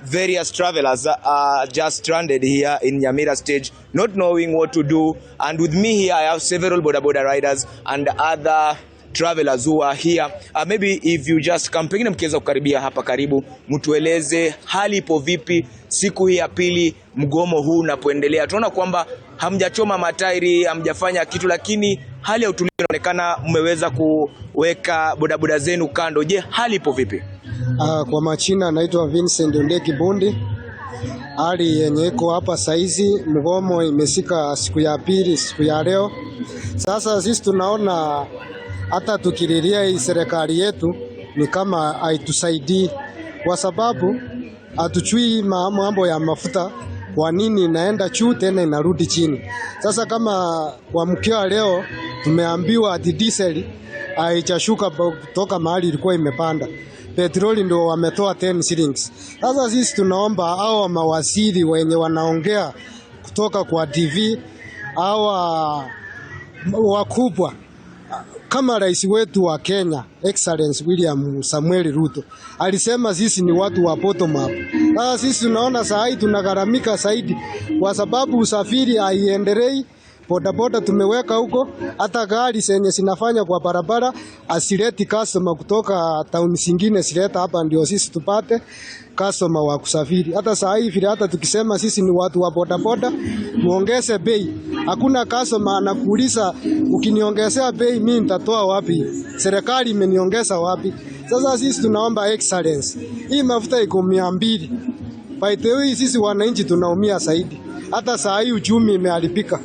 Speaker 4: various travelers are just stranded here in Nyamira stage, not knowing what to do. And with me here, I have several boda riders and other travelers who are here. Maybe if you just come, pengine mkiweza kukaribia hapa karibu, mtueleze hali ipo vipi siku hii ya pili mgomo huu unapoendelea. Tunaona kwamba hamjachoma matairi, hamjafanya kitu, lakini hali ya utulivu inaonekana mmeweza kuweka bodaboda zenu kando. Je, hali ipo vipi?
Speaker 22: Kwa machina naitwa Vincent Ondeki Bondi. Hali yenye iko hapa saizi, mgomo imesika siku ya pili, siku ya leo. Sasa sisi tunaona hata tukililia hii serikali yetu ni kama haitusaidii, kwa sababu hatujui mambo ya mafuta kwa nini inaenda juu tena inarudi chini. Sasa kama kwa mkio leo tumeambiwa ati diesel haijashuka kutoka mahali ilikuwa imepanda, petroli ndio wametoa 10 shillings. Sasa sisi tunaomba hao mawaziri wenye wanaongea kutoka kwa TV au wakubwa kama rais wetu wa Kenya Excellence William Samuel Ruto alisema sisi ni watu wa bottom up. Sasa sisi tunaona saa hii tunagharamika zaidi kwa sababu usafiri haiendelei. Bodaboda tumeweka huko, hata gari zenye zinafanya kwa barabara asileti customer kutoka town zingine, sileta hapa ndio sisi tupate customer wa kusafiri. Hata saa hii vile hata tukisema sisi ni watu wa bodaboda muongeze bei, hakuna customer anakuuliza ukiniongezea bei mimi nitatoa wapi? Serikali imeniongeza wapi? Sasa sisi tunaomba excellence. Hii mafuta iko 200. By the way, sisi wananchi tunaumia zaidi. Hata saa hii uchumi imeharibika.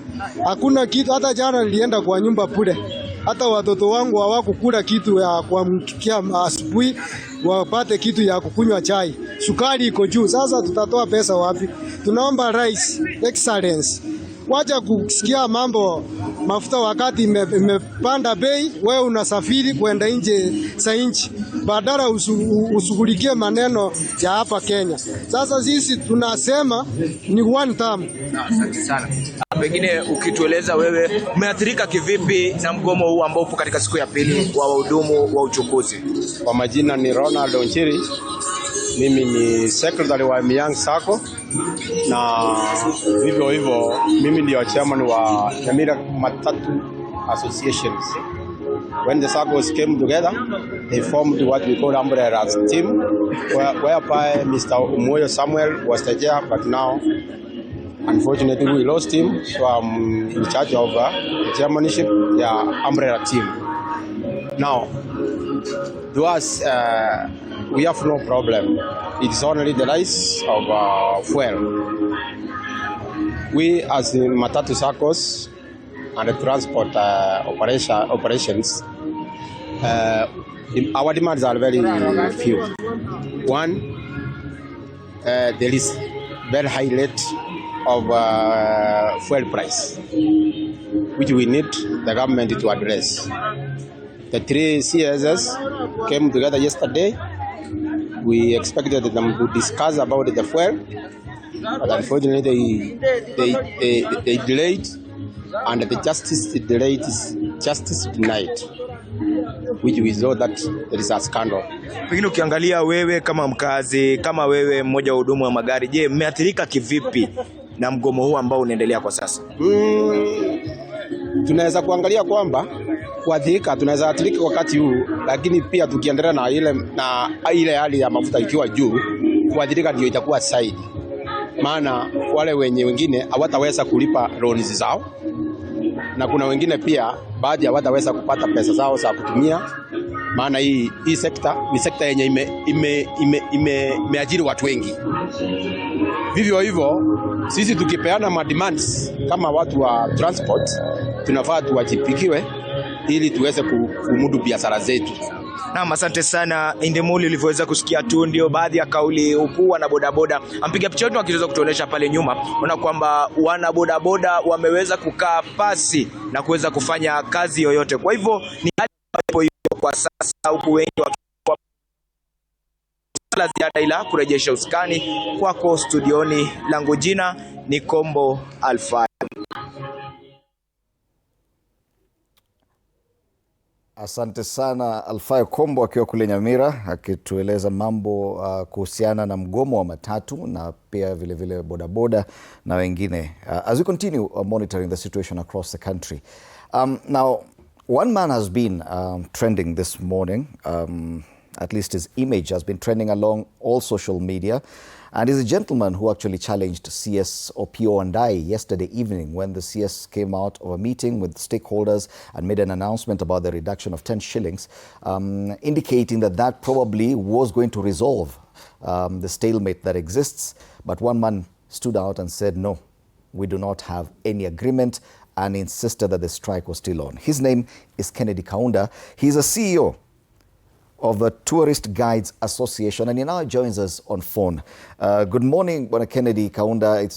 Speaker 22: Hakuna kitu, hata jana nilienda kwa nyumba bure. Hata watoto wangu hawakukula kitu ya kuamkia asubuhi wapate kitu ya kukunywa chai. Sukari iko juu. Sasa tutatoa pesa wapi? Tunaomba rais excellence Wacha kusikia mambo mafuta wakati imepanda bei, wewe unasafiri kwenda nje za nchi, badala ushughulikie maneno ya hapa Kenya. Sasa sisi tunasema ni one term.
Speaker 4: Asante sana. Pengine ukitueleza wewe umeathirika kivipi na mgomo huu ambao upo katika siku ya pili wa wahudumu wa uchukuzi?
Speaker 6: Kwa majina ni Ronald Onchiri. Mimi ni secretary wa Miang Sacco na hivyo hivyo mimi ndio chairman wa Nyamira Matatu Associations. When the Saccos came together, they formed what we call umbrella team, whereby Mr. Umoyo Samuel was the chair, but now unfortunately we lost him, so I'm in charge of the chairmanship, the umbrella team. Now, to us, we have no problem. It's only the rise of fuel. We as the Matatu Saccos and the transport operations, our demands are very few. One, there is very high rate of fuel price, which we need the government to address. The three CSS came together yesterday. We expected them to discuss about the fuel, but unfortunately they delayed, and the justice delayed is justice denied, which we saw that there is a scandal.
Speaker 4: Pengine ukiangalia wewe kama mkazi, kama wewe mmoja wa hudumu wa magari, je, mmeathirika kivipi na mgomo huu ambao unaendelea kwa sasa?
Speaker 6: Tunaweza kuangalia kwamba kuathirika tunaweza athirika wakati huu, lakini pia tukiendelea na ile hali ya mafuta ikiwa juu, kuathirika ndio itakuwa zaidi. Maana wale wengine hawataweza kulipa loans zao, na kuna wengine pia baadhi hawataweza kupata pesa zao za kutumia, maana hii sekta ni sekta yenye imeajiri watu wengi. Vivyo hivyo sisi tukipeana demands kama watu wa transport, tunafaa tuwajipikiwe ili tuweze kumudu biashara zetu.
Speaker 4: Naam, asante sana Indemuli. Ulivyoweza kusikia tu ndio baadhi ya kauli huku wana bodaboda. Ampiga picha wetu akiweza kutuonesha pale nyuma, unaona kwamba wana bodaboda wameweza kukaa pasi na kuweza kufanya kazi yoyote. Kwa hivyo ni hali kwa sasa, huku wengi wakiwa la ziada ila kurejesha uskani kwako studioni. Langu jina ni Kombo Alfa.
Speaker 2: Asante sana Alfayo Kombo akiwa kule Nyamira akitueleza mambo kuhusiana na mgomo wa matatu na pia vile vile bodaboda na wengine. As we continue monitoring the situation across the country. Now, one man has been trending this morning. At least his image has been trending along all social media. And he's a gentleman who actually challenged CS Opiyo Wandayi yesterday evening when the CS came out of a meeting with stakeholders and made an announcement about the reduction of 10 shillings, indicating that probably was going to resolve the stalemate that exists. But one man stood out and said, no, we do not have any agreement, and insisted that the strike was still on. His name is Kennedy Kaunda. He's a CEO of the Tourist Guides Association, and he now joins us on phone. Good morning, Bwana Kennedy Kaunda.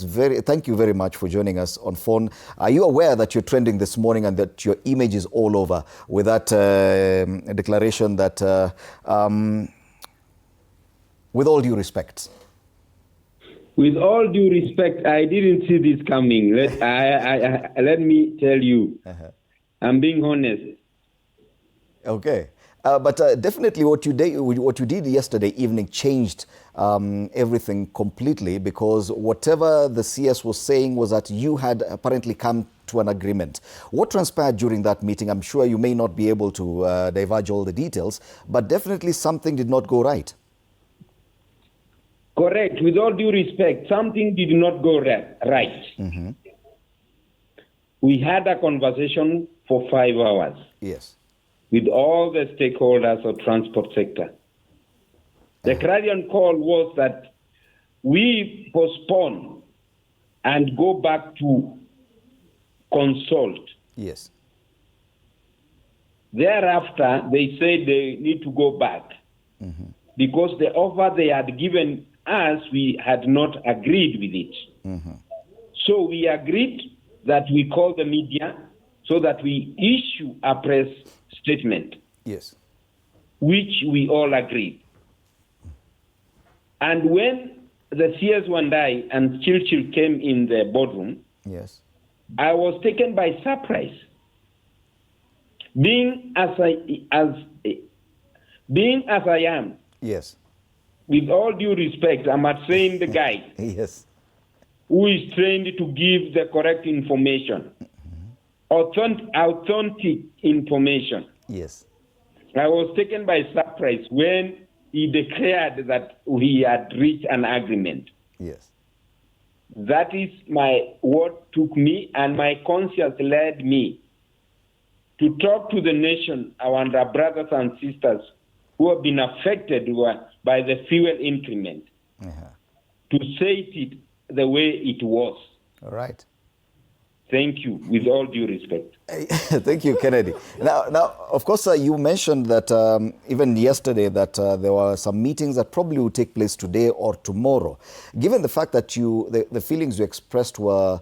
Speaker 2: Thank you very much for joining us on phone. Are you aware that you're trending this morning and that your image is all over with that declaration that, with all due respect?
Speaker 7: With all due respect, I didn't see this coming. Let me tell you, I'm being honest.
Speaker 2: Okay. But definitely what you did yesterday evening changed everything completely, because whatever the CS was saying was that you had apparently come to an agreement. What transpired during that meeting? I'm sure you may not be able to divulge all the details, but definitely something did not go right.
Speaker 7: Correct. With all due respect, something did not go right.
Speaker 2: Mm-hmm.
Speaker 7: We had a conversation for 5 hours.
Speaker 2: Yes.
Speaker 7: With all the stakeholders of transport sector. The clarion call was that we postpone and go back to consult.
Speaker 2: Yes.
Speaker 7: Thereafter, they said they need to go back because the offer they had given us, we had not agreed with it. So we agreed that we call the media so that we issue a press statement.
Speaker 2: Yes.
Speaker 7: Which we all agreed. And when the CS Wandai and Chilchil came in the boardroom,
Speaker 2: yes,
Speaker 7: I was taken by surprise. Being as I am,
Speaker 2: yes,
Speaker 7: with all due respect, I'm not saying the guy
Speaker 2: yes,
Speaker 7: who is trained to give the correct information, authentic information.
Speaker 2: yes.
Speaker 7: I was taken by surprise when he declared that we had reached an agreement.
Speaker 2: Yes.
Speaker 7: That is what took me, and my conscience led me to talk to the nation, our brothers and sisters who have been affected by the fuel increment, to say it the way it was.
Speaker 2: All right.
Speaker 7: Thank you, with all due respect.
Speaker 2: Thank you, Kennedy. Now, of course, you mentioned that even yesterday that there were some meetings that probably will take place today or tomorrow. Given the fact that the feelings you expressed were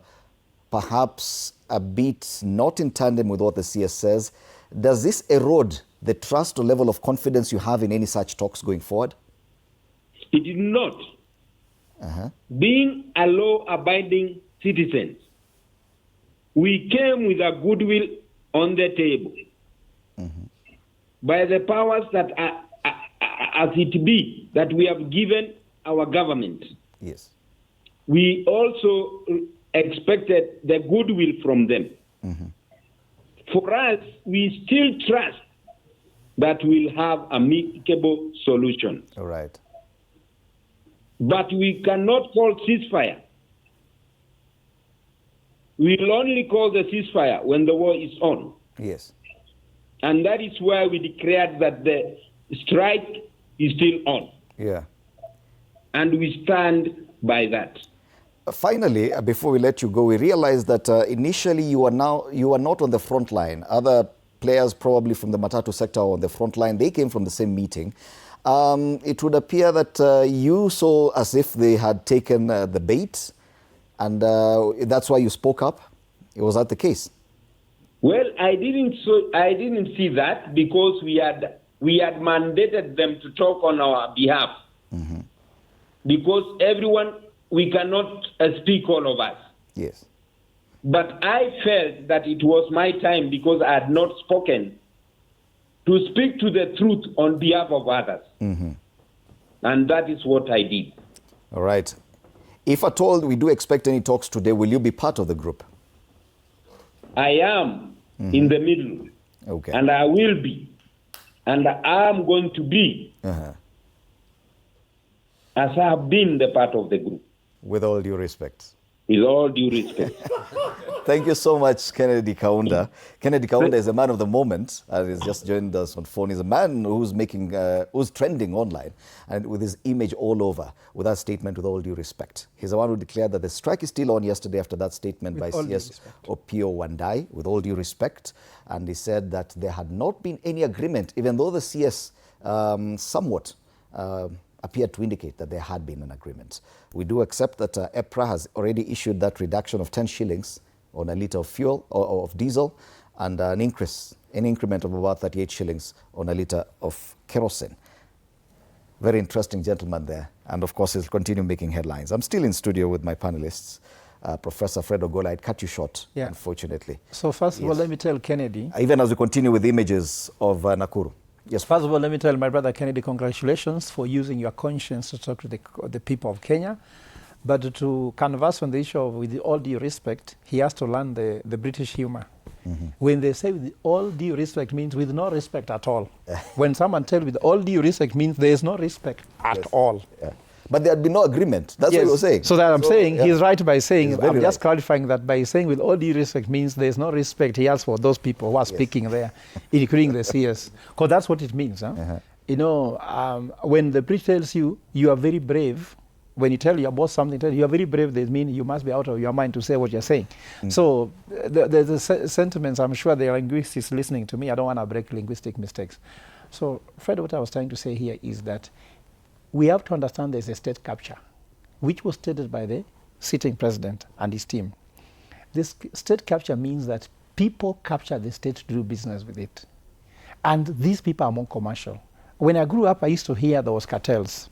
Speaker 2: perhaps a bit not in tandem with what the CS says, does this erode the trust or level of confidence you have in any such talks going forward?
Speaker 7: It did not. Being a law-abiding citizen, we came with a goodwill on the table. By the powers that are, as it be, that we have given our government.
Speaker 2: Yes.
Speaker 7: We also expected the goodwill from them. For us, we still trust that we'll have a amicable solution.
Speaker 2: All right.
Speaker 7: But we cannot call ceasefire. We will only call the ceasefire when the war is on.
Speaker 2: Yes.
Speaker 7: And that is why we declared that the strike is still on.
Speaker 2: Yeah.
Speaker 7: And we stand by that.
Speaker 2: Finally, before we let you go, we realized that initially you are not on the front line. Other players probably from the Matatu sector are on the front line. They came from the same meeting. It would appear that you saw as if they had taken the bait, and that's why you spoke up. Was that the case?
Speaker 7: Well, I didn't see that because we had mandated them to talk on our behalf. Because everyone, we cannot speak all of us.
Speaker 2: Yes.
Speaker 7: But I felt that it was my time because I had not spoken to speak to the truth on behalf of others. And that is what I did.
Speaker 2: All right. If at all we do expect any talks today, will you be part of the group?
Speaker 7: I am in the middle.
Speaker 2: Okay.
Speaker 7: And I will be. And I am going to be as I have been the part of the group.
Speaker 2: With all due respect.
Speaker 7: With all due respect.
Speaker 2: Thank you so much, Kennedy Kaunda. Kennedy Kaunda is a man of the moment, and he's just joined us on phone. He's a man who's who's trending online, and with his image all over, with that statement, with all due respect. He's the one who declared that the strike is still on yesterday after that statement by CS Opio Wandai, with all due respect. And he said that there had not been any agreement, even though the CS somewhat appeared to indicate that there had been an agreement. We do accept that EPRA has already issued that reduction of 10 shillings on a litre of fuel or of diesel, and an increment of about 38 shillings on a litre of kerosene. Very interesting gentleman there, and of course he'll continue making headlines. I'm still in studio with my panelists. Professor Fred Ogola, I'd cut you short, unfortunately.
Speaker 10: So first of all, let me tell Kennedy.
Speaker 2: Even as we continue with the images of Nakuru.
Speaker 10: Yes. First of all, let me tell my brother Kennedy, congratulations for using your conscience to talk to the people of Kenya. But to converse on the issue of, with all due respect, he has to learn the British humor. When they say with all due respect means with no respect at all. When someone tells with all due respect means there is no respect at all.
Speaker 2: But there had been no agreement. That's what you're saying.
Speaker 10: So that I'm saying, he's right by saying, I'm just clarifying that by saying with all due respect means there's no respect he has for those people who are speaking there, including the CS. Because that's what it means. You know, when the British tells you, you are very brave, when you tell your boss something, you are very brave, they mean you must be out of your mind to say what you're saying. So there's the sentiments, I'm sure the linguists listening to me, I don't want to break linguistic mistakes. So Fred, what I was trying to say here is that we have to understand there's a state capture, which was stated by the sitting president and his team. This state capture means that people capture the state to do business with it. And these people are more commercial. When I grew up, I used to hear there was cartels.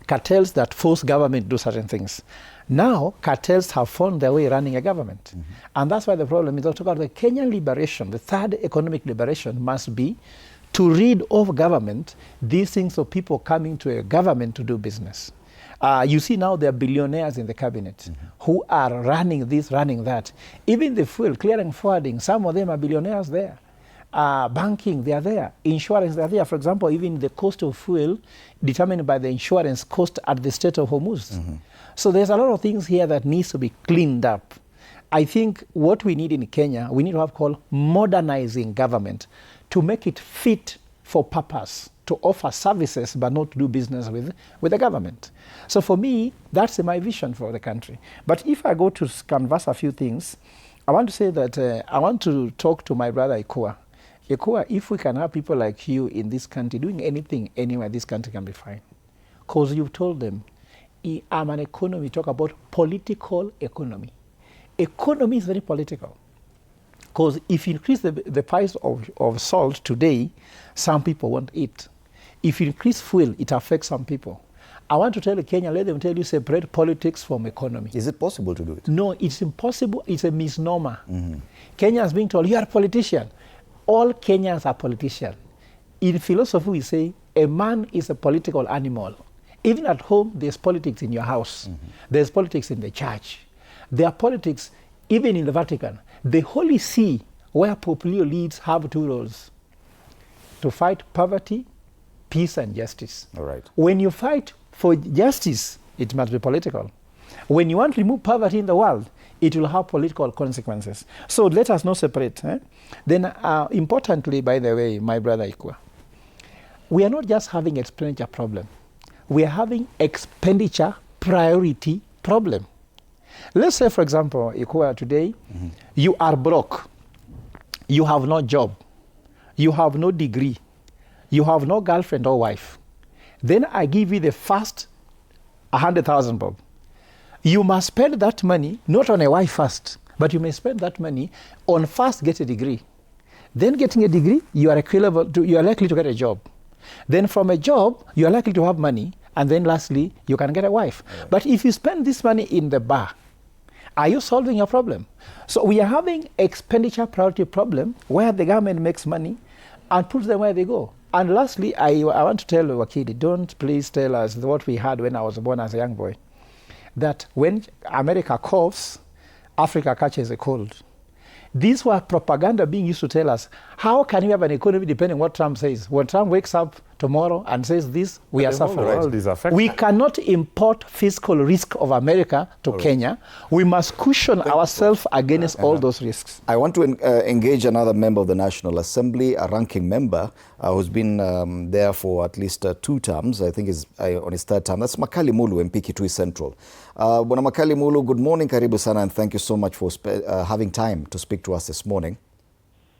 Speaker 10: Cartels that force government to do certain things. Now, cartels have found their way running a government. And that's why the problem is, I talk about the Kenyan liberation, the third economic liberation must be to rid of government these things of people coming to a government to do business. You see now there are billionaires in the cabinet who are running this, running that. Even the fuel, clearing, forwarding, some of them are billionaires there. Banking, they are there. Insurance, they are there. For example, even the cost of fuel determined by the insurance cost at the Strait of Hormuz. So there's a lot of things here that needs to be cleaned up. I think what we need in Kenya, we need to have called modernizing government to make it fit for purpose, to offer services but not to do business with the government. So for me, that's my vision for the country. But if I go to canvass a few things, I want to say that I want to talk to my brother Ikua. Ikua, if we can have people like you in this country doing anything, anywhere, this country can be fine. Because you've told them, I'm an economy, talk about political economy. Economy is very political. Because if you increase the price of salt today, some people won't eat. If you increase fuel, it affects some people. I want to tell Kenya, let them tell you, separate politics from economy.
Speaker 2: Is it possible to do it?
Speaker 10: No, it's impossible. It's a misnomer. Kenya is being told, you are a politician. All Kenyans are politicians. In philosophy, we say a man is a political animal. Even at home, there's politics in your house. There's politics in the church. There are politics even in the Vatican. The Holy See, where Pope leads, have two roles: to fight poverty, peace, and justice.
Speaker 2: All right.
Speaker 10: When you fight for justice, it must be political. When you want to remove poverty in the world, it will have political consequences. So let us not separate. Then, importantly, by the way, my brother Ikua, we are not just having expenditure problem. We are having expenditure priority problem. Let's say, for example, Ikua, today, you are broke. You have no job. You have no degree. You have no girlfriend or wife. Then I give you the first 100,000 bob. You must spend that money, not on a wife first, but you may spend that money on first get a degree. Then getting a degree, you are likely to get a job. Then from a job, you are likely to have money. And then lastly, you can get a wife. Right. But if you spend this money in the bar, are you solving your problem? So we are having expenditure priority problem where the government makes money and puts them where they go. And lastly, I want to tell Wakili, don't please tell us what we had when I was born as a young boy, that when America coughs, Africa catches a cold. These were propaganda being used to tell us, how can you have an economy depending on what Trump says? When Trump wakes up tomorrow and says this, we are suffering. We cannot import fiscal risk of America to Kenya. We must cushion ourselves against all those risks.
Speaker 2: I want to engage another member of the National Assembly, a ranking member who's been there for at least 2 terms. I think is on his 3rd term. That's Makali Mulu, MP Kitui Central. Bwana Makali Mulu, good morning, karibu sana, and thank you so much for having time to speak to us this morning.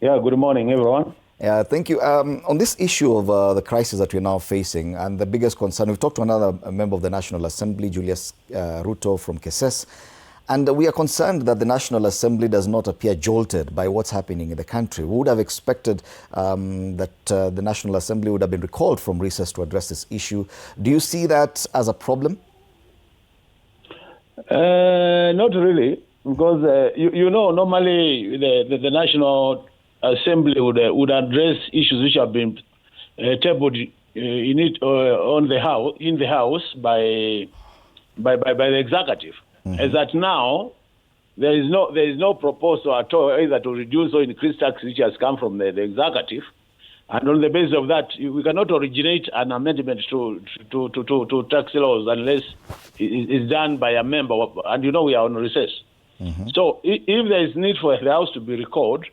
Speaker 8: Yeah, good morning, everyone.
Speaker 2: Yeah, thank you. On this issue of the crisis that we're now facing, and the biggest concern, we've talked to another member of the National Assembly, Julius Ruto from Keses, and we are concerned that the National Assembly does not appear jolted by what's happening in the country. We would have expected that the National Assembly would have been recalled from recess to address this issue. Do you see that as a problem?
Speaker 8: Not really, because you know, normally the National Assembly would address issues which have been tabled in the House by the executive. As that now there is no proposal at all either to reduce or increase tax which has come from the executive, and on the basis of that we cannot originate an amendment to tax laws unless it is done by a member, and you know we are on recess. So if there is need for the House to be recalled,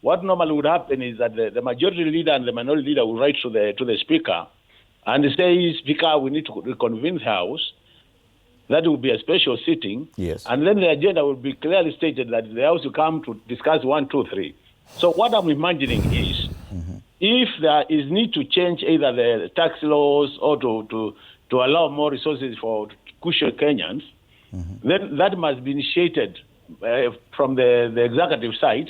Speaker 8: what normally would happen is that the majority leader and the minority leader will write to the Speaker and say, Speaker, we need to reconvene the House. That will be a special sitting.
Speaker 2: Yes.
Speaker 8: And then the agenda will be clearly stated that the House will come to discuss 1, 2, 3. So what I'm imagining is, if there is need to change either the tax laws or to allow more resources for cushion Kenyans, then that must be initiated from the executive side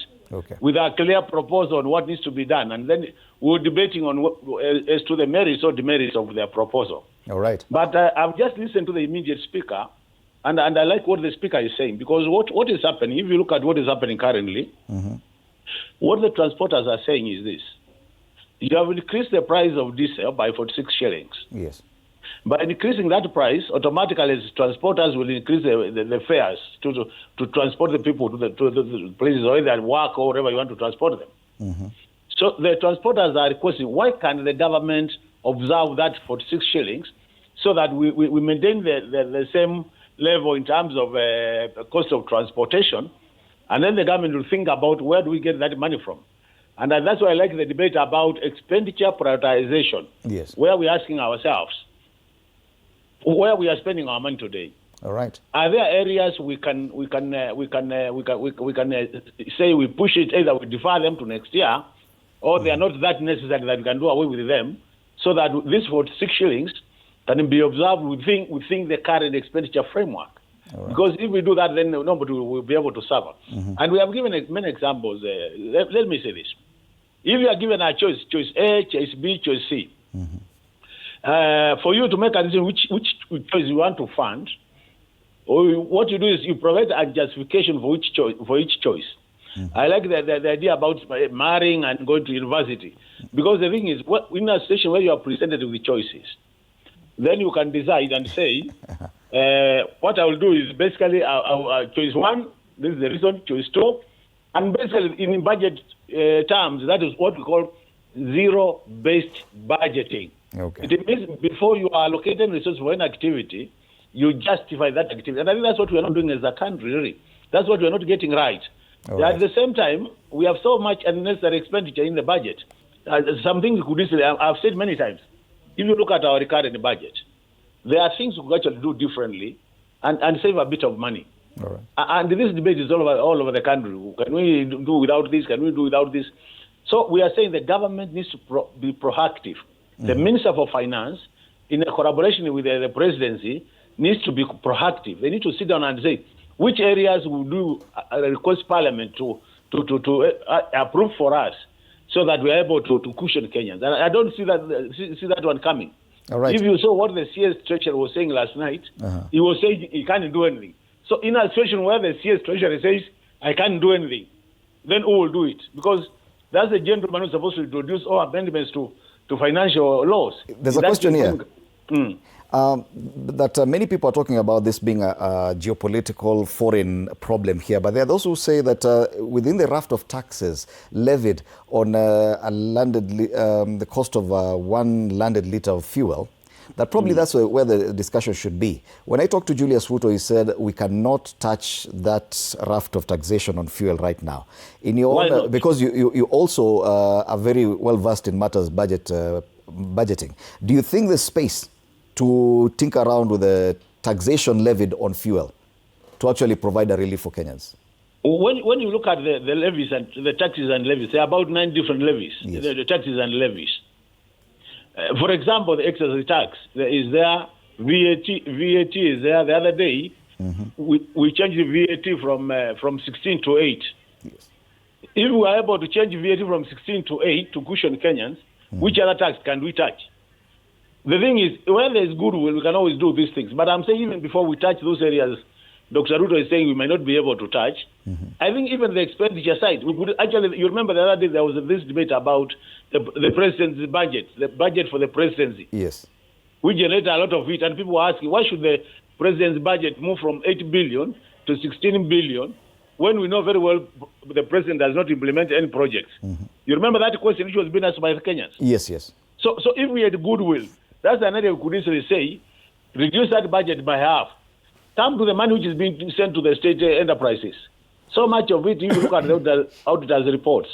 Speaker 8: with a clear proposal on what needs to be done. And then we're debating on as to the merits or demerits of their proposal.
Speaker 2: All right.
Speaker 8: But I've just listened to the immediate speaker, and I like what the speaker is saying, because what is happening, if you look at what is happening currently, what the transporters are saying is this. You have increased the price of diesel by 46 shillings.
Speaker 2: Yes.
Speaker 8: By increasing that price, automatically transporters will increase the fares to transport the people to the places or either work or wherever you want to transport them. So the transporters are requesting, why can't the government observe that 46 shillings so that we maintain the same level in terms of cost of transportation, and then the government will think about where do we get that money from. And that's why I like the debate about expenditure prioritization,
Speaker 2: yes,
Speaker 8: where we're asking ourselves, where we are spending our money today.
Speaker 2: All right.
Speaker 8: Are there areas we can say we push it, either we defer them to next year, or they are not that necessary that we can do away with them, so that this 46 shillings can be observed within the current expenditure framework. Right. Because if we do that, then nobody will be able to suffer. And we have given many examples. Let me say this. If you are given a choice A, choice B, choice C, for you to make a decision which choice you want to fund, or what you do is you provide a justification for each choice. I like the idea about marrying and going to university, because the thing is, in a situation where you are presented with choices, then you can decide and say, what I will do is basically choice one, this is the reason, choice two, and basically in budget terms, that is what we call zero-based budgeting.
Speaker 2: Okay.
Speaker 8: It means before you are allocating resources for an activity, you justify that activity. And I think that's what we are not doing as a country, really. That's what we are not getting right.
Speaker 2: Right.
Speaker 8: At the same time, we have so much unnecessary expenditure in the budget. Some things could easily, I've said many times, if you look at our recurrent budget, there are things we could actually do differently and save a bit of money.
Speaker 2: All right.
Speaker 8: And this debate is all over the country. Can we do without this? Can we do without this? So we are saying the government needs to be proactive. The Minister for Finance, in a collaboration with the presidency, needs to be proactive. They need to sit down and say, which areas will do request Parliament to approve for us, so that we are able to cushion Kenyans. And I don't see that one coming.
Speaker 2: All right.
Speaker 8: If you saw what the CS Treasurer was saying last night, he was saying he can't do anything. So in a situation where the CS Treasurer says, I can't do anything, then who will do it? Because that's the gentleman who's supposed to introduce all amendments to financial laws.
Speaker 2: There's a question here. That many people are talking about this being a geopolitical foreign problem here, but there are those who say that within the raft of taxes levied on the cost of one landed litre of fuel, that probably that's where the discussion should be. When I talked to Julius Ruto, he said we cannot touch that raft of taxation on fuel right now. In your own, because you also are very well versed in matters budgeting. Do you think there's space to tinker around with the taxation levied on fuel to actually provide a relief for Kenyans?
Speaker 8: When you look at the levies and the taxes and levies, there are about 9 different levies, yes, the taxes and levies. For example, the excise tax is there, VAT is there. The other day, we changed the VAT from 16 to 8. Yes. If we are able to change VAT from 16 to 8 to cushion Kenyans, which other tax can we touch? The thing is, when there is goodwill, we can always do these things. But I'm saying even before we touch those areas, Dr. Ruto is saying we may not be able to touch. I think even the expenditure side, we could actually, you remember the other day there was this debate about the presidency's budget, the budget for the presidency.
Speaker 2: Yes.
Speaker 8: We generated a lot of it, and people were asking, why should the president's budget move from 8 billion to 16 billion when we know very well the president does not implement any projects? You remember that question which was being asked by the Kenyans?
Speaker 2: Yes, yes.
Speaker 8: So if we had goodwill, that's an area we could easily say, reduce that budget by half. Come to the money which is being sent to the state enterprises. So much of it, if you look at the auditors' reports,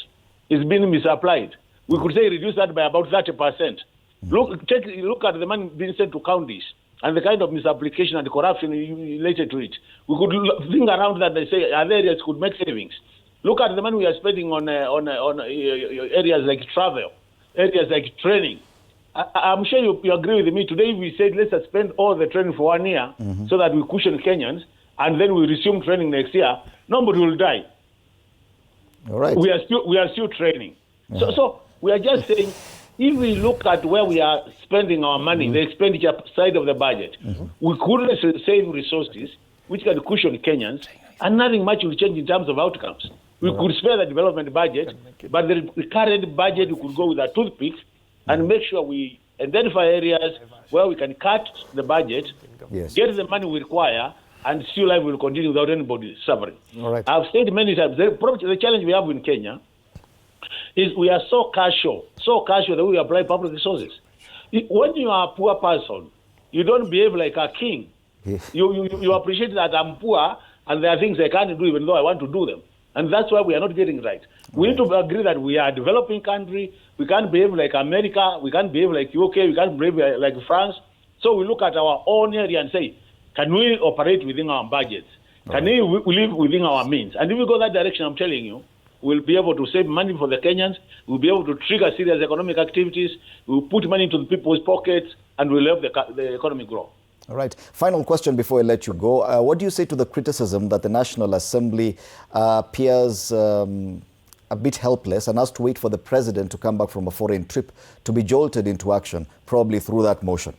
Speaker 8: is being misapplied. We could say reduce that by about 30%. Look at the money being sent to counties and the kind of misapplication and corruption related to it. We could think around that and say other areas could make savings. Look at the money we are spending on areas like travel, areas like training. I'm sure you agree with me. Today we said let's suspend all the training for 1 year so that we cushion Kenyans. and then we resume training next year, nobody will die.
Speaker 2: All right.
Speaker 8: We are still training. So we are just saying, if we look at where we are spending our money, the expenditure side of the budget, we could save resources which can cushion Kenyans, and nothing much will change in terms of outcomes. We could spare the development budget, but the current budget, we could go with a toothpick and make sure we identify areas where we can cut the budget, get the money we require, and still life will continue without anybody suffering.
Speaker 2: All right.
Speaker 8: I've said many times, the challenge we have in Kenya is we are so casual that we apply public resources. When you are a poor person, you don't behave like a king. You appreciate that I'm poor and there are things I can't do even though I want to do them. And that's why we are not getting right. We need to agree that we are a developing country. We can't behave like America. We can't behave like UK. We can't behave like France. So we look at our own area and say, can we operate within our budgets? Can we live within our means? And if we go that direction, I'm telling you, we'll be able to save money for the Kenyans. We'll be able to trigger serious economic activities. We'll put money into the people's pockets, and we'll help the economy grow.
Speaker 2: All right. Final question before I let you go. What do you say to the criticism that the National Assembly appears a bit helpless and has to wait for the president to come back from a foreign trip to be jolted into action, probably through that motion?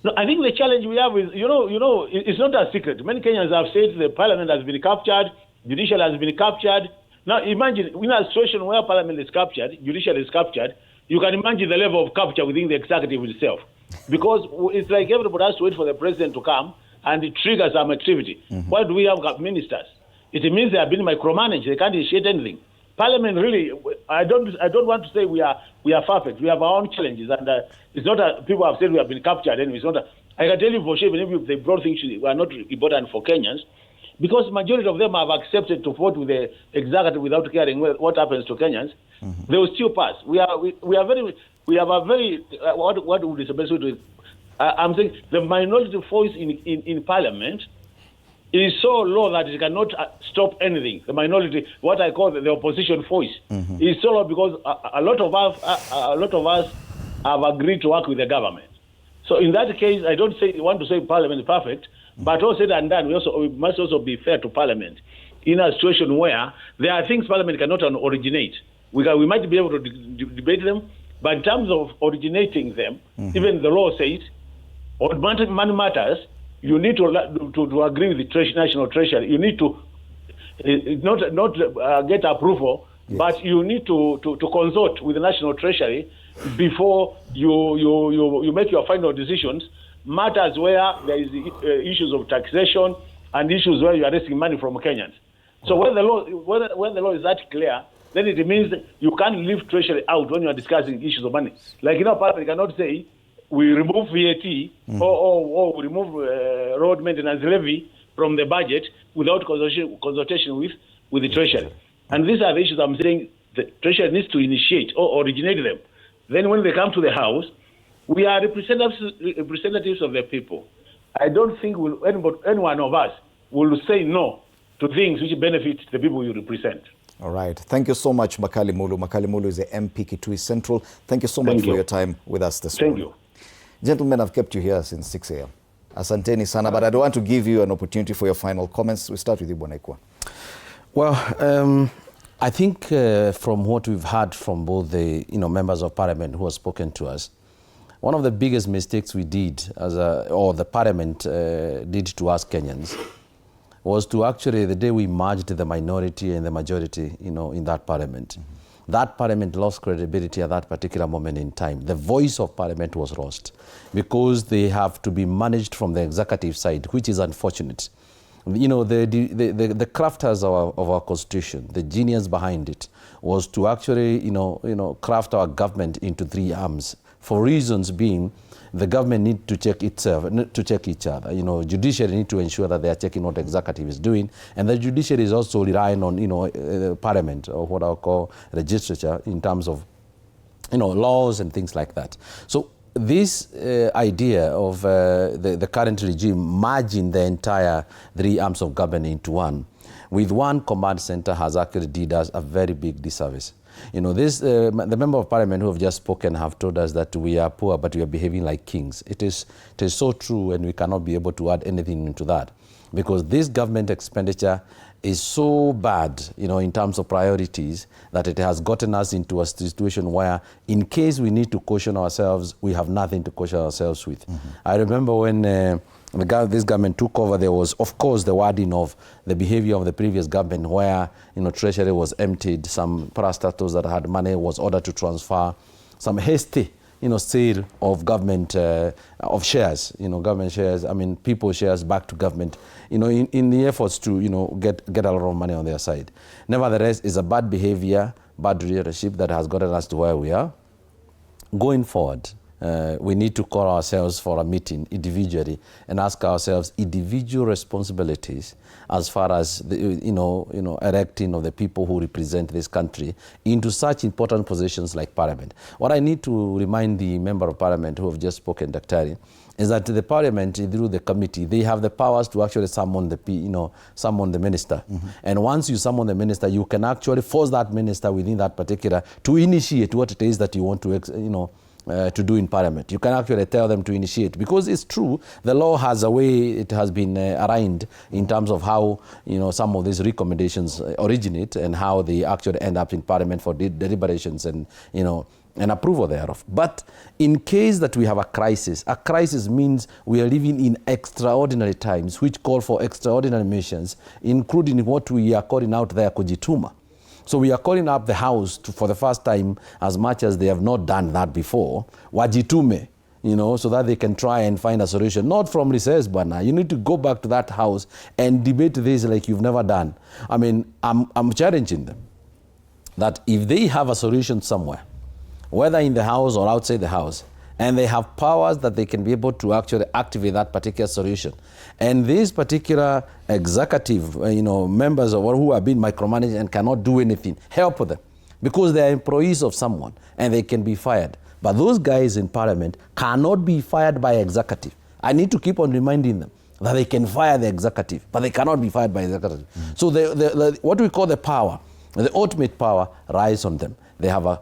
Speaker 8: No, I think the challenge we have is, it's not a secret. Many Kenyans have said the parliament has been captured, judicial has been captured. Now imagine, in a situation where parliament is captured, judicial is captured, you can imagine the level of capture within the executive itself. Because it's like everybody has to wait for the president to come and it triggers some activity. Why do we have ministers? It means they have been micromanaged. They can't initiate anything. Parliament really, I don't want to say we are perfect. We have our own challenges, and it's not people have said we have been captured. Anyway, it's not. I can tell you for sure, even if they brought things were not important for Kenyans, because majority of them have accepted to vote with the executive without caring what happens to Kenyans. They will still pass. We have a very what would be the best way to? I'm saying the minority voice in Parliament is so low that it cannot stop anything. The minority, what I call the opposition voice, is so low because a lot of us have agreed to work with the government. So in that case, I don't want to say Parliament is perfect, but all said and done, we must also be fair to Parliament in a situation where there are things Parliament cannot originate. We might be able to debate them, but in terms of originating them, even the law says, on money matters, you need to agree with the National Treasury. You need to not get approval, but you need to consult with the National Treasury before you make your final decisions. Matters where there is issues of taxation and issues where you are raising money from Kenyans. So when the law is that clear, then it means you can't leave Treasury out when you are discussing issues of money. Like Parliament cannot say we remove VAT or we remove road maintenance levy from the budget without consultation with the Treasury. And these are the issues I'm saying the Treasury needs to initiate or originate them. Then when they come to the House, we are representatives of the people. I don't think any one of us will say no to things which benefit the people you represent.
Speaker 2: All right. Thank you so much, Makali Mulu. Makali Mulu is the MP Kitui Central. Thank you so much for your time with us this morning.
Speaker 8: Thank you.
Speaker 2: Gentlemen, I've kept you here since 6 a.m. Asanteni sana, but I don't want to give you an opportunity for your final comments. We start with you, Bwana.
Speaker 1: Well, I think from what we've heard from both the members of Parliament who have spoken to us, one of the biggest mistakes we did or the Parliament did to us Kenyans was to actually, the day we merged the minority and the majority, in that Parliament, that Parliament lost credibility at that particular moment in time. The voice of Parliament was lost because they have to be managed from the executive side, which is unfortunate. The crafters of our Constitution, the genius behind it, was to actually, craft our government into three arms. For reasons being, the government need to check itself, to check each other. Judiciary need to ensure that they are checking what the executive is doing, and the judiciary is also relying on, Parliament, or what I call legislature, in terms of, laws and things like that. So this idea of the current regime merging the entire three arms of government into one, with one command center, has actually did us a very big disservice. You know, this the member of parliament who have just spoken have told us that we are poor, but we are behaving like kings. It is so true, and we cannot be able to add anything into that, because this government expenditure is so bad, you know, in terms of priorities, that it has gotten us into a situation where, in case we need to caution ourselves, we have nothing to caution ourselves with. I remember when this government took over, there was, of course, the wording of the behavior of the previous government, where, you know, treasury was emptied, some parastatals that had money was ordered to transfer, some hasty, you know, sale of government, of shares, you know, government shares, I mean, people shares back to government, you know, in the efforts to, you know, get a lot of money on their side. Nevertheless, it's a bad behavior, bad leadership that has gotten us to where we are. Going forward, we need to call ourselves for a meeting individually and ask ourselves individual responsibilities as far as the, you know, electing of the people who represent this country into such important positions like parliament. What I need to remind the member of parliament who have just spoken, Daktari, is that the parliament, through the committee, they have the powers to actually summon the minister. And once you summon the minister, you can actually force that minister within that particular to initiate what it is that you want to, to do in parliament. You can actually tell them to initiate, because it's true, the law has a way it has been arranged in terms of how, you know, some of these recommendations originate and how they actually end up in parliament for deliberations and, you know, and approval thereof. But in case that we have a crisis means we are living in extraordinary times which call for extraordinary measures, including what we are calling out there, kujituma. So we are calling up the House for the first time, as much as they have not done that before, wajitume, you know, so that they can try and find a solution. Not from recess, Bana. You need to go back to that House and debate this like you've never done. I mean, I'm challenging them that if they have a solution somewhere, whether in the House or outside the House, and they have powers that they can be able to actually activate that particular solution. And these particular executive, members of who have been micromanaged and cannot do anything, help them, because they are employees of someone and they can be fired. But those guys in parliament cannot be fired by executive. I need to keep on reminding them that they can fire the executive, but they cannot be fired by the executive. So what we call the power, the ultimate power, lies on them. They have a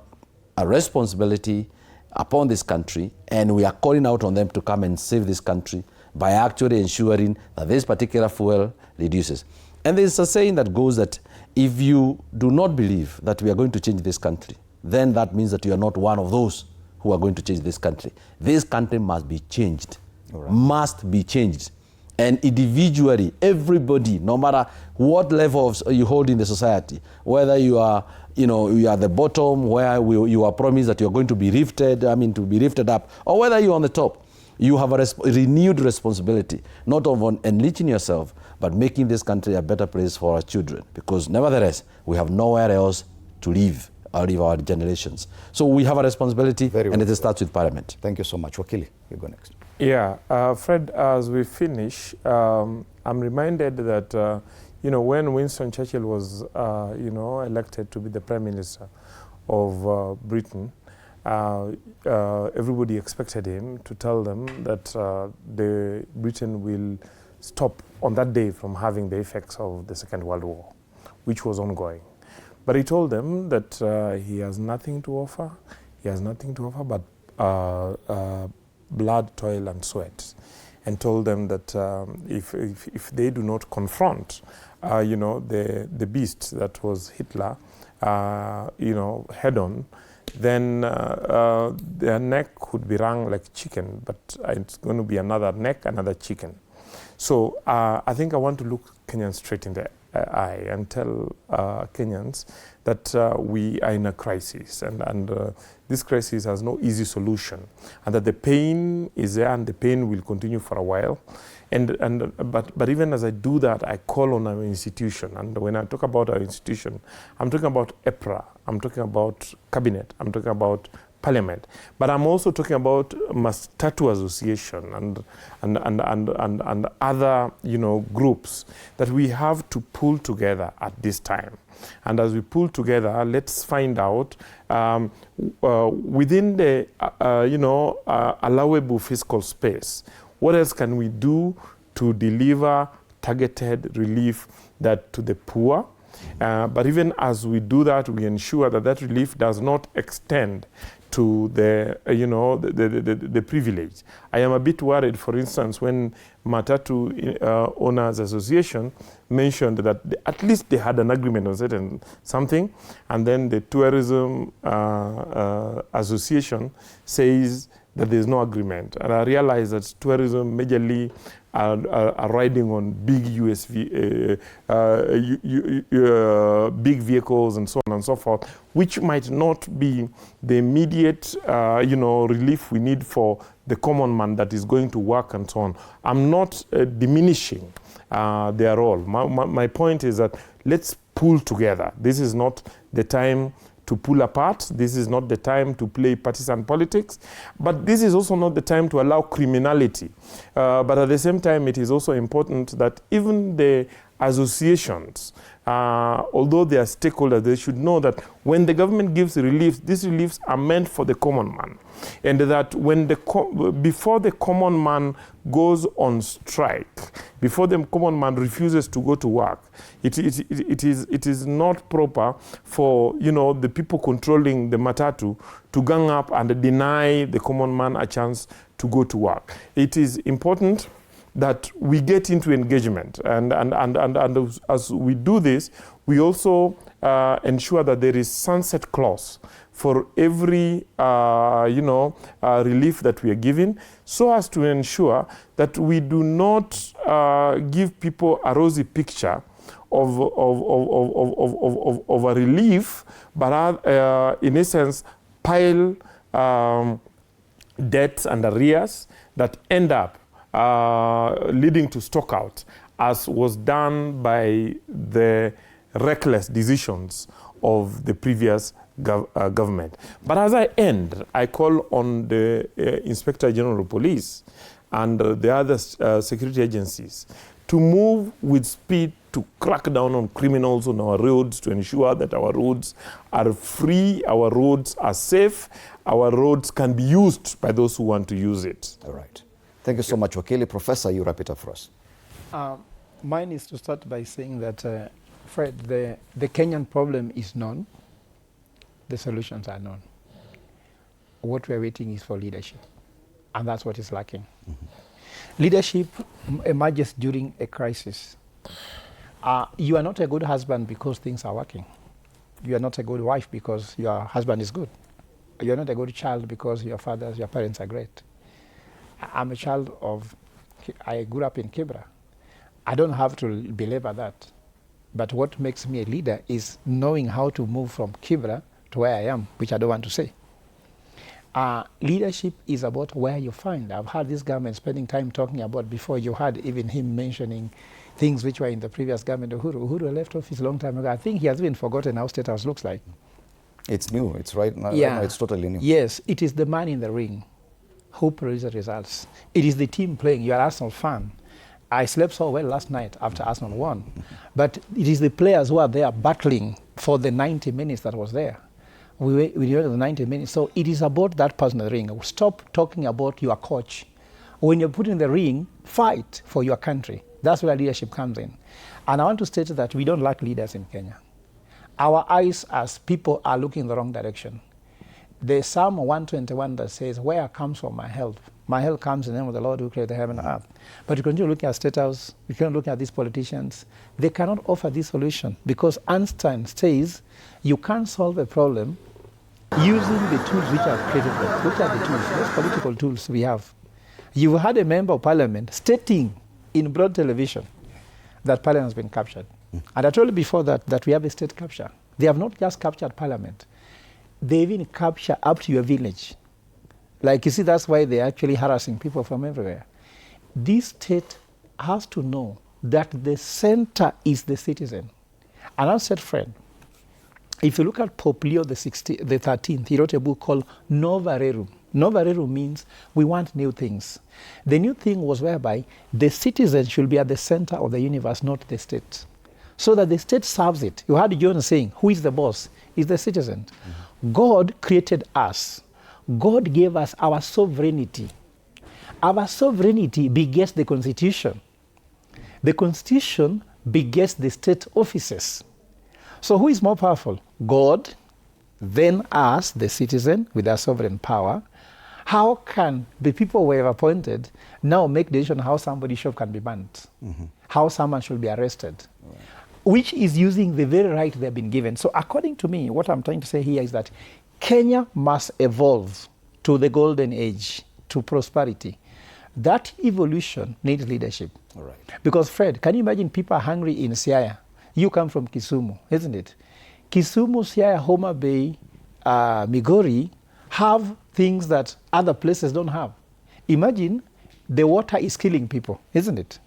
Speaker 1: responsibility upon this country, and we are calling out on them to come and save this country by actually ensuring that this particular fuel reduces. And there's a saying that goes that if you do not believe that we are going to change this country, then that means that you are not one of those who are going to change this country. This country must be changed, must be changed. And individually, everybody, no matter what levels you hold in the society, whether you are, you are the bottom where you are promised that you're going to be lifted up, or whether you're on the top, you have a renewed responsibility, not of enriching yourself, but making this country a better place for our children. Because nevertheless, we have nowhere else to live our generations. So we have a responsibility, and it starts with Parliament.
Speaker 2: Thank you so much. Wakili, you go next.
Speaker 3: Yeah, Fred, as we finish, I'm reminded that, when Winston Churchill was, elected to be the Prime Minister of Britain, everybody expected him to tell them that Britain will stop on that day from having the effects of the Second World War, which was ongoing. But he told them that he has nothing to offer. He has nothing to offer but blood, toil, and sweat, and told them that if they do not confront, the beast that was Hitler, head on, then their neck could be wrung like chicken, but it's going to be another neck, another chicken. So I think I want to look Kenyans straight in the eye and tell Kenyans that we are in a crisis, and this crisis has no easy solution, and that the pain is there and the pain will continue for a while. But even as I do that, I call on our institution. And when I talk about our institution, I'm talking about EPRA, I'm talking about Cabinet, I'm talking about Parliament, but I'm also talking about Matatu Association and other groups that we have to pull together at this time. And as we pull together, let's find out within the allowable fiscal space, what else can we do to deliver targeted relief to the poor, But even as we do that, we ensure that that relief does not extend to the, the privilege. I am a bit worried, for instance, when Matatu Owners Association mentioned that at least they had an agreement on certain something, and then the Tourism Association says that there is no agreement. And I realize that tourism majorly are riding on big big vehicles and so on and so forth, which might not be the immediate, relief we need for the common man that is going to work and so on. I'm not diminishing their role. My point is that let's pull together. This is not the time to pull apart. This is not the time to play partisan politics, but this is also not the time to allow criminality. But at the same time, it is also important that even the associations, although they are stakeholders, they should know that when the government gives relief, these reliefs are meant for the common man. And that when before the common man goes on strike, before the common man refuses to go to work, it is not proper for the people controlling the Matatu to gang up and deny the common man a chance to go to work. It is important that we get into engagement, and as we do this, we also ensure that there is sunset clause for every relief that we are giving, so as to ensure that we do not give people a rosy picture of a relief, but in essence pile debts and arrears that end up leading to stockout, as was done by the reckless decisions of the previous government. But as I end, I call on the Inspector General of Police and the other security agencies to move with speed to crack down on criminals on our roads, to ensure that our roads are free, our roads are safe, our roads can be used by those who want to use it.
Speaker 2: All right. Thank you so much, Wakili. Professor, you wrap it up for us.
Speaker 10: Mine is to start by saying that, Fred, the Kenyan problem is known. The solutions are known. What we're waiting is for leadership, and that's what is lacking. Leadership emerges during a crisis. You are not a good husband because things are working. You are not a good wife because your husband is good. You are not a good child because your parents are great. I'm a child I grew up in Kibra. I don't have to belabor that. But what makes me a leader is knowing how to move from Kibra to where I am, which I don't want to say. Leadership is about where you find. I've had this government spending time talking about, before you had even him mentioning things which were in the previous government. Uhuru left office a long time ago. I think he has even forgotten how State House looks like.
Speaker 2: It's new. It's right now.
Speaker 10: Yeah.
Speaker 2: It's totally new.
Speaker 10: Yes, it is the man in the ring who produces the results. It is the team playing. You are an Arsenal fan. I slept so well last night after Arsenal won. But it is the players who are there battling for the 90 minutes that was there. We were the 90 minutes. So it is about that person in the ring. Stop talking about your coach. When you're put in the ring, fight for your country. That's where leadership comes in. And I want to state that we don't lack leaders in Kenya. Our eyes as people are looking in the wrong direction. There's Psalm 121 that says, where comes from my help? My help comes in the name of the Lord who created heaven and earth. But you continue looking at State House, you continue looking at these politicians, they cannot offer this solution, because Einstein says you can't solve a problem using the tools which are created. Which are the tools? Those political tools we have. You had a member of parliament stating in broad television that parliament has been captured. And I told you before that we have a state capture. They have not just captured parliament. They even capture up to your village. Like, you see, that's why they're actually harassing people from everywhere. This state has to know that the center is the citizen. And I said, Fred, if you look at Pope Leo the 13th, he wrote a book called Nova Rerum. Nova Rerum means we want new things. The new thing was whereby the citizen should be at the center of the universe, not the state. So that the state serves it. You heard John saying, who is the boss? It's the citizen. God created us. God gave us our sovereignty. Our sovereignty begets the Constitution. The Constitution begets the state offices. So who is more powerful? God, then us, the citizen, with our sovereign power. How can the people we have appointed now make decision how somebody's shop can be banned? How someone should be arrested? Which is using the very right they've been given. So according to me, what I'm trying to say here is that Kenya must evolve to the golden age, to prosperity. That evolution needs leadership.
Speaker 2: All right.
Speaker 10: Because Fred, can you imagine people are hungry in Siaya? You come from Kisumu, isn't it? Kisumu, Siaya, Homa Bay, Migori have things that other places don't have. Imagine the water is killing people, isn't it?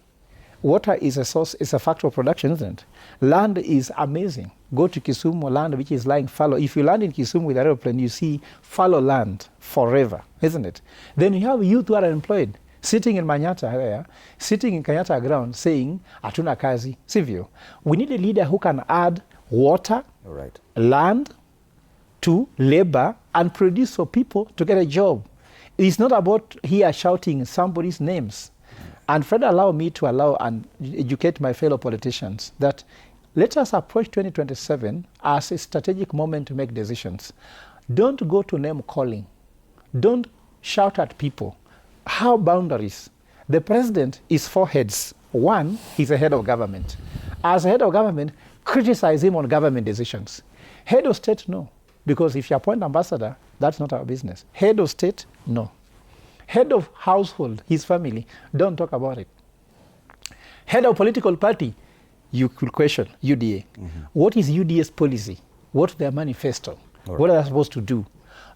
Speaker 10: Water is a source, is a factor of production, isn't it? Land is amazing. Go to Kisumu, land which is lying fallow. If you land in Kisumu with an aeroplane, you see fallow land forever, isn't it? Then you have youth who are unemployed, sitting in Manyata there, sitting in Kenyatta ground saying, Atuna kazi, sivyo. We need a leader who can add water, land to labor and produce for people to get a job. It's not about here shouting somebody's names. And Fred, allow me to allow and educate my fellow politicians that let us approach 2027 as a strategic moment to make decisions. Don't go to name calling. Don't shout at people. How boundaries? The president is four heads. One, he's a head of government. As a head of government, criticize him on government decisions. Head of state, no. Because if you appoint ambassador, that's not our business. Head of state, no. Head of household, his family, don't talk about it. Head of political party, you could question UDA. What is UDA's policy? What's their manifesto? What are they supposed to do?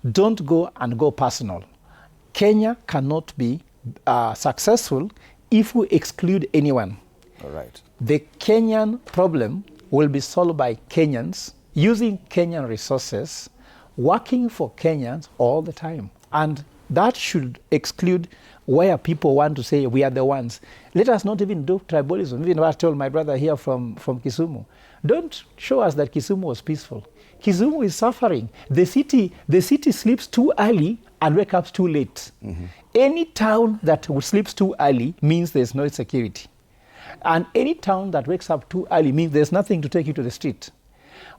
Speaker 10: Don't go and go personal. Kenya cannot be successful if we exclude anyone.
Speaker 2: All right.
Speaker 10: The Kenyan problem will be solved by Kenyans using Kenyan resources, working for Kenyans all the time. And that should exclude where people want to say we are the ones. Let us not even do tribalism. Even what I told my brother here from Kisumu. Don't show us that Kisumu was peaceful. Kisumu is suffering. The city sleeps too early and wakes up too late. Any town that sleeps too early means there's no security. And any town that wakes up too early means there's nothing to take you to the street.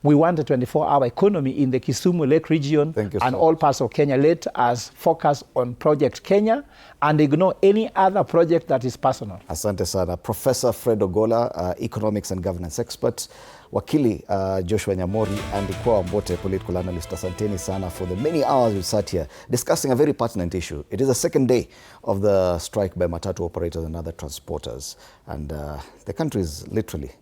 Speaker 10: We want a 24-hour economy in the Kisumu Lake region and all parts of Kenya. Let us focus on Project Kenya and ignore any other project that is personal.
Speaker 2: Asante sana. Professor Fred Ogola, economics and governance expert. Wakili Joshua Nyamori and Ikwa Mbote, political analyst. Asanteni sana for the many hours we sat here discussing a very pertinent issue. It is the second day of the strike by Matatu operators and other transporters. And the country is literally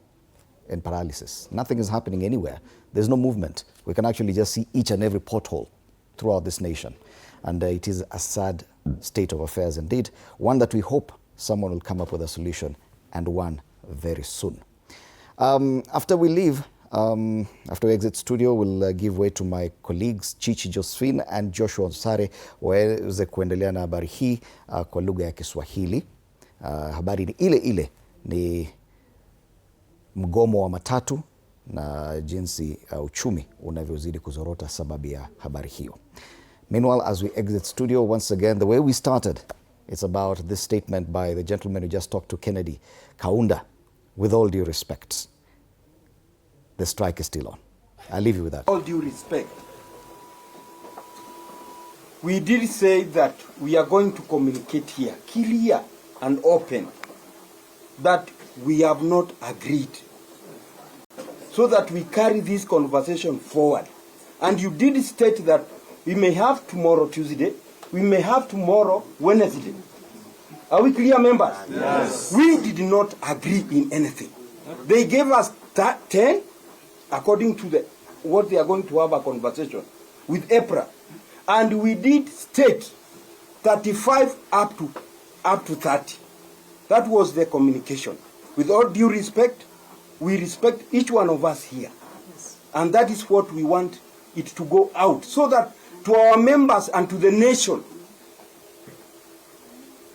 Speaker 2: in paralysis. Nothing is happening anywhere. There's no movement. We can actually just see each and every pothole throughout this nation. And it is a sad state of affairs indeed, one that we hope someone will come up with a solution, and one very soon. After we leave, after we exit studio, we'll give way to my colleagues Chichi Josephine and Joshua Onsare waweze kuendelea na habari hii kwa lugha ya Kiswahili. Habari ni ile ni mgomo wa matatu na jinsi uchumi unavyozidi kuzorota sababu ya habari hiyo. Meanwhile, as we exit studio, once again, the way we started, it's about this statement by the gentleman who just talked to Kennedy Kaunda. With all due respect, the strike is still on. I'll leave you with that.
Speaker 9: All due respect, we did say that we are going to communicate here, clear and open, that we have not agreed, so that we carry this conversation forward. And you did state that we may have tomorrow Tuesday, we may have tomorrow Wednesday. Are we clear, members? Yes. We did not agree in anything. They gave us 10 according to what they are going to have a conversation with EPRA. And we did state 35 up to 30. That was the communication. With all due respect, we respect each one of us here. And that is what we want it to go out, so that to our members and to the nation,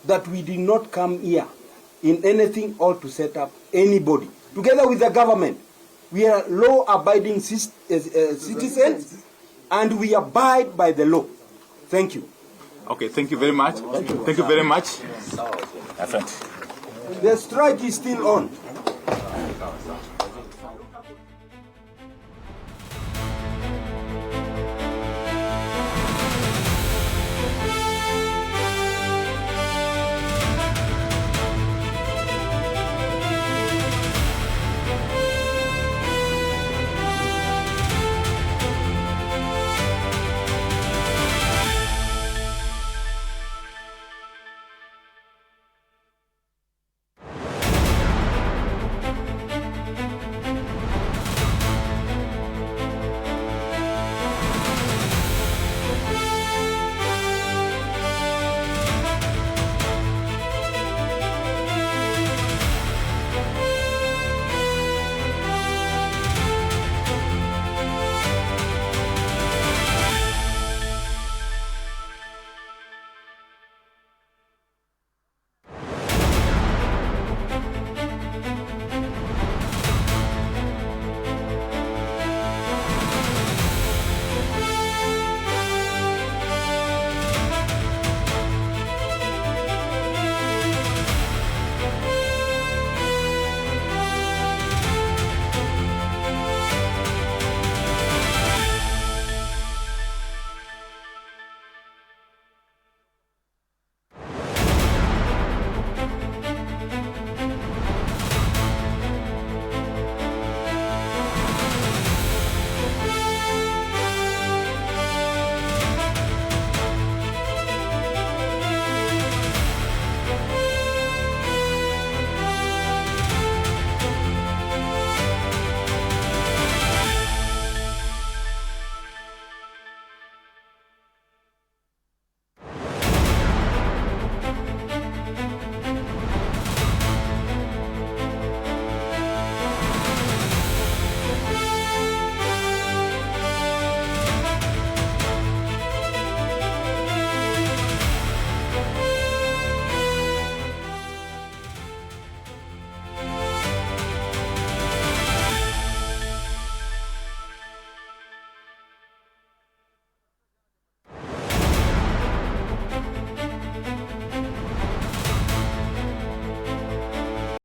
Speaker 9: that we did not come here in anything or to set up anybody. Together with the government, we are law-abiding citizens, and we abide by the law. Thank you.
Speaker 14: Okay, thank you very much. Thank you very much.
Speaker 9: The strike is still on.